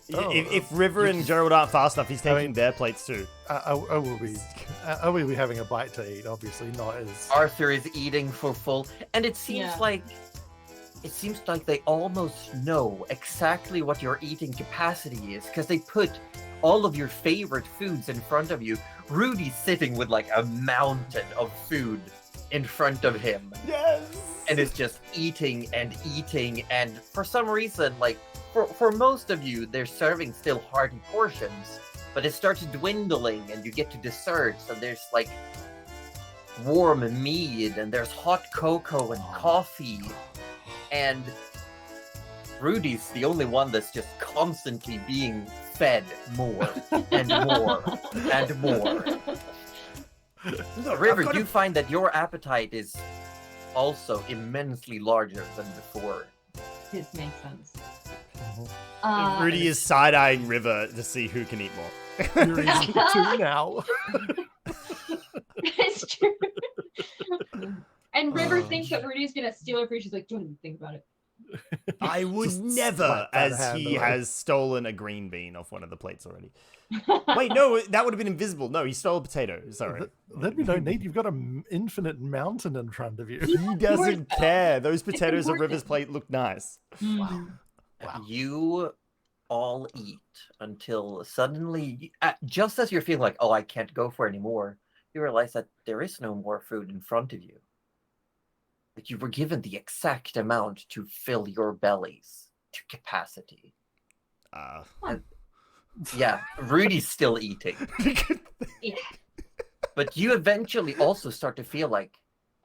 If River and Gerald aren't fast enough, he's taking their plates too. I will be having a bite to eat. Obviously, not as. Arthur is eating for full, and it seems Yeah. like they almost know exactly what your eating capacity is, because they put all of your favorite foods in front of you. Rudy's sitting with like a mountain of food in front of him, Yes. and is just eating, and for some reason, like for most of you, they're serving still hearty portions, but it starts dwindling, and you get to desserts, and there's like warm mead, and there's hot cocoa and coffee, and Rudy's the only one that's just constantly being fed more and more and more. Look, River, I've got you find that your appetite is also immensely larger than before. This makes sense. Rudy is side-eyeing River to see who can eat more. You're eating two now. It's true. And River thinks that Rudy's gonna steal her food. She's like, don't even think about it. I would Just never, slap that as hand he away. has stolen a green bean off one of the plates already. Wait, no, that would have been invisible. No, he stole a potato. Sorry. There'd be no need. You've got an infinite mountain in front of you. He doesn't care. Those potatoes on River's plate look nice. Mm. You all eat until suddenly, just as you're feeling like, oh, I can't go for any more, you realize that there is no more food in front of you. That you were given the exact amount to fill your bellies to capacity. And, yeah, Rudy's still eating. Yeah. But you eventually also start to feel like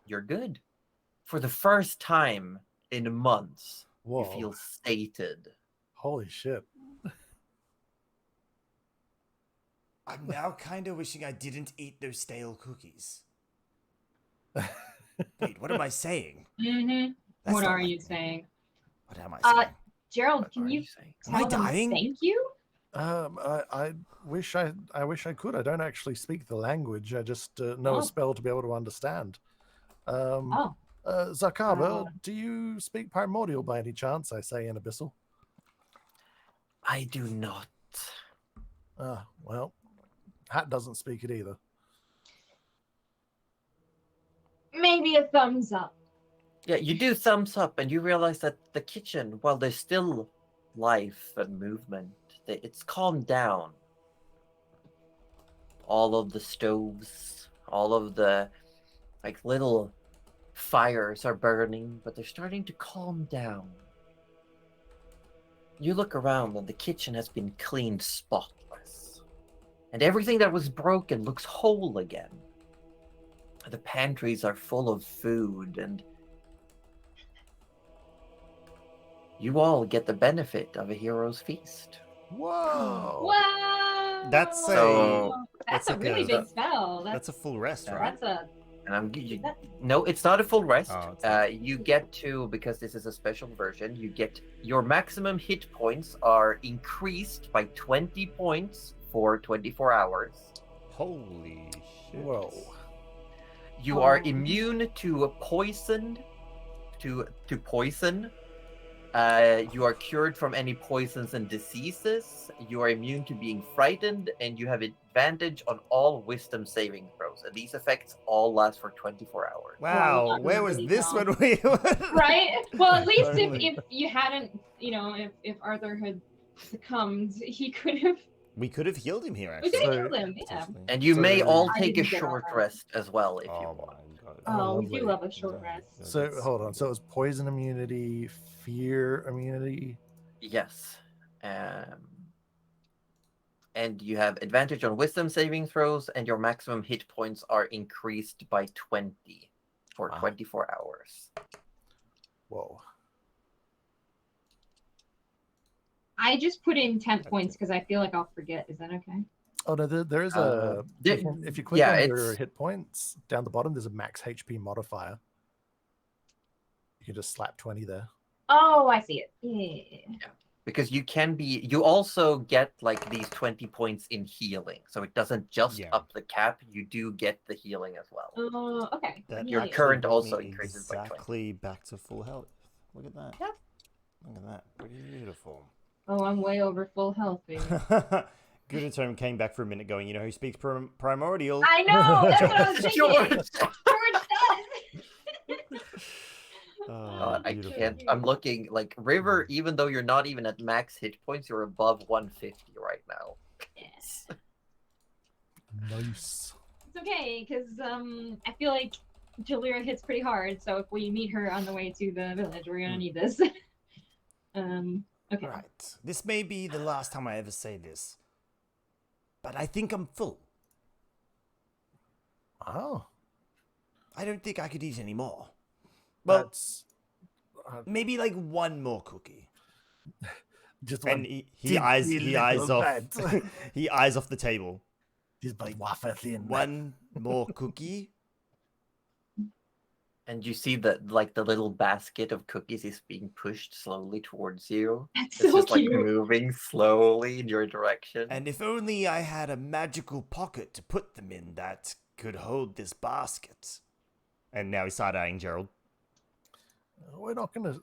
you're good. For the first time in months, Whoa. you feel sated. Holy shit. I'm now kind of wishing I didn't eat those stale cookies. Wait, what am I saying? Mm-hmm. That's What not are like you me. saying? What am I saying? Gerald, What can are you saying? Am I tell them dying? thank you? I wish I could. I don't actually speak the language. I just know Oh. a spell to be able to understand. Oh. Zakaba, do you speak primordial by any chance? I say in Abyssal. I do not. Ah, well, Hat doesn't speak it either. Maybe a thumbs up. Yeah, you do thumbs up and you realize that the kitchen, while there's still life and movement, it's calmed down. All of the stoves, all of the like little fires are burning, but they're starting to calm down. You look around and the kitchen has been cleaned spotless. And everything that was broken looks whole again. The pantries are full of food, and you all get the benefit of a hero's feast. Whoa! Wow. That's So- that's that's a like really a- big spell. That's a full rest, right? That's a And that- no, it's not a full rest. Oh, it's not. You get to, because this is a special version, you get your maximum hit points are increased by 20 points for 24 hours. Holy shit. Whoa! You are immune to poison. To poison. You are cured from any poisons and diseases. You are immune to being frightened, and you have advantage on all wisdom saving throws. And these effects all last for 24 hours. Wow, Well, where was really this well. when we right. Well, at least Totally. if you hadn't, if Arthur had succumbed, he could have. We could have healed him here, We actually. could have So- healed him. Yeah. Potentially. And you So- may all I take a didn't get all short that. rest as well if you Oh want. my god. Oh, we lovely. do love a short rest. So That's hold on. good. So it was poison immunity, fear immunity. Yes. And you have advantage on wisdom saving throws, and your maximum hit points are increased by 20 for Wow. 24 hours. Whoa! I just put in temp points because I feel like I'll forget. Is that okay? Oh no, there is Uh, a. there- If you click yeah, on your it's- hit points down the bottom, there's a max HP modifier. You can just slap 20 there. Oh, I see it. Yeah. Because you also get like these 20 points in healing. So it doesn't just Yeah. up the cap, you do get the healing as well. Okay. That Your Yeah. actually current brought also me increases by 20. exactly back to full health. Look at that. Yep. Look at that. Beautiful. Oh, I'm way over full health, baby. Good at home came back for a minute going, you know who speaks primordial? I know. That's what I was thinking. George! George does. God, I beautiful. can't. I'm looking like River, even though you're not even at max hit points, you're above 150 right now. Yes. Nice. It's okay, because I feel like Jalira hits pretty hard, so if we meet her on the way to the village, we're gonna need this. Okay. Right. This may be the last time I ever say this, but I think I'm full. Oh, I don't think I could eat any more. Well, that's maybe like one more cookie. just And one. he eyes little off bit. he eyes off the table. Just by wafer thin. One more cookie. And you see that like the little basket of cookies is being pushed slowly towards you. That's It's so just like cute. moving slowly in your direction. And if only I had a magical pocket to put them in that could hold this basket. And now he's side-eyeing Gerald. We're not going to.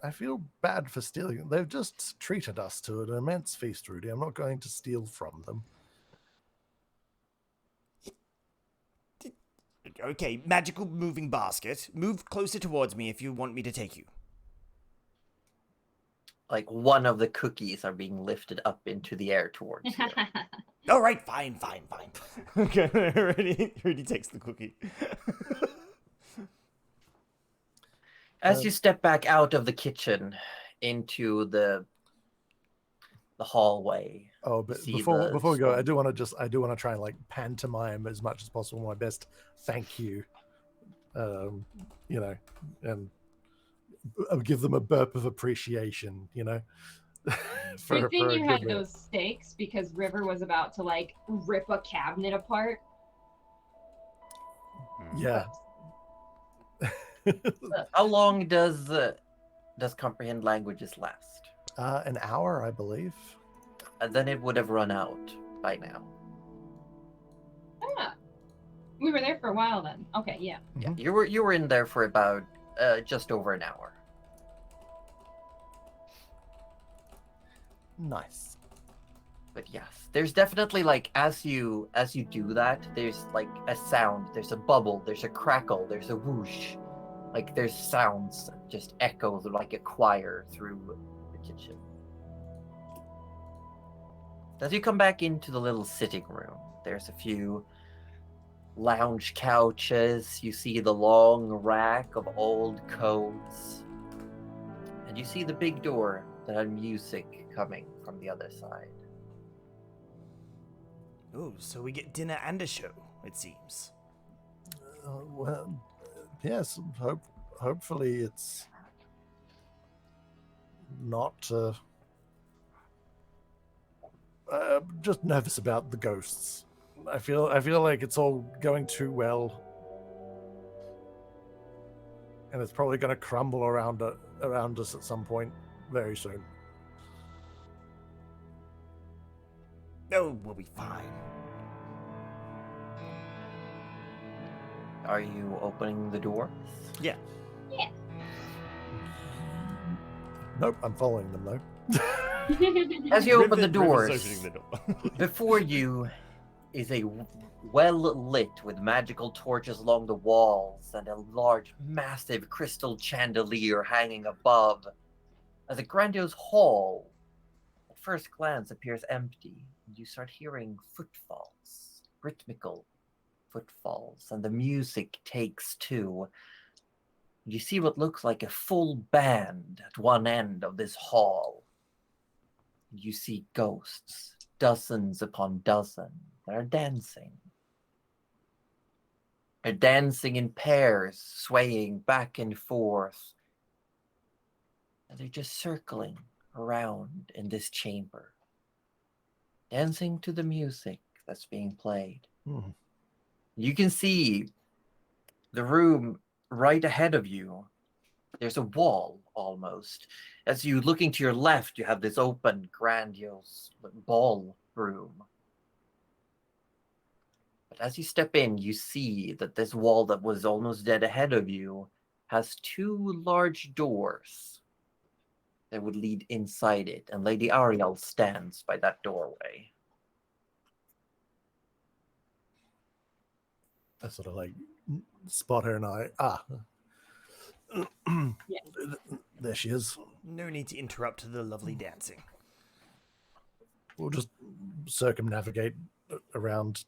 I feel bad for stealing. They've just treated us to an immense feast, Rudy. I'm not going to steal from them. Okay, magical moving basket. Move closer towards me if you want me to take you. like one of the cookies are being lifted up into the air towards you. All right, fine. Okay, already takes the cookie. As you step back out of the kitchen into the hallway. Oh, but see before the we go, I storm. do want to try and like pantomime as much as possible my best thank you. You know, and I'll give them a burp of appreciation, you know. Good thing a you had good minute. those stakes because River was about to like rip a cabinet apart. Yeah. How long does comprehend languages last? An hour, I believe. Then it would have run out by now. Ah, we were there for a while then. Okay, yeah. Yeah, Mhm. you were in there for about just over an hour. Nice. But yes, there's definitely like as you do that, there's like a sound, there's a bubble, there's a crackle, there's a whoosh. Like there's sounds that just echo like a choir through the kitchen. As you come back into the little sitting room, there's a few lounge couches. You see the long rack of old coats. And you see the big door that had music coming from the other side. Oh, so we get dinner and a show, it seems. Well, yes. Hopefully, it's not. Just nervous about the ghosts. I feel like it's all going too well, and it's probably going to crumble around us at some point very soon. No, we'll be fine. Are you opening the door? Yeah. Nope, I'm following them though. As you open the River's doors, opening the door. before you is a well lit with magical torches along the walls and a large, massive crystal chandelier hanging above. As a grandiose hall, at first glance, appears empty, and you start hearing footfalls, rhythmical footfalls, and the music takes to. You see what looks like a full band at one end of this hall. You see ghosts, dozens upon dozens, that are dancing. They're dancing in pairs, swaying back and forth. And they're just circling around in this chamber, dancing to the music that's being played. Hmm. You can see the room right ahead of you. There's a wall almost. As you looking to your left, you have this open, grandiose ballroom. But as you step in, you see that this wall that was almost dead ahead of you has two large doors that would lead inside it, and Lady Ariel stands by that doorway. I sort of like spot her and Yeah. there she is. No need to interrupt the lovely dancing. We'll just circumnavigate around.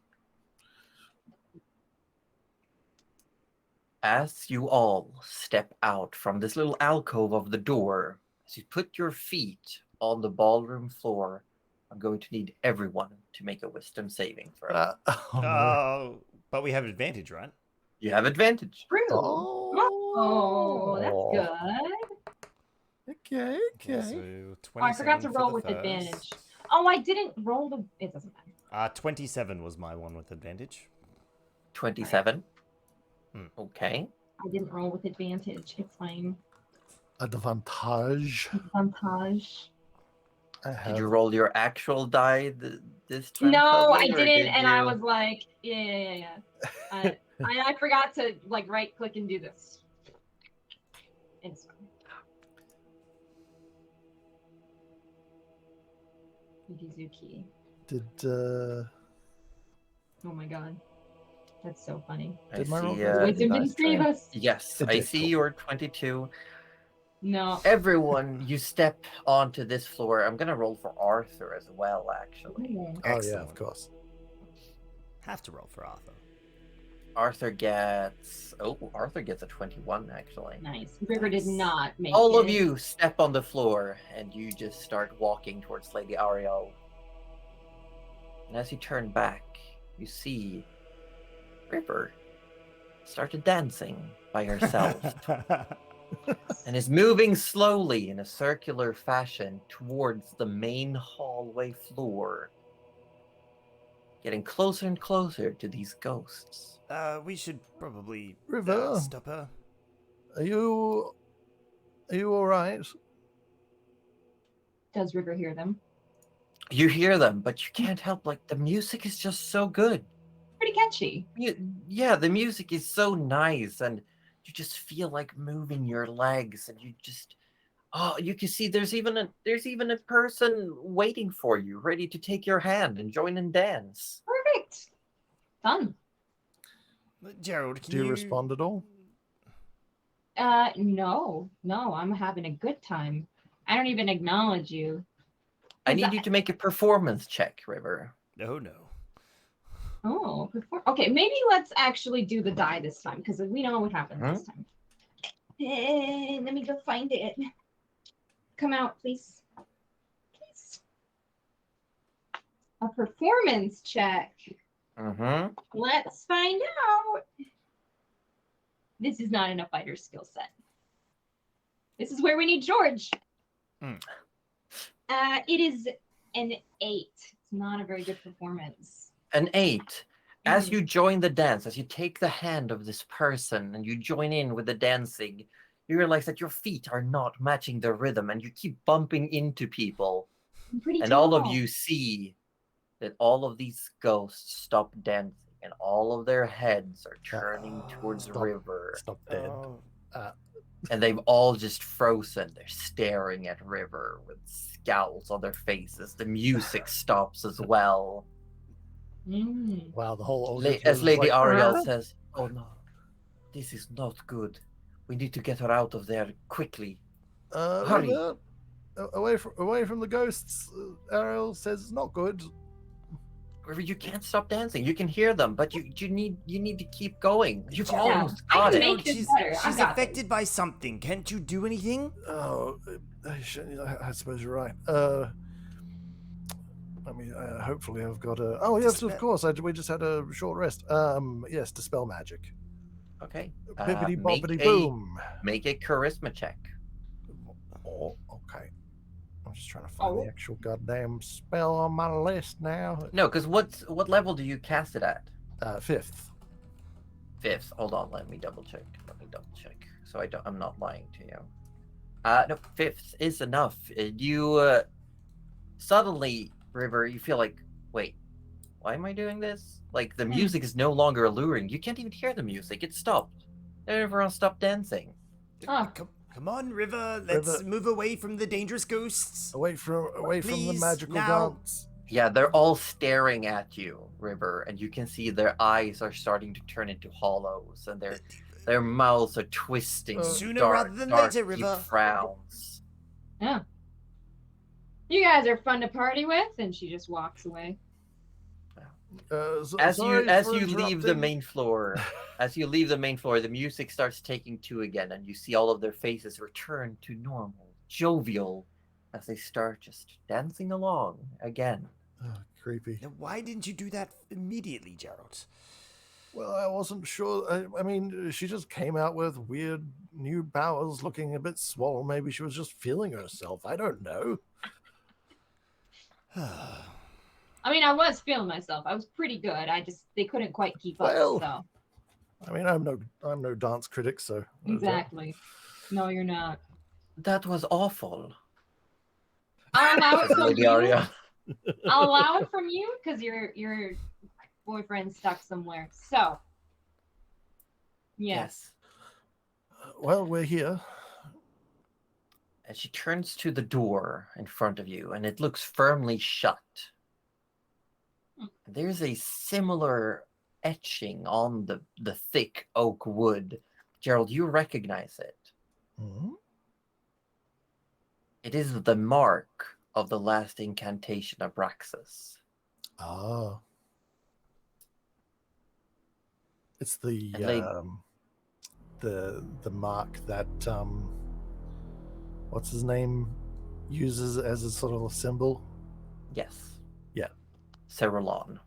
As you all step out from this little alcove of the door, as you put your feet on the ballroom floor, I'm going to need everyone to make a wisdom saving throw. Oh, no. But we have advantage, right? You have advantage. True. Oh, That's good. Okay. So Oh, I forgot 27 to for roll the with first. advantage. Oh, I didn't roll the. It doesn't matter. 27 was my one with advantage. 27. Okay. I didn't roll with advantage. It's fine. Advantage. Advantage. I Did have. you roll your actual die this time? No, I Cuddly, or didn't, did and I you- was like, yeah. I forgot to like right click and do this. It's fine. Yukizuki. Did Oh my god. That's so funny. I Did my roll see, go? Wisdom nice didn't save try. us. Yes, It I did, see cool. your 22. No. Everyone, you step onto this floor. I'm gonna roll for Arthur as well, actually. Ooh. Oh yeah, of Excellent. course. Have to roll for Arthur. Arthur gets a 21 actually. Nice. River did Nice. not make All it. of you step on the floor and you just start walking towards Lady Ariel. And as you turn back, you see River started dancing by herself and is moving slowly in a circular fashion towards the main hallway floor, getting closer and closer to these ghosts. We should probably River. stop her. Are you all right? Does River hear them? You hear them, but you can't help, like, the music is just so good. Pretty catchy. Yeah, the music is so nice, and you just feel like moving your legs, and you just, oh, you can see there's even a person waiting for you, ready to take your hand and join and dance. Perfect. Fun. Gerald, can Do you respond at all? No, I'm having a good time. I don't even acknowledge you. I need you to make a performance check, River. Oh no. Oh, okay. Maybe let's actually do the die this time because we know what happened this time. Let me go find it. Come out, please. Please. A performance check. Mm-hmm. Let's find out. This is not in a fighter's skill set. This is where we need George. Mm. It is an 8. It's not a very good performance. An 8. As you join the dance, as you take the hand of this person and you join in with the dancing, you realize that your feet are not matching the rhythm and you keep bumping into people. I'm pretty And tall. all of you see that all of these ghosts stop dancing and all of their heads are turning towards the river. Stop dead. And they've all just frozen. They're staring at River with scowls on their faces. The music stops as well. Wow, the whole As Lady Ariel "Ah." says, "Oh no, this is not good. We need to get her out of there quickly." Hurry. River, away from the ghosts. Ariel says it's not good. River, you can't stop dancing. You can hear them, but you need to keep going. You've Yeah, almost I got can it. make this She's better. I got affected this. by something. Can't you do anything? Oh, I suppose you're right. I mean, hopefully I've got a. Oh yes, of course. We just had a short rest. Yes, dispel magic. Okay. Bippity Make boppity a boom. charisma check. Oh, okay. I'm just trying to find the actual goddamn spell on my list now. No, because what level do you cast it at? 5th. 5th. Hold on, let me double check. So I'm not lying to you. No, 5th is enough. You suddenly, River, you feel like, wait, why am I doing this? Like the music is no longer alluring. You can't even hear the music. It stopped. Everyone stopped dancing. Come on, River. Let's move away from the dangerous ghosts. Away from the Please, magical now. dance. Yeah, they're all staring at you, River, and you can see their eyes are starting to turn into hollows, and their mouths are twisting. Sooner dark, rather than dark, later, deep River. frowns. Yeah. You guys are fun to party with, and she just walks away. As sorry you for leave the interrupting. main floor, the music starts taking to again, and you see all of their faces return to normal, jovial, as they start just dancing along again. Oh, creepy. Now, why didn't you do that immediately, Gerald? Well, I wasn't sure. I mean, she just came out with weird new powers, looking a bit swollen. Maybe she was just feeling herself. I don't know. I mean, I was feeling myself. I was pretty good. They couldn't quite keep up. Well, So I mean, I'm no dance critic, so exactly. No, you're not. That was awful. I'll allow it from Lady you. Aria. I'll allow it from you because your boyfriend's stuck somewhere. So yes. Well, we're here. And she turns to the door in front of you, and it looks firmly shut. There's a similar etching on the thick oak wood. Gerald, you recognize it. Mm-hmm. It is the mark of the last incantation of Braxis. Ah. It's the And like, the mark that what's his name uses as a sort of a symbol. yes. Yeah. Cerulon.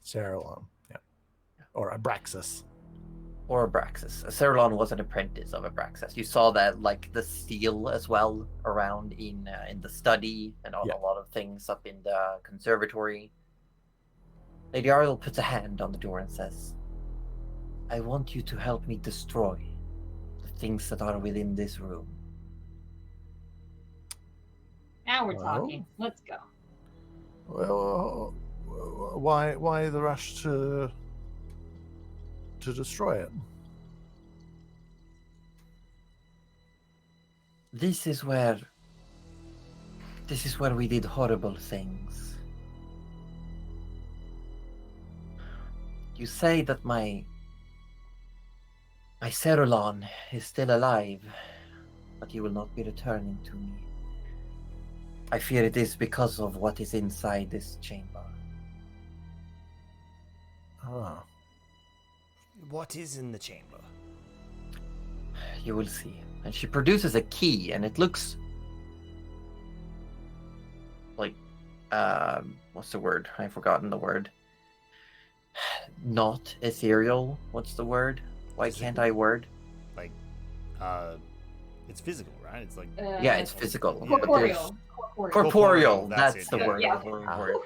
Saralon. Yeah. Or Abraxas. Or Abraxas. Cerulon was an apprentice of Abraxas. You saw that, like, the seal as well around in the study and on Yeah. a lot of things up in the conservatory. Lady Ariel puts a hand on the door and says, I want you to help me destroy the things that are within this room. Now we're Well. talking. Let's go. Well, why the rush to destroy it? This is where we did horrible things. You say that my Cerulon is still alive, but he will not be returning to me. I fear it is because of what is inside this chamber. Ah. What is in the chamber? You will see. And she produces a key, and it looks like, what's the word? I've forgotten the word. Not ethereal. What's the word? Why can't I word? Like, it's physical, right? It's like Yeah, it's physical. Yeah. but there's- Corporeal. Corporeal, That's that's it, the yeah. word. Yeah. word.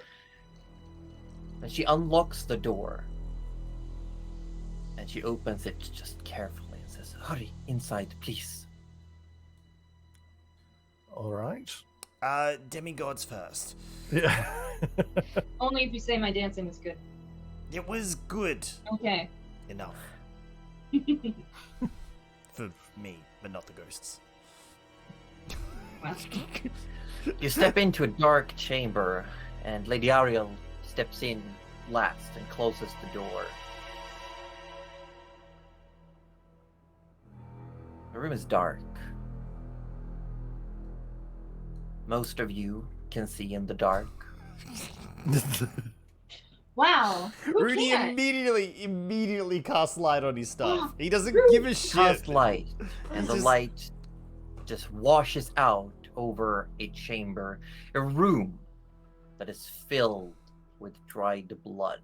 And she unlocks the door. And she opens it just carefully and says, hurry, inside, please. All right. demigods first. Yeah. Only if you say my dancing was good. It was good Okay. enough for me, but not the ghosts. Well, You step into a dark chamber, and Lady Ariel steps in last and closes the door. The room is dark. Most of you can see in the dark. wow. Who Rudy can't? immediately casts light on his stuff. He doesn't Rudy give a shit. Cast light, and He's the just- light just washes out over a chamber, a room that is filled with dried blood,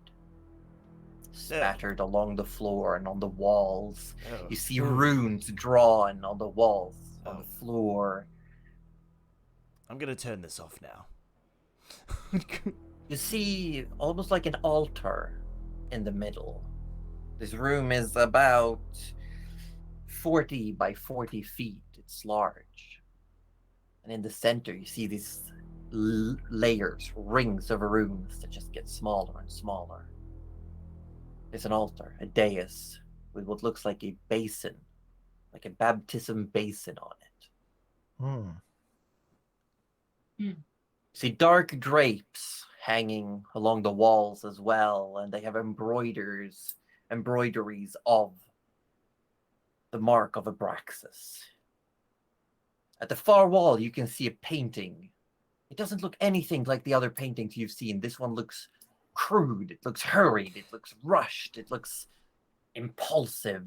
spattered along the floor and on the walls. Oh. You see runes drawn on the walls, on Oh. the floor. I'm gonna turn this off now. You see almost like an altar in the middle. This room is about 40 by 40 feet. It's large. And in the center, you see these layers, rings of runes that just get smaller and smaller. There's an altar, a dais, with what looks like a basin, like a baptism basin on it. See dark drapes hanging along the walls as well, and they have embroideries of the mark of Abraxas. At the far wall, you can see a painting. It doesn't look anything like the other paintings you've seen. This one looks crude, it looks hurried, it looks rushed, it looks impulsive.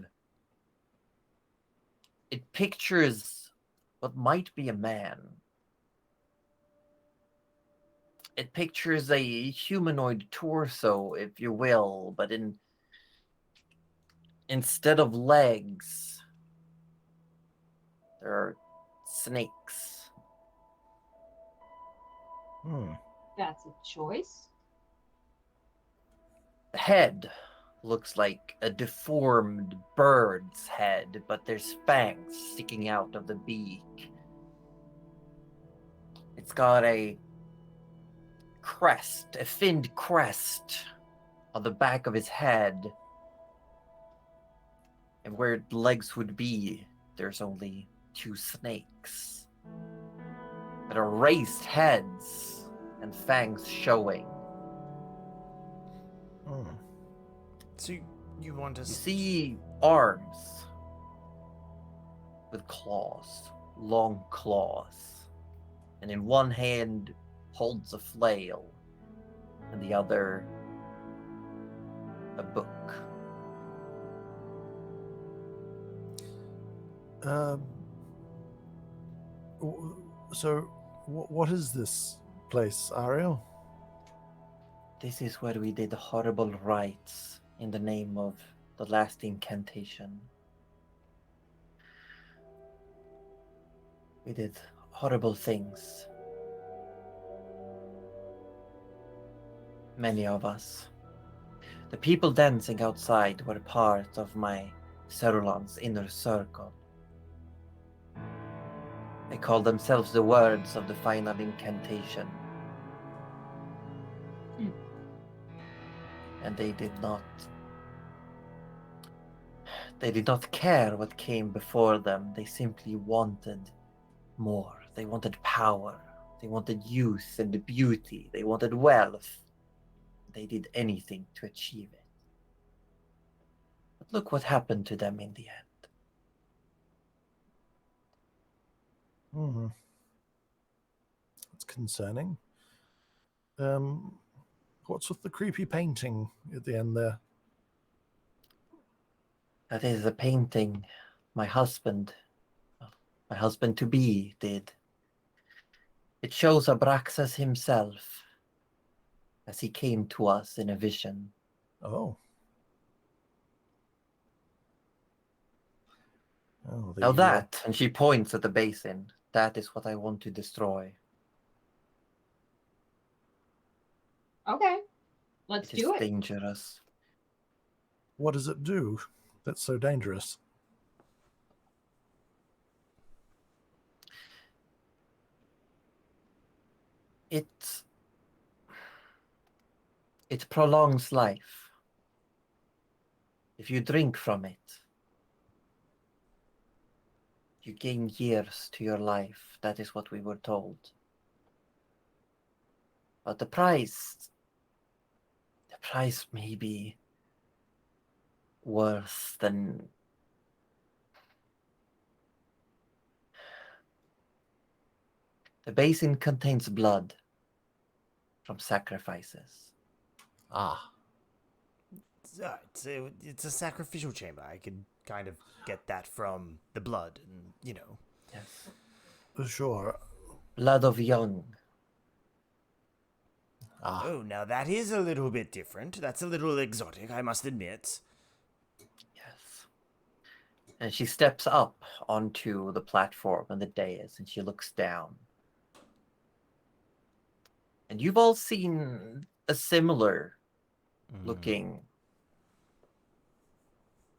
It pictures what might be a man. It pictures a humanoid torso, if you will, but instead of legs, there are snakes. That's a choice. The head looks like a deformed bird's head, but there's fangs sticking out of the beak. It's got a crest, a finned crest on the back of his head. And where the legs would be, there's only two snakes that are raised heads and fangs showing. So you want You us? see arms with claws, long claws. and in one hand holds a flail, and the other a book. So, what is this place, Ariel? This is where we did horrible rites in the name of the last incantation. We did horrible things. Many of us. The people dancing outside were part of my Cerulon's inner circle. They called themselves the words of the final incantation. And they did not care what came before them. They simply wanted more. They wanted power. They wanted youth and beauty. They wanted wealth. They did anything to achieve it. But look what happened to them in the end. Hmm. That's concerning. What's with the creepy painting at the end there? That is a painting my husband to be, did. It shows Abraxas himself as he came to us in a vision. Oh. Oh, Now that, and she points at the basin, that is what I want to destroy. Okay, let's It is do it. dangerous. What does it do that's so dangerous? It prolongs life. If you drink from it, you gain years to your life. That is what we were told. But the price may be worse than the basin contains blood from sacrifices. Ah. It's a sacrificial chamber. I could kind of get that from the blood, and Yes. Sure. Blood of young. Ah. Oh, now that is a little bit different. That's a little exotic, I must admit. Yes. And she steps up onto the platform and the dais, and she looks down. And you've all seen a similar looking,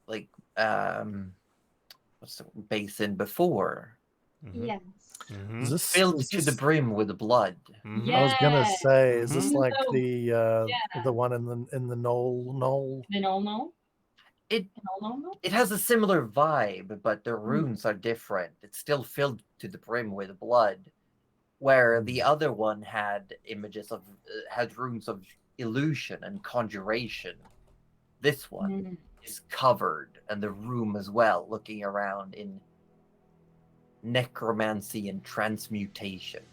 like, what's the basin before? Yes. Is this Filled to the brim with blood. Yeah. I was gonna say, is this Mhm. like No. the one in the knoll? No. It No. it has a similar vibe, but the runes are different. It's still filled to the brim with blood, where the other one had images of had runes of illusion and conjuration. This one is covered, and the room as well, looking around in necromancy and transmutation.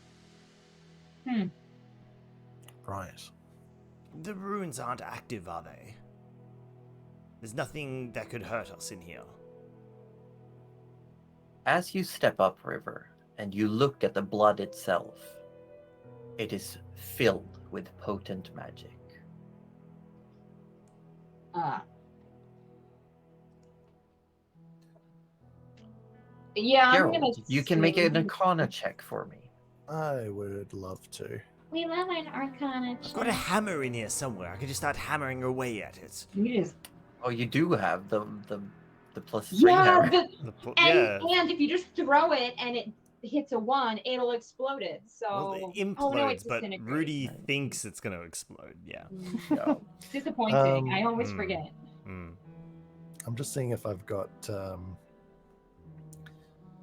Right. The runes aren't active, are they? There's nothing that could hurt us in here. As you step up, River, and you look at the blood itself, it is filled with potent magic. Yeah, I'm Gerald, gonna. you can make an Arcana check for me. I would love to. We love an Arcana I've got a hammer in here somewhere. I could just start hammering away at it. Oh, you do have the +3 Yeah, hammer. and if you just throw it and it hits a 1, it'll explode it. So Well, it implodes, oh no, it but disintegrates. Rudy thinks it's going to explode. Yeah. No. It's disappointing. I always Mm. forget. I'm just seeing if I've got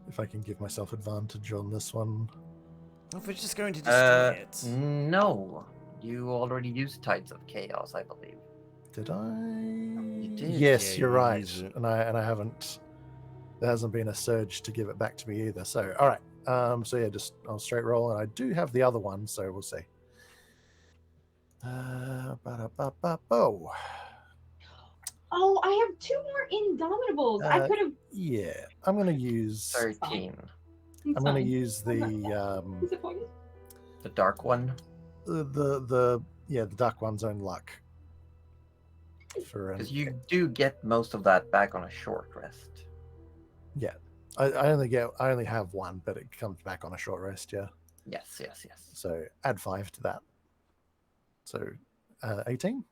if I can give myself advantage on this one. If we're just going to destroy it. No. You already used Tides of Chaos, I believe. Did I? You did. Yes, Yeah, you're you right. used it. And I haven't. There hasn't been a surge to give it back to me either. So, all right. So yeah, just I'll straight roll, and I do have the other one, so we'll see. Oh, Oh, I have 2 more Indomitables. I could have. yeah, I'm gonna use 13. I'm gonna use the Disappointed. The dark one. the duck one's own luck. For Because you do get most of that back on a short rest. yeah, I only have one, but it comes back on a short rest. Yeah. Yes, yes, yes. So add 5 to that. So 18.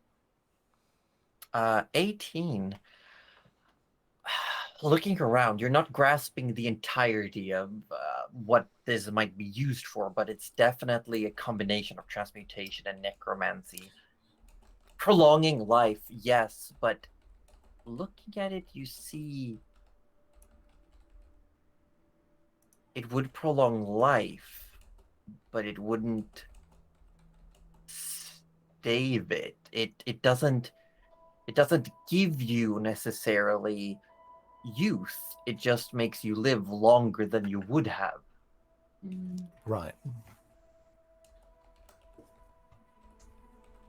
18. Looking around, you're not grasping the entirety of what this might be used for, but it's definitely a combination of transmutation and necromancy. Prolonging life, yes, but looking at it, you see it would prolong life, but it wouldn't stave it. It doesn't give you necessarily youth. It just makes you live longer than you would have. Right.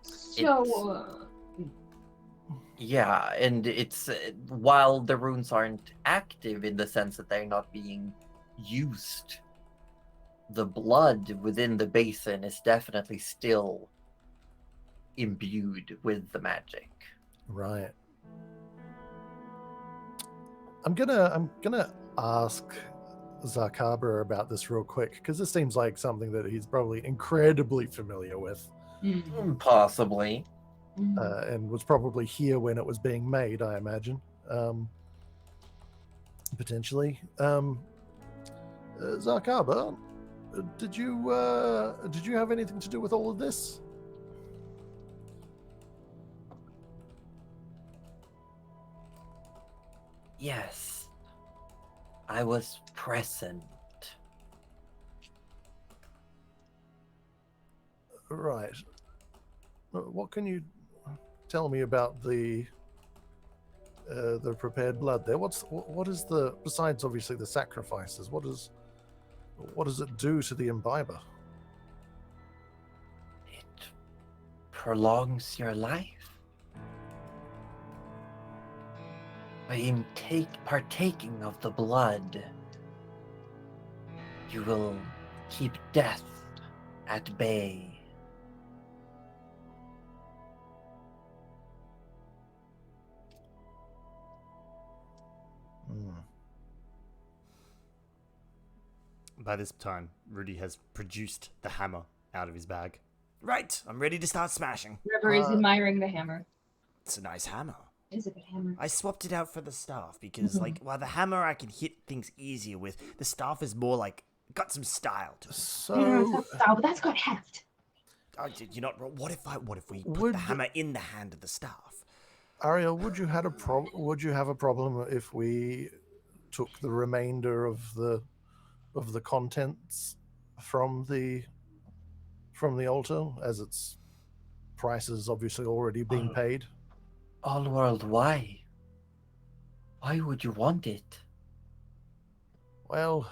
So, Yeah, and it's while the runes aren't active in the sense that they're not being used, the blood within the basin is definitely still imbued with the magic. Right. I'm gonna ask Zakabra about this real quick, because this seems like something that he's probably incredibly familiar with, Possibly. and was probably here when it was being made, I imagine. Potentially. Zakabra, did you have anything to do with all of this? Yes, I was present. Right. What can you tell me about the prepared blood there? What is the, besides obviously the sacrifices, what does it do to the imbiber? It prolongs your life. By partaking of the blood, you will keep death at bay. By this time, Rudy has produced the hammer out of his bag. Right, I'm ready to start smashing. River is admiring the hammer. It's a nice hammer. Is it a hammer? I swapped it out for the staff because, while the hammer I can hit things easier with, the staff is more got some style to it. So, No, it's not style, but that's got heft. Oh, you're not. What if we put the hammer in the hand of the staff? Ariel, would you have a problem if we took the remainder of the contents from the altar, as its price is obviously already being paid? All world, why? Why would you want it? Well,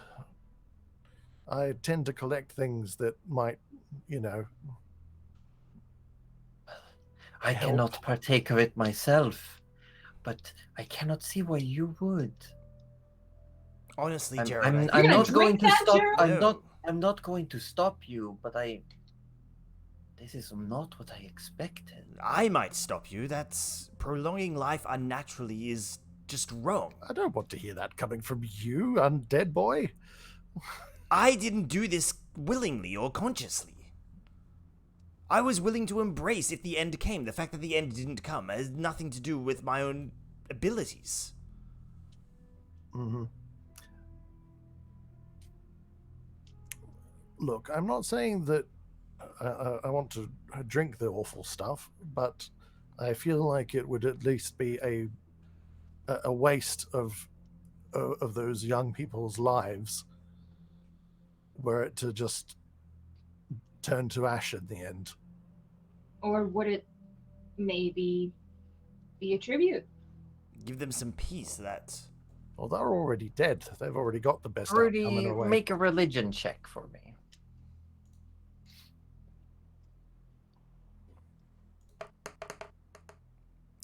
I tend to collect things that might, I help. cannot partake of it myself, but I cannot see why you would. Honestly, I'm Jared, not going to stop. Jared? I'm not going to stop you, but this is not what I expected. I might stop you. That's prolonging life unnaturally is just wrong. I don't want to hear that coming from you, undead boy. I didn't do this willingly or consciously. I was willing to embrace if the end came. The fact that the end didn't come has nothing to do with my own abilities. Mm-hmm. Look, I'm not saying that I want to drink the awful stuff, but I feel like it would at least be a waste of those young people's lives were it to just turn to ash in the end. Or would it maybe be a tribute? Give them some peace that Well, they're already dead. They've already got the best outcome in Rudy, a way. make a religion check for me.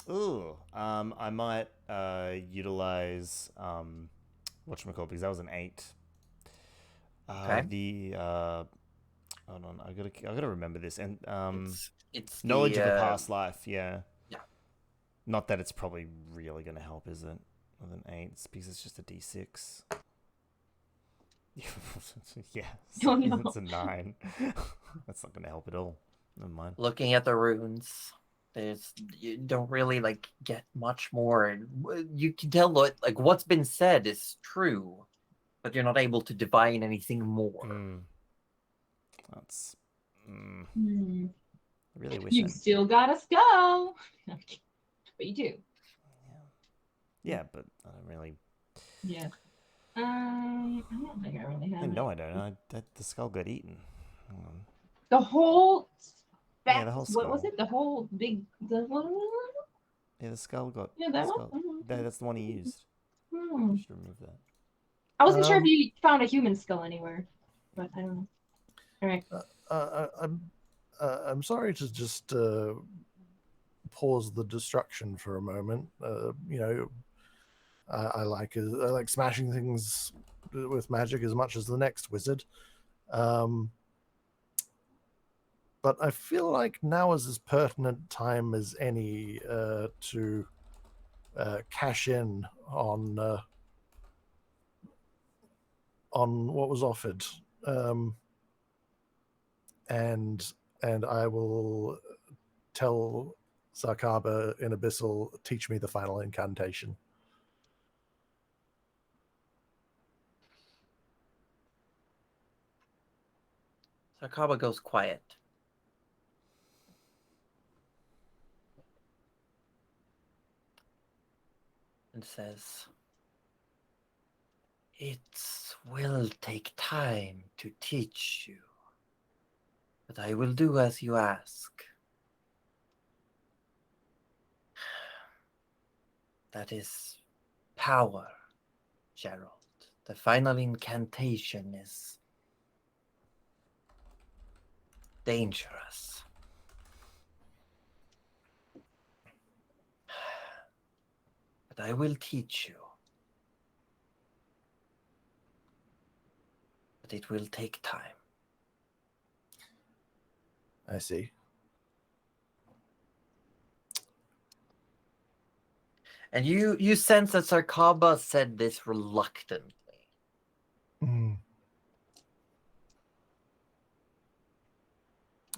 Ooh, I might utilize whatchamacallit, because that was an 8. Okay. Hold on, I gotta remember this. And It's knowledge the of a past life, yeah. yeah. Not that it's probably really gonna help, is it? With an 8, it's because it's just a D6. Yeah, Oh, no. it's a 9. That's not gonna help at all. Never mind. Looking at the runes, you don't really like get much more. You can tell like what's been said is true, but you're not able to divine anything more. That's. Hmm. I really wish. You still got a skull, but you do. Yeah, but I don't really. Yeah. I don't think I really have. No, I don't. The skull got eaten. Hang on. The whole. Yeah, the whole What was skull. it? The whole big. Yeah, the skull got. Yeah, that skull. one. That's the one he used. Hmm. Should remove that. I wasn't sure if you found a human skull anywhere, but I don't know. All right. I'm sorry to just pause the destruction for a moment. You know, I like smashing things with magic as much as the next wizard. But I feel like now is as pertinent time as any to cash in on what was offered. And I will tell Sarkaba in Abyssal, teach me the final incantation. Sarkaba goes quiet. And says, "It will take time to teach you, but I will do as you ask. That is power, Gerald. The final incantation is dangerous. But I will teach you. But it will take time." I see. And you sense that Sarkaba said this reluctantly.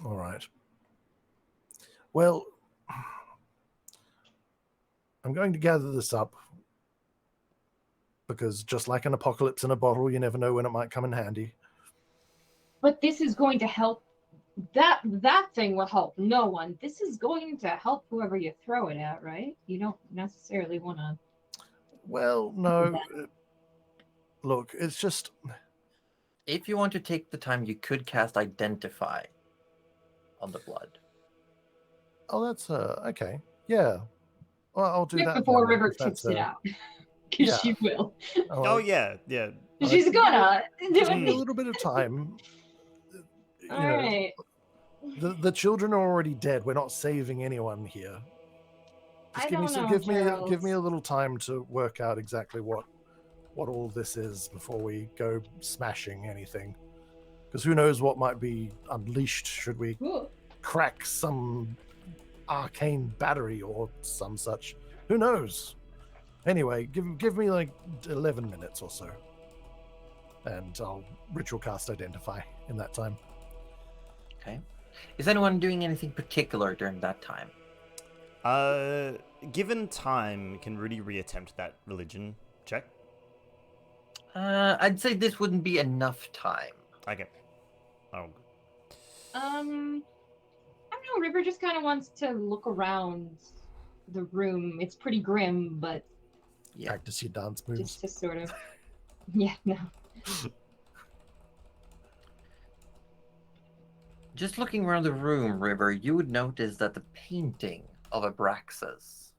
All right. Well, I'm going to gather this up because just like an apocalypse in a bottle, you never know when it might come in handy. But this is going to help. That thing will help no one. This is going to help whoever you throw it at, right? You don't necessarily want to. Well, no. Look, it's just. If you want to take the time, you could cast Identify on the blood. Oh, that's okay. Yeah. Well, I'll do that before then, River if that's tips it out, because she will. Oh yeah. She's gonna. Just give me a little bit of time. All right. The children are already dead. We're not saving anyone here. Just give me a little time to work out exactly what all this is before we go smashing anything. Because who knows what might be unleashed should we crack some arcane battery or some such. Who knows? Anyway, give me like 11 minutes or so. And I'll ritual cast Identify in that time. Okay. Is anyone doing anything particular during that time? Given time, can Rudy reattempt that religion check? I'd say this wouldn't be enough time. Okay. Oh. I don't know. River just kind of wants to look around the room. It's pretty grim, but yeah. Practice your dance moves. Just to sort of, yeah, no. Just looking around the room, River, you would notice that the painting of Abraxas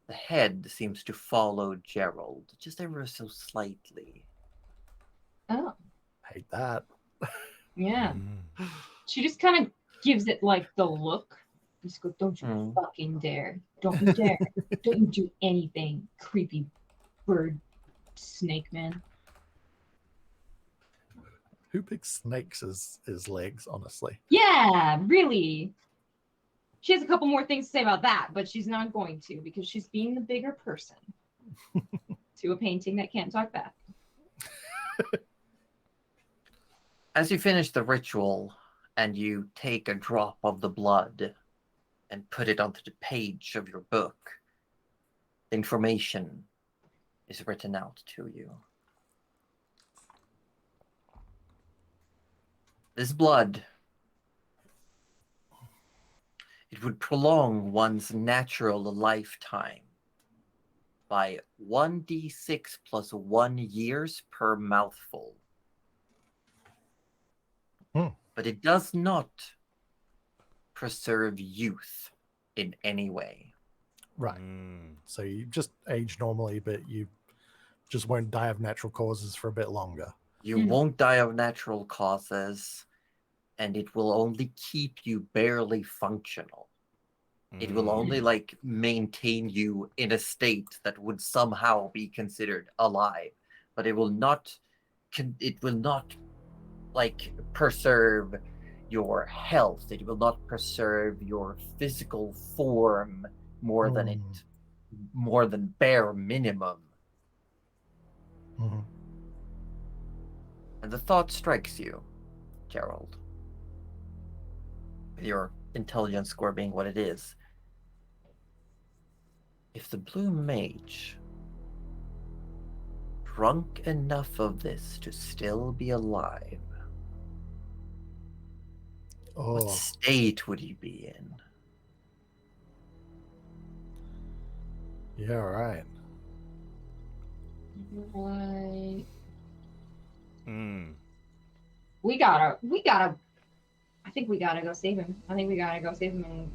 the head seems to follow Gerald just ever so slightly. Oh, Hate that. yeah. Mm. She just kind of gives it like the look. Just go, don't you Mm. fucking dare. Don't you dare. Don't you do anything, creepy bird snake man. Who picks snakes as legs, honestly? Yeah, really. She has a couple more things to say about that, but she's not going to because she's being the bigger person to a painting that can't talk back. As you finish the ritual and you take a drop of the blood and put it onto the page of your book, the information is written out to you. This blood, it would prolong one's natural lifetime by 1d6 plus 1 years per mouthful. But it does not preserve youth in any way. Right. Mm. So you just age normally, but you just won't die of natural causes for a bit longer. You won't die of natural causes, and it will only keep you barely functional. It will only like maintain you in a state that would somehow be considered alive, but it will not like preserve your health. It will not preserve your physical form more than bare minimum. Mhm. And the thought strikes you, Gerald, with your intelligence score being what it is. If the blue mage drunk enough of this to still be alive, what Oh, state would he be in? yeah, right. Like, Mm. we gotta I think we gotta go save him. I think we gotta go save him and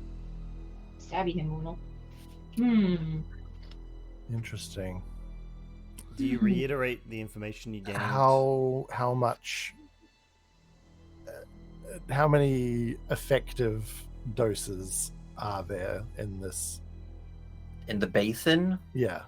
stabby him a little. Interesting. Do you reiterate the information you gained? How much? How many effective doses are there in this? In the basin? Yeah,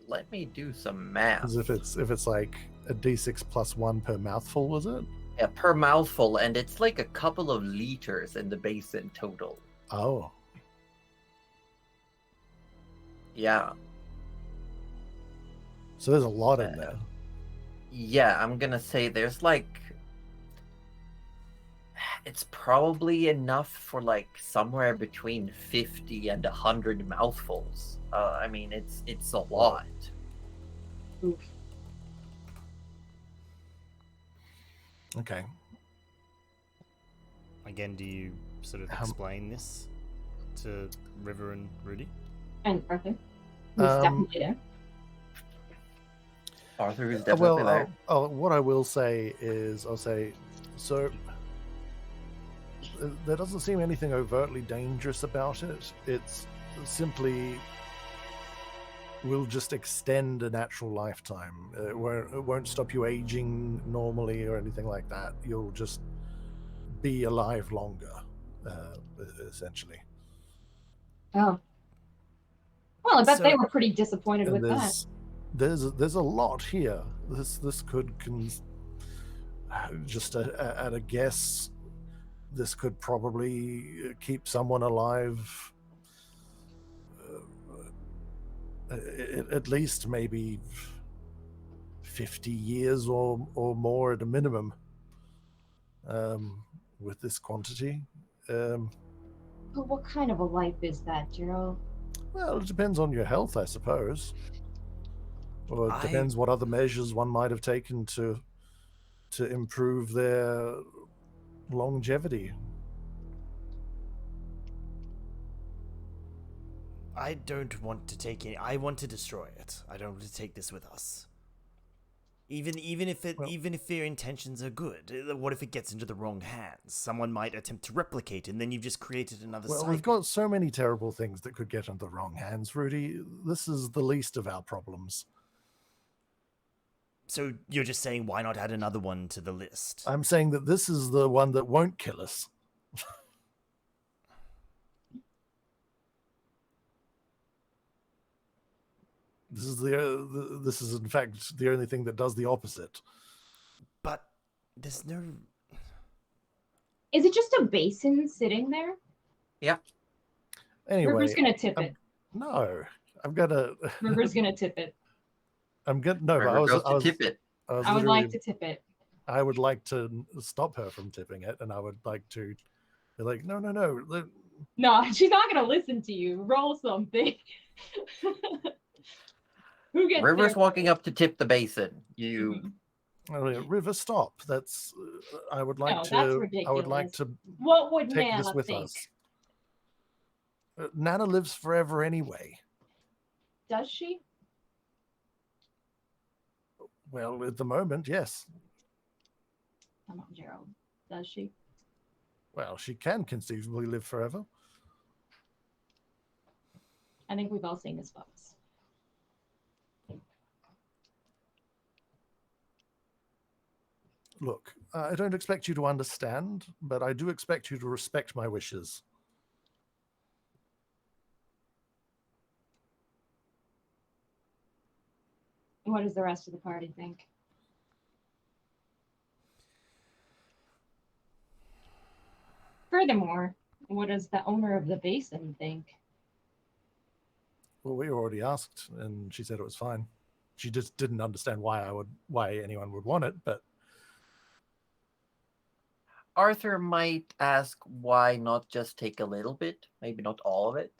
Let me do some math. because if it's like a d6 plus 1 per mouthful, was it? Yeah, per mouthful, and it's like a couple of liters in the basin total. Oh, Yeah. so there's a lot in there. Yeah, I'm gonna say there's like, it's probably enough for like somewhere between 50 and 100 mouthfuls. I mean, it's a lot. Oof. Okay. Again, do you sort of explain this to River and Rudy? And Arthur. Who's definitely there. Arthur is definitely there. What I will say is, I'll say, so there doesn't seem anything overtly dangerous about it. It's simply will just extend a natural lifetime. It won't stop you aging normally or anything like that. You'll just be alive longer, essentially. Oh. Well, I bet So- they were pretty disappointed And with that. there's a lot here. This could just at a guess, this could probably keep someone alive at least maybe 50 years or more at a minimum, with this quantity. But what kind of a life is that, Gerald? Well, it depends on your health, I suppose. Or it depends what other measures one might have taken to improve their longevity. I don't want to take any. I want to destroy it. I don't want to take this with us. Even if their intentions are good, what if it gets into the wrong hands? Someone might attempt to replicate, and then you've just created another Well, cycle. we've got so many terrible things that could get into the wrong hands, Rudy. This is the least of our problems. So you're just saying, why not add another one to the list? I'm saying that this is the one that won't kill us. This is in fact the only thing that does the opposite. But there's no. Is it just a basin sitting there? Yeah. Anyway, River's gonna tip it. no, I'm gonna. River's gonna tip it. I'm gonna no. But River goes to tip it. I would like to tip it. I would like to stop her from tipping it, and I would like to be like, no. No, she's not gonna listen to you. Roll something. Who gets River's there? walking up to tip the basin. You. River, stop. That's. I would like No, to. that's I would like ridiculous. to What would take Nana this with think? us. Nana lives forever anyway. Does she? Well, at the moment, yes. Come on, Gerald. Does she? Well, she can conceivably live forever. I think we've all seen this, folks. Look, I don't expect you to understand, but I do expect you to respect my wishes. What does the rest of the party think? Furthermore, what does the owner of the basin think? Well, we already asked, and she said it was fine. She just didn't understand why anyone would want it, but Arthur might ask why not just take a little bit, maybe not all of it.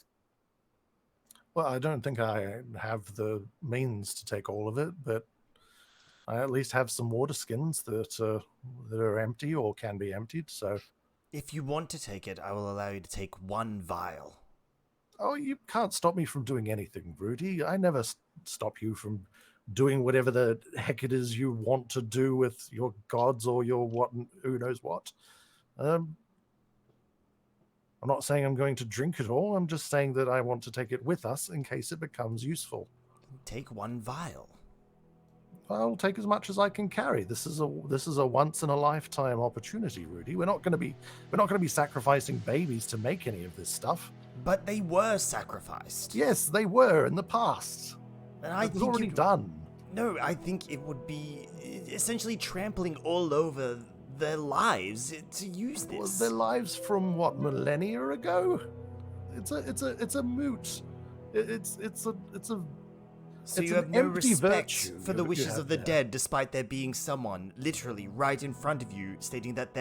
well, I don't think I have the means to take all of it, but I at least have some water skins that are empty or can be emptied. So, If you want to take it, I will allow you to take one vial. oh, you can't stop me from doing anything, Rudy. I never stop you from doing whatever the heck it is you want to do with your gods or your who knows what. I'm not saying I'm going to drink it all. I'm just saying that I want to take it with us in case it becomes useful. Take one vial. I'll take as much as I can carry. This is a once in a lifetime opportunity, Rudy. We're not going to be sacrificing babies to make any of this stuff. But they were sacrificed. Yes, they were in the past. And I It was think already done. No, I think it would be essentially trampling all over their lives to use this. Was their lives from what, millennia ago? It's a moot. It's a So it's you an have no empty respect virtue for the you wishes have of the there. dead, despite there being someone literally right in front of you stating that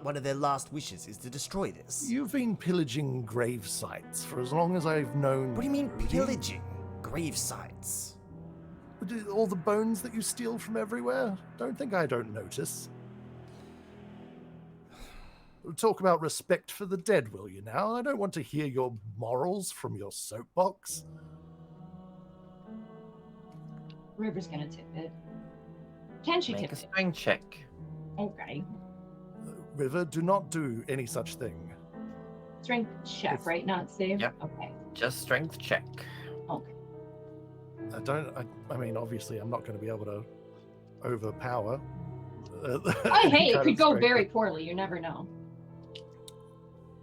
one of their last wishes is to destroy this. You've been pillaging grave sites for as long as I've known. What do you mean Rudy. pillaging grave sites? All the bones that you steal from everywhere? Don't think I don't notice. Talk about respect for the dead, will you now? I don't want to hear your morals from your soapbox. River's gonna tip it. Can she Make tip a it? strength check. Okay. River, do not do any such thing. Strength check, If- right? Not save? Yep. Okay. Just strength check. Okay. I mean, obviously, I'm not going to be able to overpower. Oh, hey, it kind could of go strength, very poorly. You never know.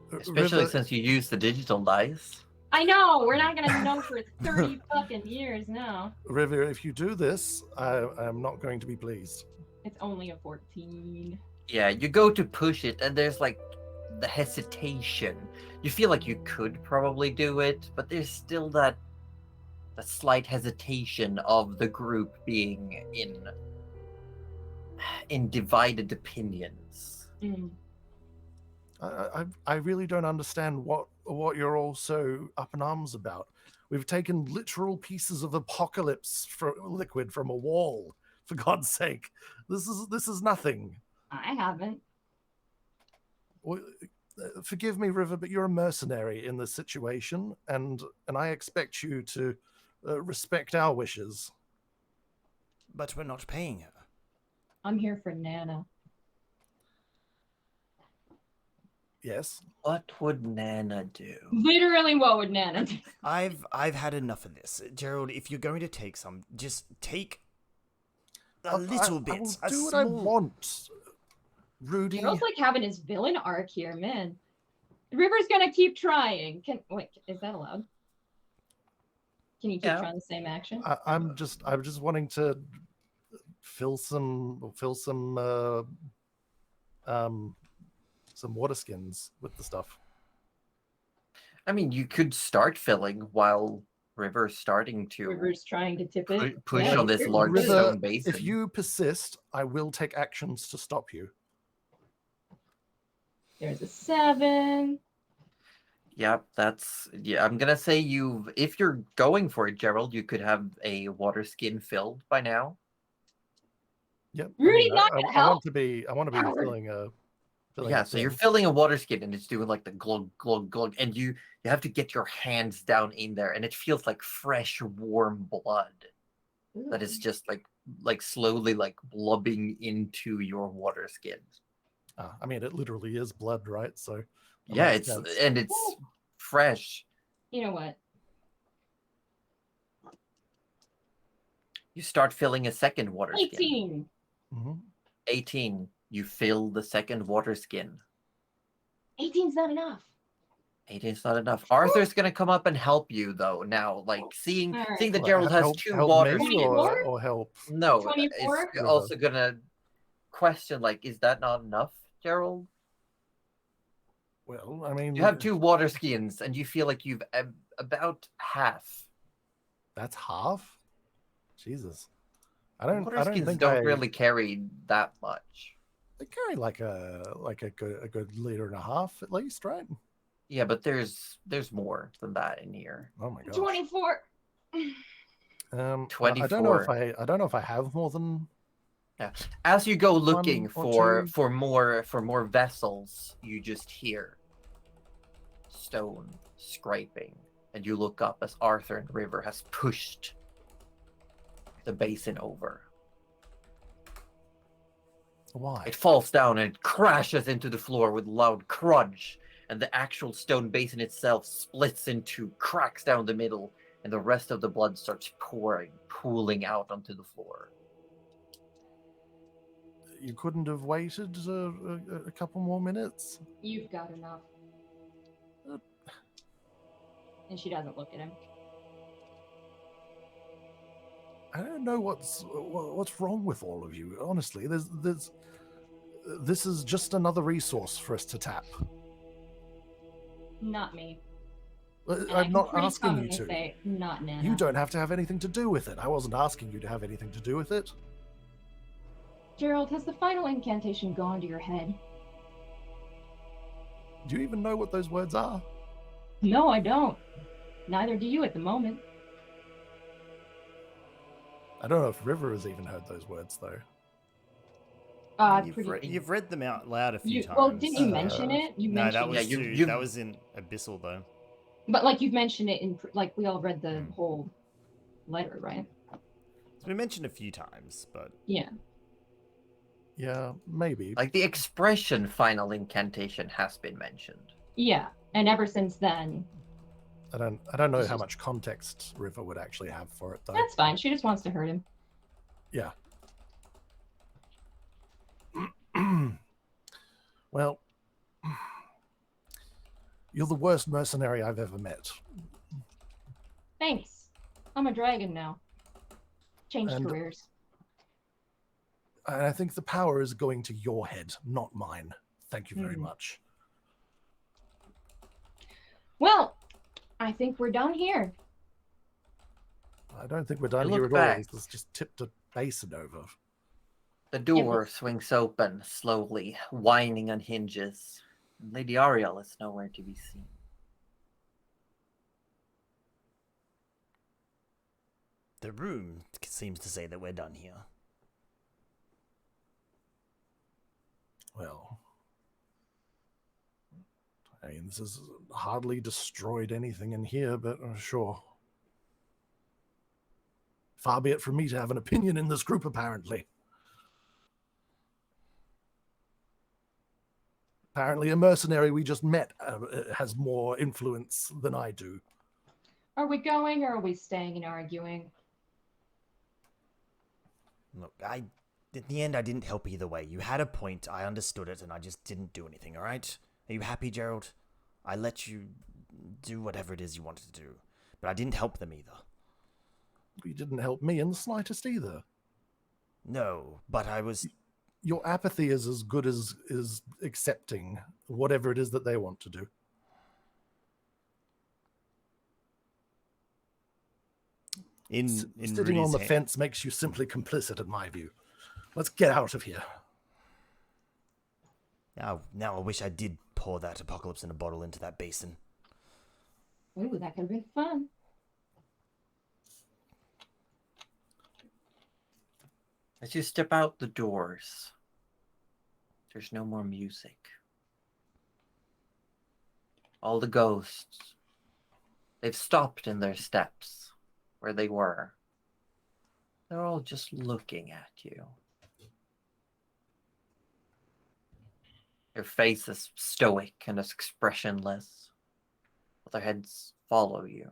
but- Especially River, since you use the digital dice. I know. We're not gonna know for 30 fucking years now. River, if you do this, I'm not going to be pleased. It's only a 14. Yeah, you go to push it, and there's like the hesitation. You feel like you could probably do it, but there's still that slight hesitation of the group being in divided opinions. Mm. I really don't understand what you're all so up in arms about. We've taken literal pieces of apocalypse liquid from a wall. For God's sake, this is nothing. I haven't. Well, forgive me, River, but you're a mercenary in this situation, and I expect you to respect our wishes. But we're not paying her. I'm here for Nana. Yes. What would Nana do? Literally, what would Nana do? I've had enough of this, Gerald. If you're going to take some, just take a little I bit. will A do what small... I want, Rudy. Gerald's like having his villain arc here, man. River's gonna keep trying. Wait, is that allowed? Can you keep trying the same action? I'm just wanting to fill some water skins with the stuff. I mean, you could start filling while River's starting to River's trying to tip it. push Yeah, on this River- large River, stone basin. if you persist, I will take actions to stop you. There's a 7. Yep, I'm gonna say if you're going for it, Gerald, you could have a water skin filled by now. Yep. Rudy's not gonna I help. want to be Howard. filling a Yeah, so you're thing. filling a water skin and it's doing like the glug glug glug, and you have to get your hands down in there, and it feels like fresh, warm blood that is just like slowly like blubbing into your water skin. I mean, it literally is blood, right? So that Yeah, makes sense. it's fresh. You know what? You start filling a second water skin. 18. Mhm. 18. You fill the second water skin. 18's not enough. 18's not enough. Arthur's gonna come up and help you though. Now, like seeing All right. that Well, Gerald has help- 2 help water me skins. or help. No, 24? it's also gonna question like, is that not enough, Gerald? Well, I mean, You have 2 water skins, and you feel like you've about half. that's half. Jesus, I don't Water skins think don't really carry that much. They carry like a good liter and a half at least, right? Yeah, but there's more than that in here. Oh my god. 24. I don't know 24. if I don't know if I have more than. Yeah. As you go looking One or for more vessels, you just hear stone scraping, and you look up as Arthur and River has pushed the basin over. Why? It falls down and crashes into the floor with loud crunch, and the actual stone basin itself splits into cracks down the middle, and the rest of the blood starts pooling out onto the floor. You couldn't have waited a couple more minutes. You've got enough. And she doesn't look at him. I don't know what's wrong with all of you. Honestly, this is just another resource for us to tap. Not me. And I I'm can not pretty asking you confidently to. say, not Nana. You don't have to have anything to do with it. I wasn't asking you to have anything to do with it. Gerald, has the final incantation gone to your head? Do you even know what those words are? No, I don't. Neither do you at the moment. I don't know if River has even heard those words though. You've read them out loud a few times. Well, didn't you mention it? You No, mentioned that was Yeah, that was in Abyssal though. But like you've mentioned it in like we all read the whole letter, right? It's been mentioned a few times, but Yeah. Yeah, maybe. Like the expression final incantation has been mentioned. Yeah. And ever since then, I don't know how much context River would actually have for it though. that's fine. She just wants to hurt him. Yeah. Well, you're the worst mercenary I've ever met. Thanks. I'm a dragon now. Changed And- careers. And I think the power is going to your head, not mine. Thank you very much. Well, I think we're done here. I don't think we're done look here at back. all. Let's just tip the basin over. The door swings open slowly, whining on hinges. And Lady Ariel is nowhere to be seen. the room seems to say that we're done here. Well, I mean, this has hardly destroyed anything in here, but sure. Far be it from me to have an opinion in this group, apparently. Apparently, a mercenary we just met has more influence than I do. Are we going or are we staying and arguing? Look, in the end, I didn't help either way. You had a point, I understood it, and I just didn't do anything, alright? Are you happy, Gerald? I let you do whatever it is you wanted to do, but I didn't help them either. You didn't help me in the slightest either. No, but I was... Your apathy is as good as accepting whatever it is that they want to do. Sitting on the fence makes you simply complicit, in my view. Let's get out of here. Now I wish I did pour that apocalypse in a bottle into that basin. Ooh, that could have been fun. As you step out the doors, there's no more music. All the ghosts, they've stopped in their steps where they were. They're all just looking at you. Their faces stoic and expressionless, but their heads follow you.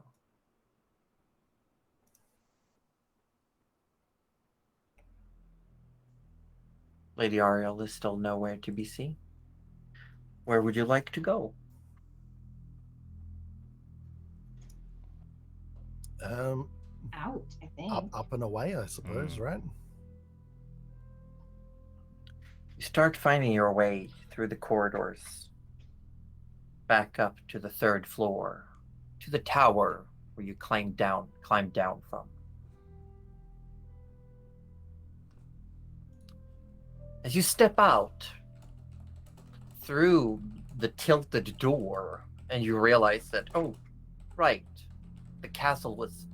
Lady Ariel is still nowhere to be seen. Where would you like to go? Out, I think. Up and away, I suppose, right? You start finding your way through the corridors, back up to the 3rd floor, to the tower where you climbed down from. As you step out through the tilted door, and you realize that, oh, right, the castle was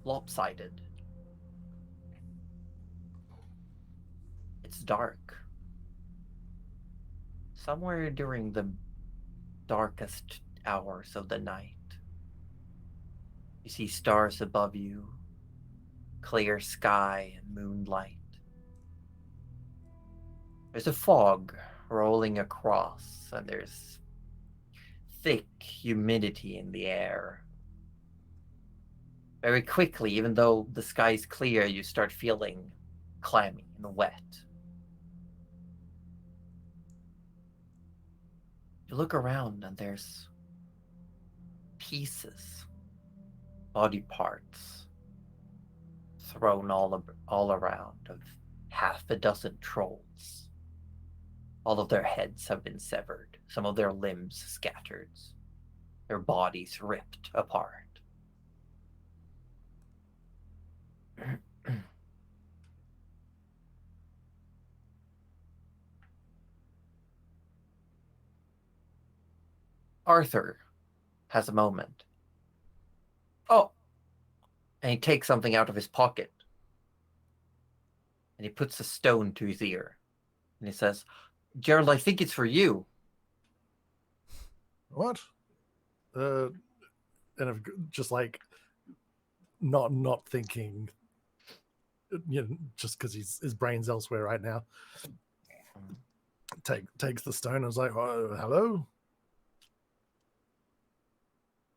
lopsided. It's dark. Somewhere during the darkest hours of the night, you see stars above you, clear sky and moonlight. There's a fog rolling across, and there's thick humidity in the air. Very quickly, even though the sky's clear, you start feeling clammy and wet. You look around and there's pieces, body parts, thrown all around of half a dozen trolls. All of their heads have been severed, some of their limbs scattered, their bodies ripped apart. Arthur has a moment. Oh! And he takes something out of his pocket. And he puts a stone to his ear. And he says, Gerald, I think it's for you. What? And I've just like not thinking, you know, just because his brain's elsewhere right now. Takes the stone and is like, oh, hello?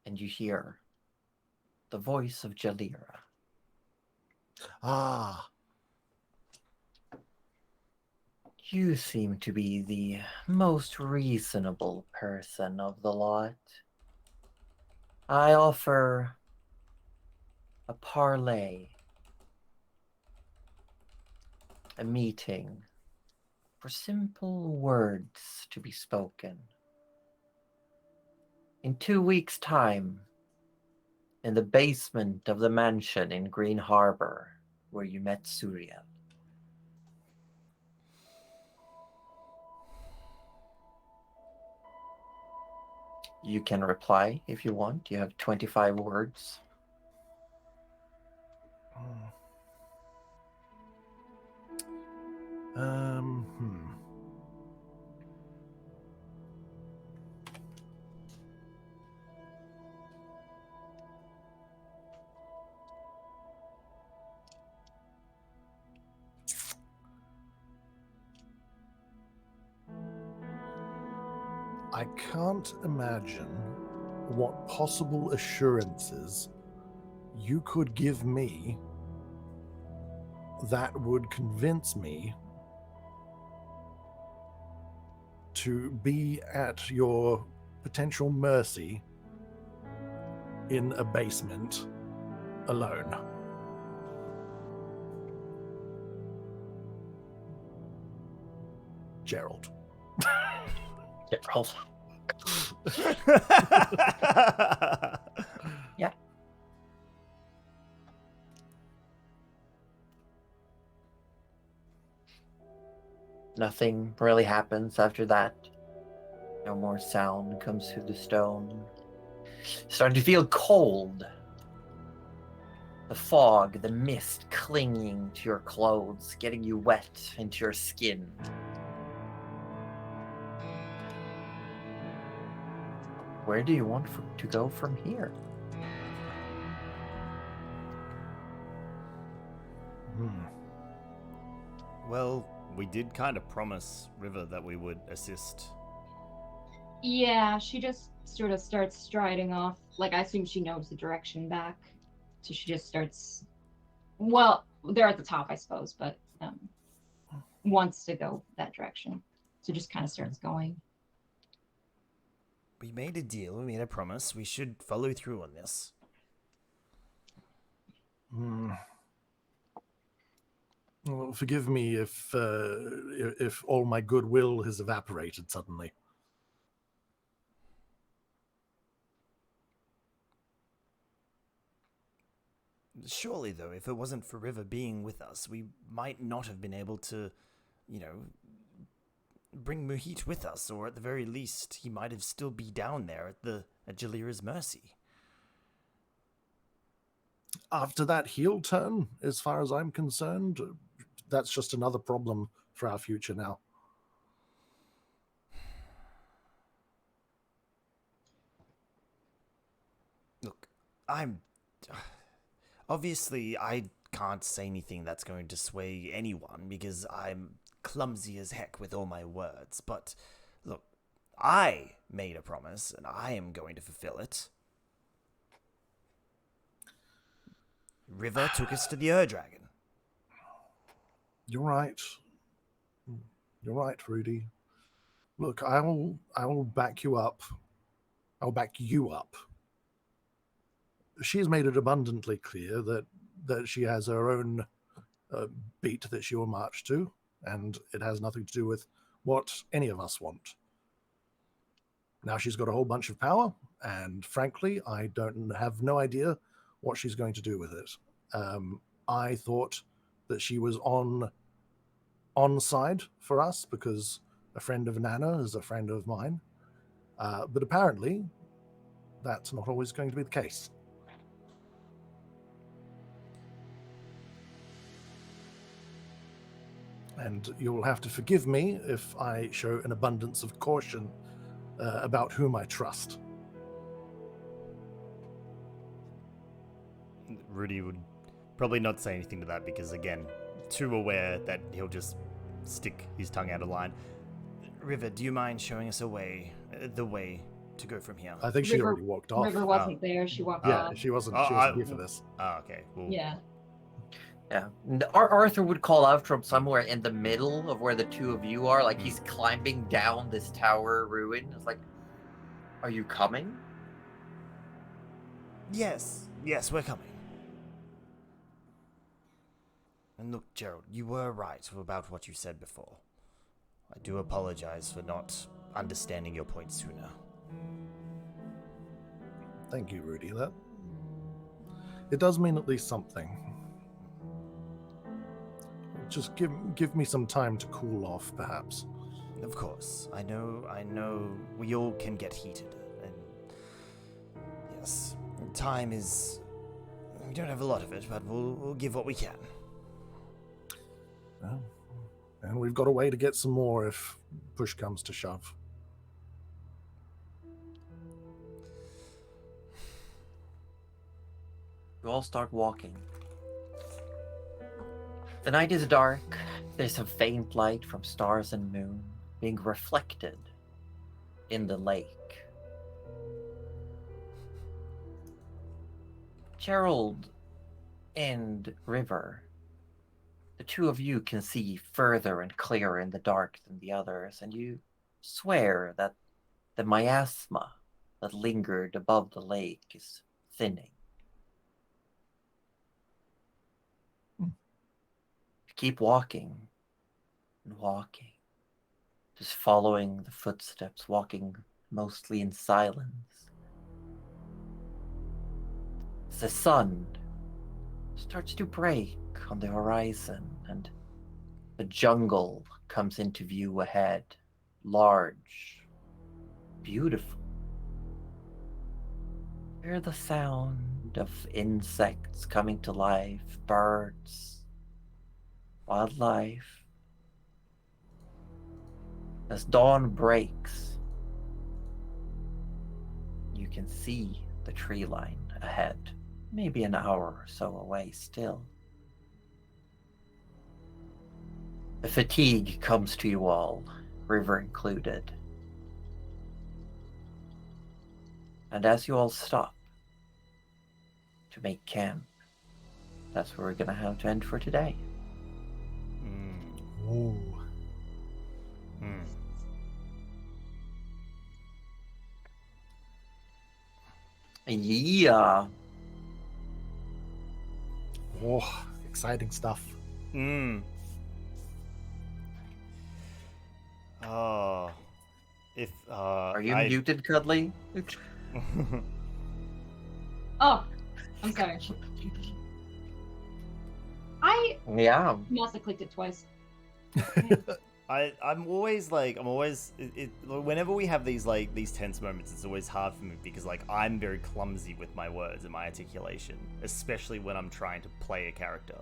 And you hear the voice of Jalira. Ah. You seem to be the most reasonable person of the lot. I offer a parlay, a meeting for simple words to be spoken. In 2 weeks' time, in the basement of the mansion in Green Harbor, where you met Suriel. You can reply if you want. You have 25 words. I can't imagine what possible assurances you could give me that would convince me to be at your potential mercy in a basement alone. Gerald. Gerald. Yeah. Nothing really happens after that. No more sound comes through the stone. Starting to feel cold. The fog, the mist clinging to your clothes, getting you wet into your skin. Where do you want to go from here? Well, we did kind of promise River that we would assist. Yeah, she just sort of starts striding off. Like, I assume she knows the direction back. So she just starts... Well, they're at the top, I suppose, but wants to go that direction. So just kind of starts going. We made a deal, we made a promise. We should follow through on this. Well, forgive me if all my goodwill has evaporated suddenly. Surely, though, if it wasn't for River being with us, we might not have been able to, bring Muhit with us, or at the very least, he might have still be down there at Jalira's mercy. After that heel turn, as far as I'm concerned, that's just another problem for our future now. Look, obviously, I can't say anything that's going to sway anyone because I'm clumsy as heck with all my words. But look, I made a promise and I am going to fulfill it. River took us to the Ur-Dragon. You're right. You're right, Rudy. Look, I will back you up. I'll back you up. She's made it abundantly clear that she has her own beat that she will march to, and it has nothing to do with what any of us want. Now she's got a whole bunch of power, and frankly, I have no idea what she's going to do with it. I thought that she was on side for us because a friend of Nana is a friend of mine, but apparently that's not always going to be the case. And you'll have to forgive me if I show an abundance of caution about whom I trust. Rudy would probably not say anything to that because, again, too aware that he'll just stick his tongue out of line. River, do you mind showing us the way to go from here? I think she already walked off. River wasn't there. She walked off. Yeah, she wasn't here for this. Oh, okay. Well, Yeah. Yeah. Arthur would call out from somewhere in the middle of where the two of you are, like he's climbing down this tower ruin. It's like, are you coming? Yes, we're coming. And look, Gerald, you were right about what you said before. I do apologize for not understanding your point sooner. Thank you, Rudy. It does mean at least something. Just give me some time to cool off, perhaps. Of course. I know we all can get heated. And yes, time is... We don't have a lot of it, but we'll give what we can. Well, and we've got a way to get some more if push comes to shove. You all start walking. The night is dark. There's a faint light from stars and moon being reflected in the lake. Gerald and River, the two of you can see further and clearer in the dark than the others, and you swear that the miasma that lingered above the lake is thinning. Keep walking and walking, just following the footsteps, walking mostly in silence. As the sun starts to break on the horizon and the jungle comes into view ahead, large, beautiful. Hear the sound of insects coming to life, birds, wildlife. As dawn breaks, you can see the tree line ahead, maybe an hour or so away still. The fatigue comes to you all, River included. And as you all stop to make camp, that's where we're gonna have to end for today. Ooh. Yeah. Oh, exciting stuff. Oh, if Are you muted, Cuddly? Oh, I'm sorry. I Yeah. must have clicked it twice. I'm always whenever we have these tense moments, it's always hard for me because like I'm very clumsy with my words and my articulation, especially when I'm trying to play a character.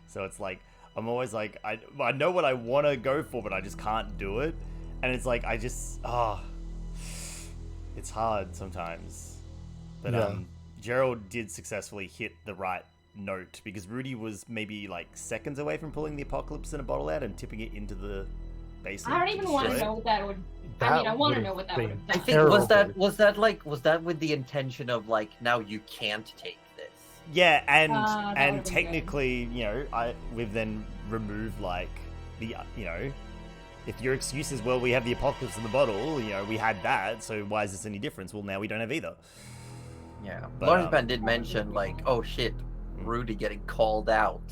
So it's like I'm always like I know what I want to go for, but I just can't do it, and it's like it's hard sometimes. But Yeah. Gerald did successfully hit the right note because Rudy was maybe like seconds away from pulling the apocalypse in a bottle out and tipping it into the basin. I don't even want to destroy it. know what that would. I That mean, I want to would've know what that been would have I done. think Terrible. was that with the intention of like now you can't take this? Yeah, that would've and been good. technically, you know, we've then removed like the if your excuse is, well, we have the apocalypse in the bottle, you know, we had that, so why is this any difference? Well, now we don't have either. Yeah. But, Lawrence did mention like, oh shit, Rudy getting called out.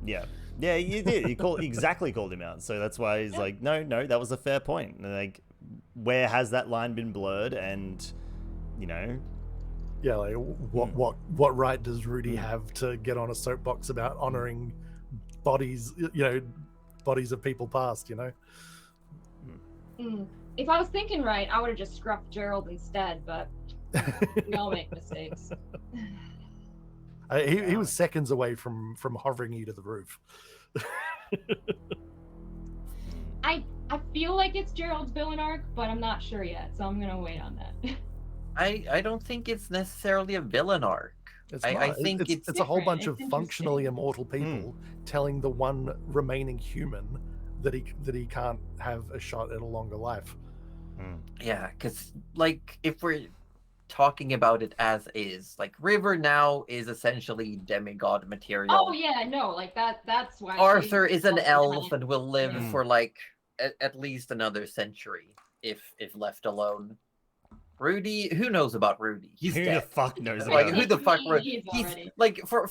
Yeah, you did. He exactly called him out. So that's why he's like, no, that was a fair point. And like, where has that line been blurred? And you know, Yeah, like what right does Rudy have to get on a soapbox about honoring bodies, bodies of people past, you know? If I was thinking right, I would have just scruffed Gerald instead, but we all make mistakes. He was seconds away from hovering you to the roof. I feel like it's Gerald's villain arc, but I'm not sure yet, so I'm gonna wait on that. I don't think it's necessarily a villain arc. I think it's a whole different. bunch It's of functionally interesting. immortal people telling the one remaining human that he can't have a shot at a longer life. Yeah, because like if we're talking about it as is, like River now is essentially demigod material. Oh yeah, no, like that's why Arthur is an she's elf and will live Yeah. for like at least another century if left alone. Rudy, who knows about Rudy? He's who dead. the fuck knows? Like about who it? the fuck? He's He's already- like for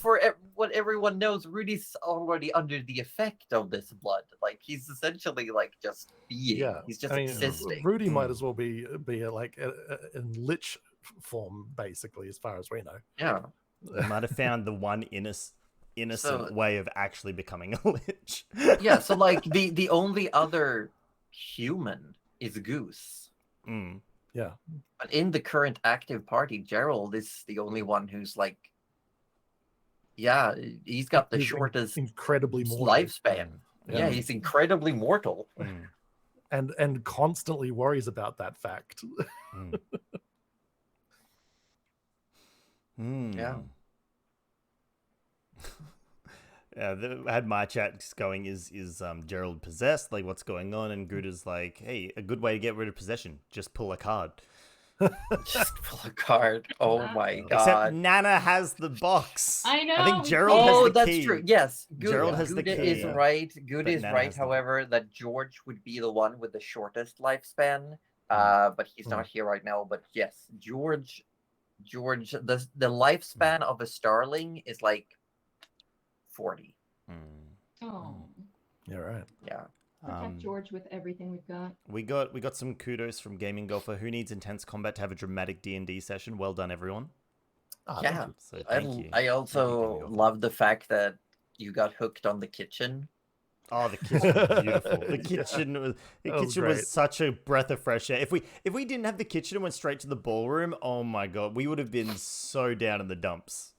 what everyone knows. Rudy's already under the effect of this blood. Like he's essentially like just being. Yeah, He's just I mean, existing. Rudy might as well be in lich form, basically, as far as we know. Yeah. They might have found the one innocent So- way of actually becoming a lich. Yeah. So like the only other human is Goose. Yeah. But in the current active party, Gerald is the only one who's like, yeah, he's got the He's shortest incredibly mortal. lifespan. Yeah. Yeah, he's incredibly mortal. And constantly worries about that fact. Yeah. I had my chat going, is Gerald possessed? Like, what's going on? And Gouda's like, hey, a good way to get rid of possession, just pull a card. Just pull a card. Oh my Except god. Nana has the box. I know. I think Gerald has Oh, the that's key. true. Yes, Gerald has the Gouda key, is right. Gouda but is Nana right. has the key. However, that George would be the one with the shortest lifespan. But he's not here right now. But yes, George, the lifespan of a starling is like 40. Oh, You're right. Yeah. protect George with everything we've got. We got some kudos from Gaming Golfer. Who needs intense combat to have a dramatic D&D session? Well done, everyone. Ah, Yeah. So thank you. I also love the fact that you got hooked on the kitchen. Oh, the kitchen was beautiful. The kitchen was great. such a breath of fresh air. If we didn't have the kitchen and went straight to the ballroom, oh my god, we would have been so down in the dumps.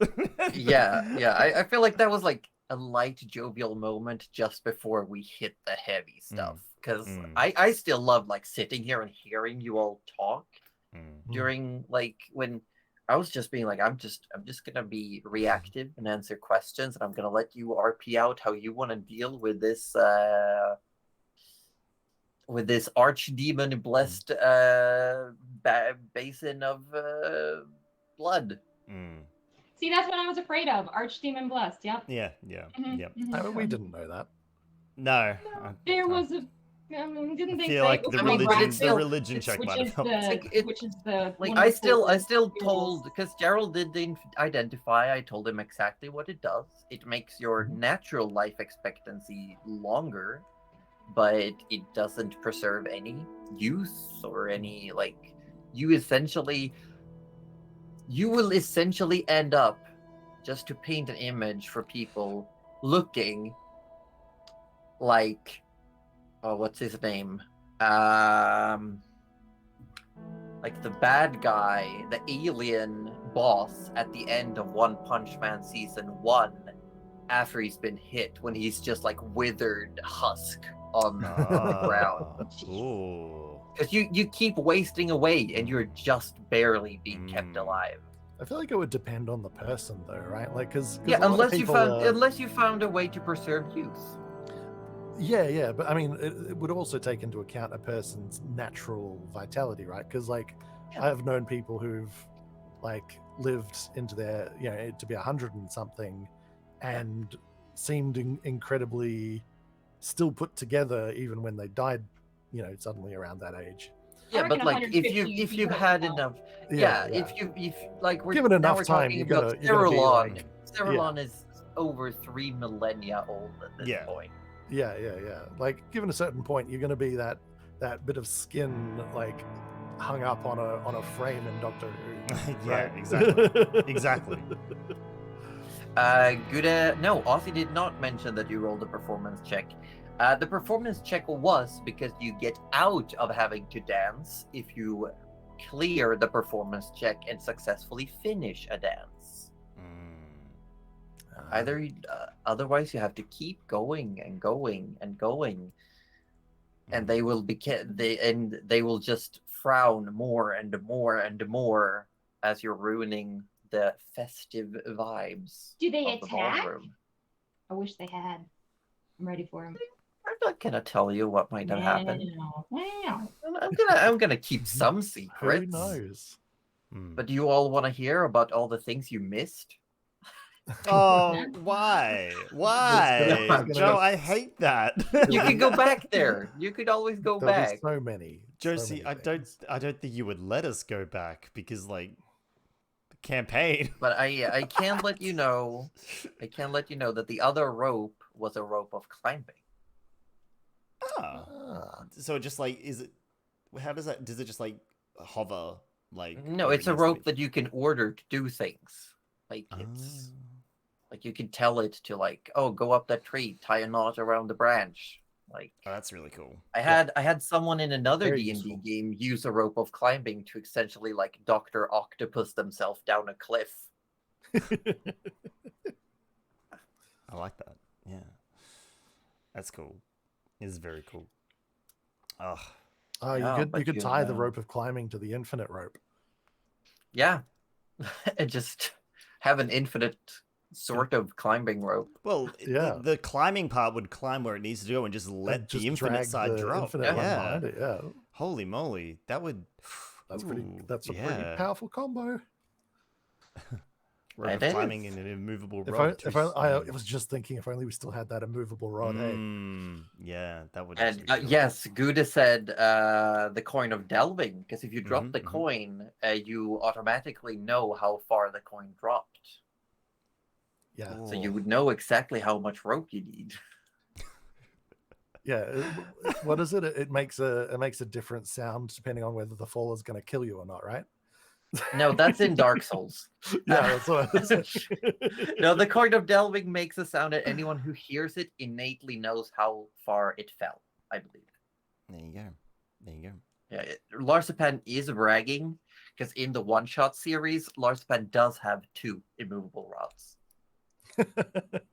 Yeah. I feel like that was like a light jovial moment just before we hit the heavy stuff. Because I still love like sitting here and hearing you all talk during like when I was just being like, I'm just gonna be reactive and answer questions, and I'm gonna let you RP out how you want to deal with this archdemon blessed basin of blood. See, that's what I was afraid of. Archdemon blessed. Yep. Yeah. Mhm, Yep. mhm. I mean, we didn't know that. No. There was a. I mean, didn't they feel say like it was the I mean, called but religion, it's the still- religion check which might is have helped. which is the Like one I of the still rules. told, because Gerald didn't identify, I told him exactly what it does. It makes your natural life expectancy longer, but it doesn't preserve any use or any like you will essentially end up, just to paint an image for people, looking like, oh, what's his name? Like the bad guy, the alien boss at the end of One Punch Man season 1, after he's been hit, when he's just like withered husk on the ground. Ooh. Because you keep wasting away and you're just barely being kept alive. I feel like it would depend on the person, though, right? Like, because Yeah, unless you found a way to preserve youth. Yeah, but I mean, it would also take into account a person's natural vitality, right? Because like, Yeah. I've known people who've like lived into their, to be 100 and something, and seemed incredibly still put together even when they died, suddenly around that age. Yeah, but reckon like if 150 you've had enough, if like we're Given enough now we're time, talking you're about gonna be Cerulon. like, Cerulon is over 3 millennia old at this point. Yeah. Like, given a certain point, you're going to be that bit of skin, like, hung up on a frame in Doctor Who. Yeah, right? exactly. No, Aussie did not mention that you rolled a performance check. The performance check was because you get out of having to dance if you clear the performance check and successfully finish a dance. Otherwise, you have to keep going and going and going, and they will they will just frown more and more and more as you're ruining the festive vibes. Do they of the attack? ballroom. I wish they had. I'm ready for him. I'm not gonna tell you what might have happened. Wow. I'm gonna keep some Who secrets. knows? But do you all want to hear about all the things you missed? Oh, why? Why? It's Joe, I hate that. You could go back there. You could always go There'll back. be so many. Josie, I things. don't think you would let us go back because like the campaign. But I can let you know. I can let you know that the other rope was a rope of climbing. So it just like how does that? Does it just like hover like? No, where it's it a needs to rope be? that you can order to do things. Like it's like you can tell it to like, oh, go up that tree, tie a knot around the branch. Like Oh, that's really cool. I had someone in another Very D&D useful. game use a rope of climbing to essentially like Dr. Octopus themselves down a cliff. I like that. Yeah, that's cool. It's very cool. Oh, Oh, Yeah, you but could you, tie the rope of climbing to the infinite rope. Yeah. And just have an infinite sort of climbing rope. Well, Yeah. the climbing part would climb where it needs to go and just let just the infinite drag side the drop. infinite one Yeah. behind it, yeah. Holy moly, that would. That's Ooh, That's a pretty yeah. powerful combo. Rope It of climbing is. in an immovable If rod. I was just thinking, if only we still had that immovable rod, hey. Yeah, that would. And actually be cool. yes, Gouda said the coin of delving, because if you drop Mhm, the mhm. coin, you automatically know how far the coin dropped. Yeah, So you Oh. would know exactly how much rope you need. yeah. What is it? It makes a different sound depending on whether the fall is going to kill you or not, right? No, that's in Dark Souls. Yeah, that's what I was saying. No, the coin of delving makes a sound that anyone who hears it innately knows how far it fell, I believe. There you go. There you go. Yeah, Larsapan is bragging, because in the one-shot series, Larsapan does have 2 immovable rods. That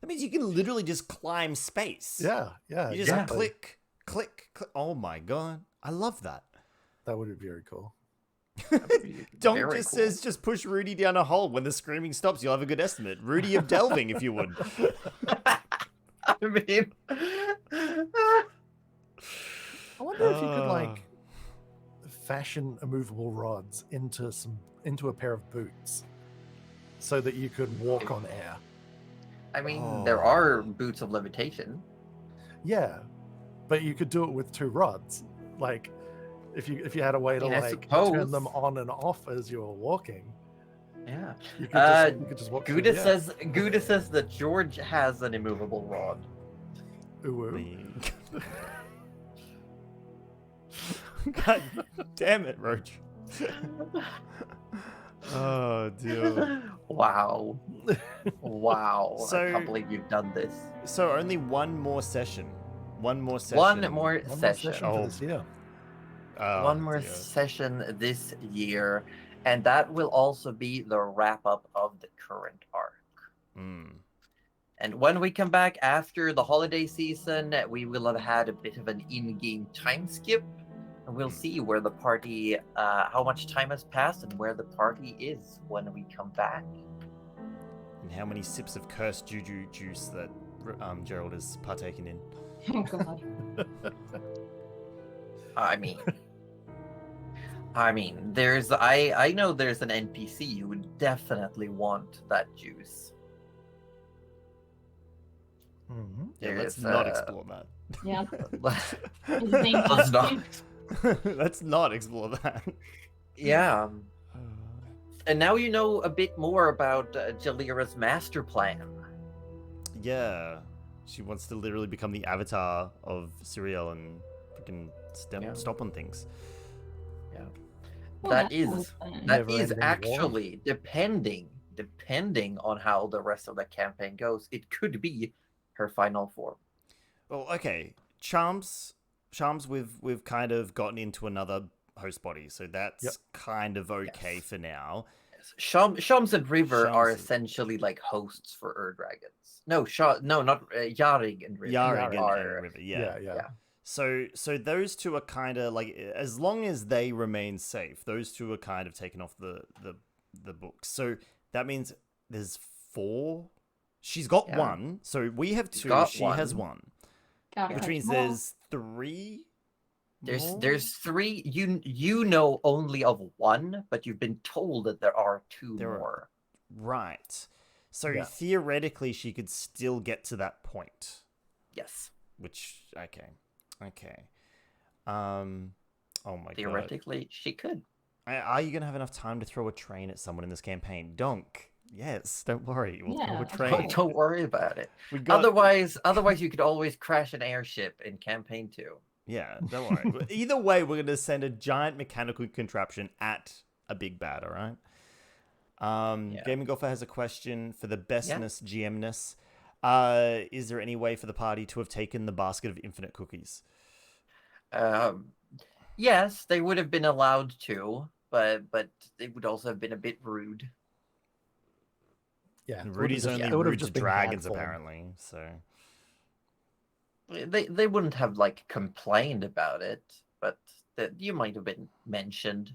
means you can literally just climb space. Yeah, You just exactly. click, click, click. Oh my god, I love that. That would be very cool. Donk Very just cool. says, just push Rudy down a hole. When the screaming stops, you'll have a good estimate. Rudy of delving, if you would. I mean, I wonder if you could like fashion immovable rods into a pair of boots, so that you could walk on air. I mean, there are boots of levitation. Yeah, but you could do it with 2 rods. Like, if you had a way to I mean, I like turn suppose. them on and off as you were walking, Yeah. you could just walk. Gouda through the air. says that George has an immovable rod. Ooh. God damn it, Roach. Oh dear. Wow. Wow. I So- can't believe you've done this. So only one more session. One more session. One more One more session. session for this year. Oh, One more dear. session this year. And that will also be the wrap up of the current arc. Mm. And when we come back after the holiday season, we will have had a bit of an in-game time skip. And we'll see where the party, how much time has passed and where the party is when we come back. And how many sips of cursed juju juice that Gerald is partaking in. Oh god. I mean, there's I know there's an NPC who would definitely want that juice. Mhm. Yeah, let's There's, not explore that. Yeah. Let's not. Let's not explore that. Yeah. And now you know a bit more about Jalira's master plan. Yeah. She wants to literally become the avatar of Cyriel and freaking stop on things. Well, that that's is fun. that Never is ending war. actually depending on how the rest of the campaign goes, it could be her final form. Well, okay. Charms, we've kind of gotten into another host body, so that's Yep. kind of okay Yes. for now. Shams and River are Shams and- essentially like hosts for Dragons. No, not Yarig and River. Yarig are, and River, yeah. Yeah. So those two are kind of like, as long as they remain safe, those two are kind of taken off the books. So that means there's 4. She's got Yeah. 1, so we have She's 2. got She has 1, Gotta which catch means them all. there's 3. more? There's 3. You know only of 1, but you've been told that there are 2 There are- more. Right. So Yeah. theoretically, she could still get to that point. Yes, Which okay. Oh my god. theoretically she could. Are you gonna have enough time to throw a train at someone in this campaign? Donk. Yes. Don't worry. We'll throw Yeah, a of train. course. Don't worry about it. We got. Otherwise you could always crash an airship in campaign 2. Yeah. Don't worry. Either way, we're gonna send a giant mechanical contraption at a big bad. All right. Yeah. Gaming Golfer has a question for the bestness GMness. Is there any way for the party to have taken the basket of infinite cookies? Yes, they would have been allowed to, but it would also have been a bit rude. Yeah. And Rudy's only it would have rude to just been dragons, handful. apparently. So They wouldn't have like complained about it, but that you might have been mentioned,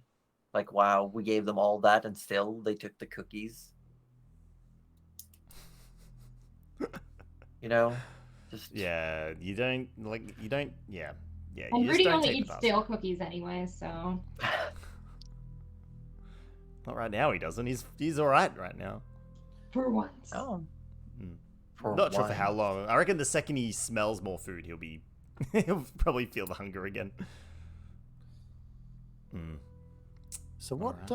like, wow, we gave them all that and still they took the cookies. You know, just Yeah, you don't. Yeah. And You just Rudy don't only take the eats bus. stale cookies anyway, so. Not right now. He doesn't. He's all right right now. For once. Oh, Mm. for Not sure for how once. long. I reckon the second he smells more food, he'll probably feel the hunger again. Mm. So Alright.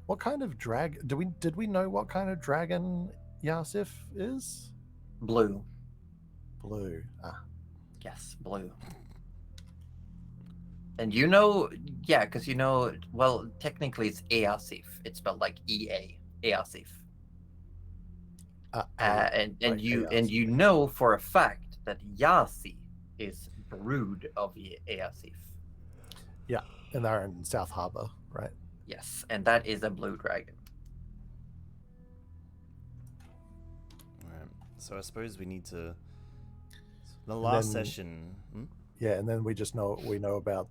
what kind of did we know what kind of dragon Yasif is? Blue. Blue. Yes, blue. And you know, yeah, because you know, well, technically it's Easif. It's spelled like EA, Easif. And you know for a fact that Yasi is brood of Easif. Yeah, and they're in South Harbor, right? Yes, and that is a blue dragon. Alright. So I suppose we need to. The last session. Yeah, and then we know about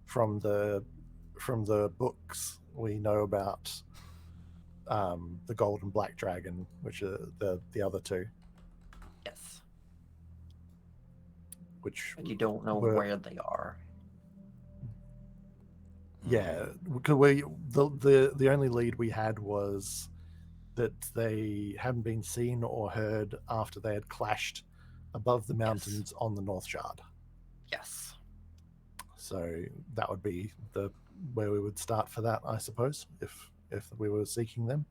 from the books we know about the gold and black dragon, which are the other two, Yes, which but you don't know where they are. Yeah, because the only lead we had was that they hadn't been seen or heard after they had clashed above the mountains on the North Shard. Yes. So that would be where we would start for that, I suppose, if we were seeking them.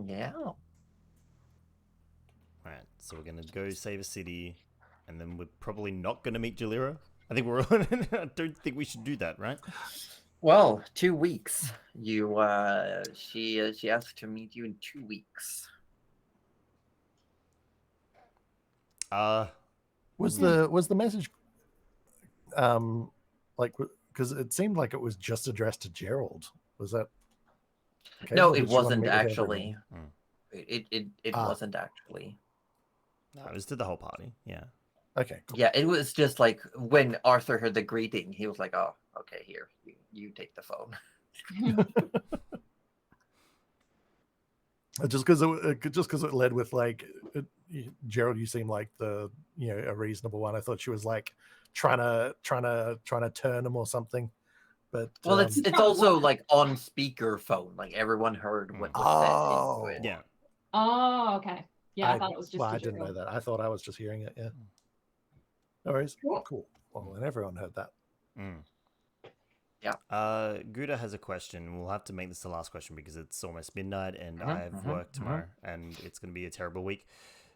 Yeah. Right, so we're gonna go save a city, and then we're probably not gonna meet Jalira. I think we're. I don't think we should do that, right? Well, 2 weeks. You she asked to meet you in 2 weeks. Was the message like, because it seemed like it was just addressed to Gerald? Was that okay? No, Or it did she want to wasn't meet with actually. everyone? It wasn't actually. No, it was to the whole party. Yeah. Okay, cool. Yeah, it was just like when Arthur heard the greeting, he was like, "Oh, okay, here, you take the phone." Just because it led with like Gerald, you seem like a reasonable one. I thought she was like trying to turn him or something. But well, it's also like on speakerphone, like everyone heard what was said into it. Yeah. Oh, okay. Yeah, I thought it was just. I didn't know that. I thought I was just hearing it. Yeah. No worries. Cool. Well, and everyone heard that. Yeah. Gouda has a question. We'll have to make this the last question because it's almost midnight and I have work tomorrow and it's going to be a terrible week.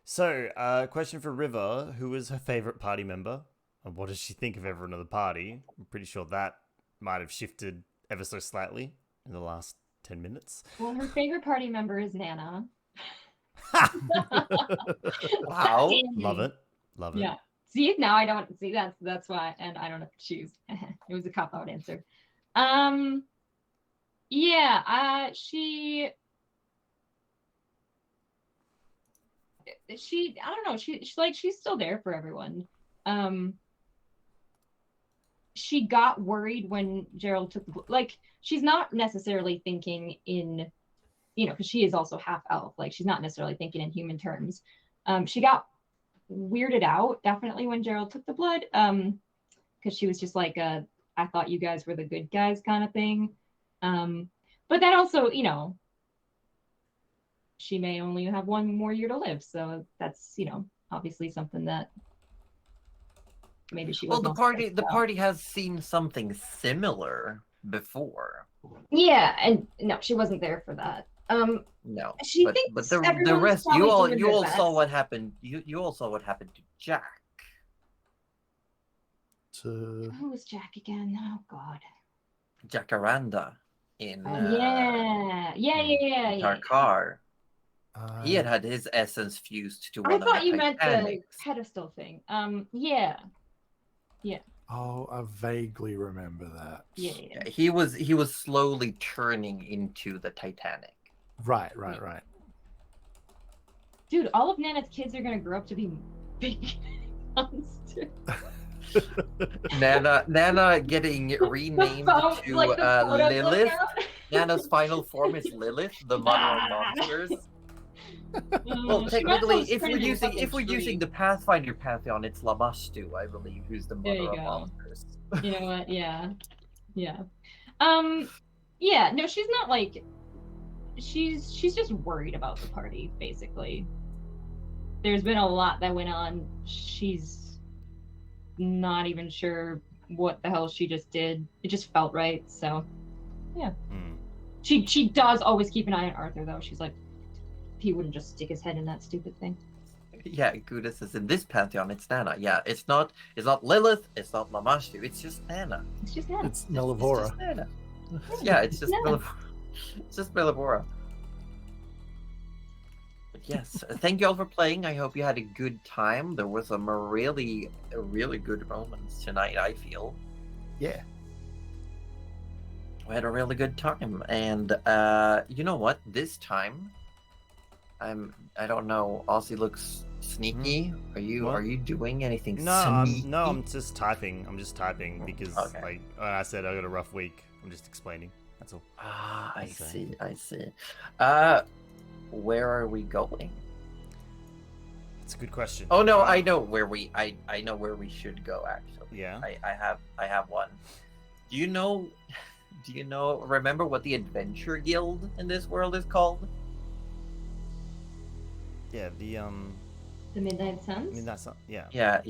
So, question for River. Who is her favorite party member? And what does she think of everyone at the party? I'm pretty sure that might have shifted ever so slightly in the last 10 minutes. Well, her favorite party member is Nana. Wow. Love it. Yeah. See, now I don't see that's why, and I don't have to choose. It was a cop-out answer. Yeah, she I don't know, she's still there for everyone. She got worried when Gerald took she's not necessarily thinking in, because she is also half elf, like she's not necessarily thinking in human terms. She got weirded out definitely when Gerald took the blood, because she was just like I thought you guys were the good guys kind of thing. But that also, she may only have one more year to live, so that's obviously something that maybe she was. Well, the party has seen something similar before. Yeah, and no, she wasn't there for that. No, she but thinks the rest, you all saw what happened. You all saw what happened to Jack. Who was Jack again? Oh God. Jacaranda in Tarkar. He had his essence fused to one of the I thought you meant the Titanics. pedestal thing. Yeah. Oh, I vaguely remember that. Yeah. He was slowly turning into the Titanic. Right. Dude, all of Nana's kids are gonna grow up to be big monsters. Nana getting renamed to Lilith. Nana's final form is Lilith, the mother of monsters. Well, She technically, was if we're pretty using fucking the Pathfinder pantheon, it's Lamastu, I believe, who's the There mother you of go. monsters. You know what? Yeah. Yeah. Yeah, no, she's not like she's just worried about the party, basically. There's been a lot that went on. She's not even sure what the hell she just did. It just felt right, so yeah. She does always keep an eye on Arthur though. She's like, he wouldn't just stick his head in that stupid thing. Yeah, Gouda says in this pantheon, it's Nana. Yeah, it's not Lilith, it's not Lamastu, it's just Nana. It's just Nana. It's Melivora. It's just Nana. Yeah, it's just Nana. It's just Melivora. But yes, thank you all for playing. I hope you had a good time. There was some really good moments tonight, I feel. Yeah. We had a really good time, and you know what? This time, I don't know. Aussie looks sneaky. Are you doing anything sneaky? I'm just typing. I'm just typing because, Okay. like I said, I got a rough week. I'm just explaining. That's all. Ah, I So- see. I see. Where are we going? It's a good question. Oh no, I know where we. I know where we should go. Actually, Yeah. I have one. Do you know? Remember what the Adventure Guild in this world is called? Yeah. The The Midnight Suns? I mean, that's not. Yeah. Yeah.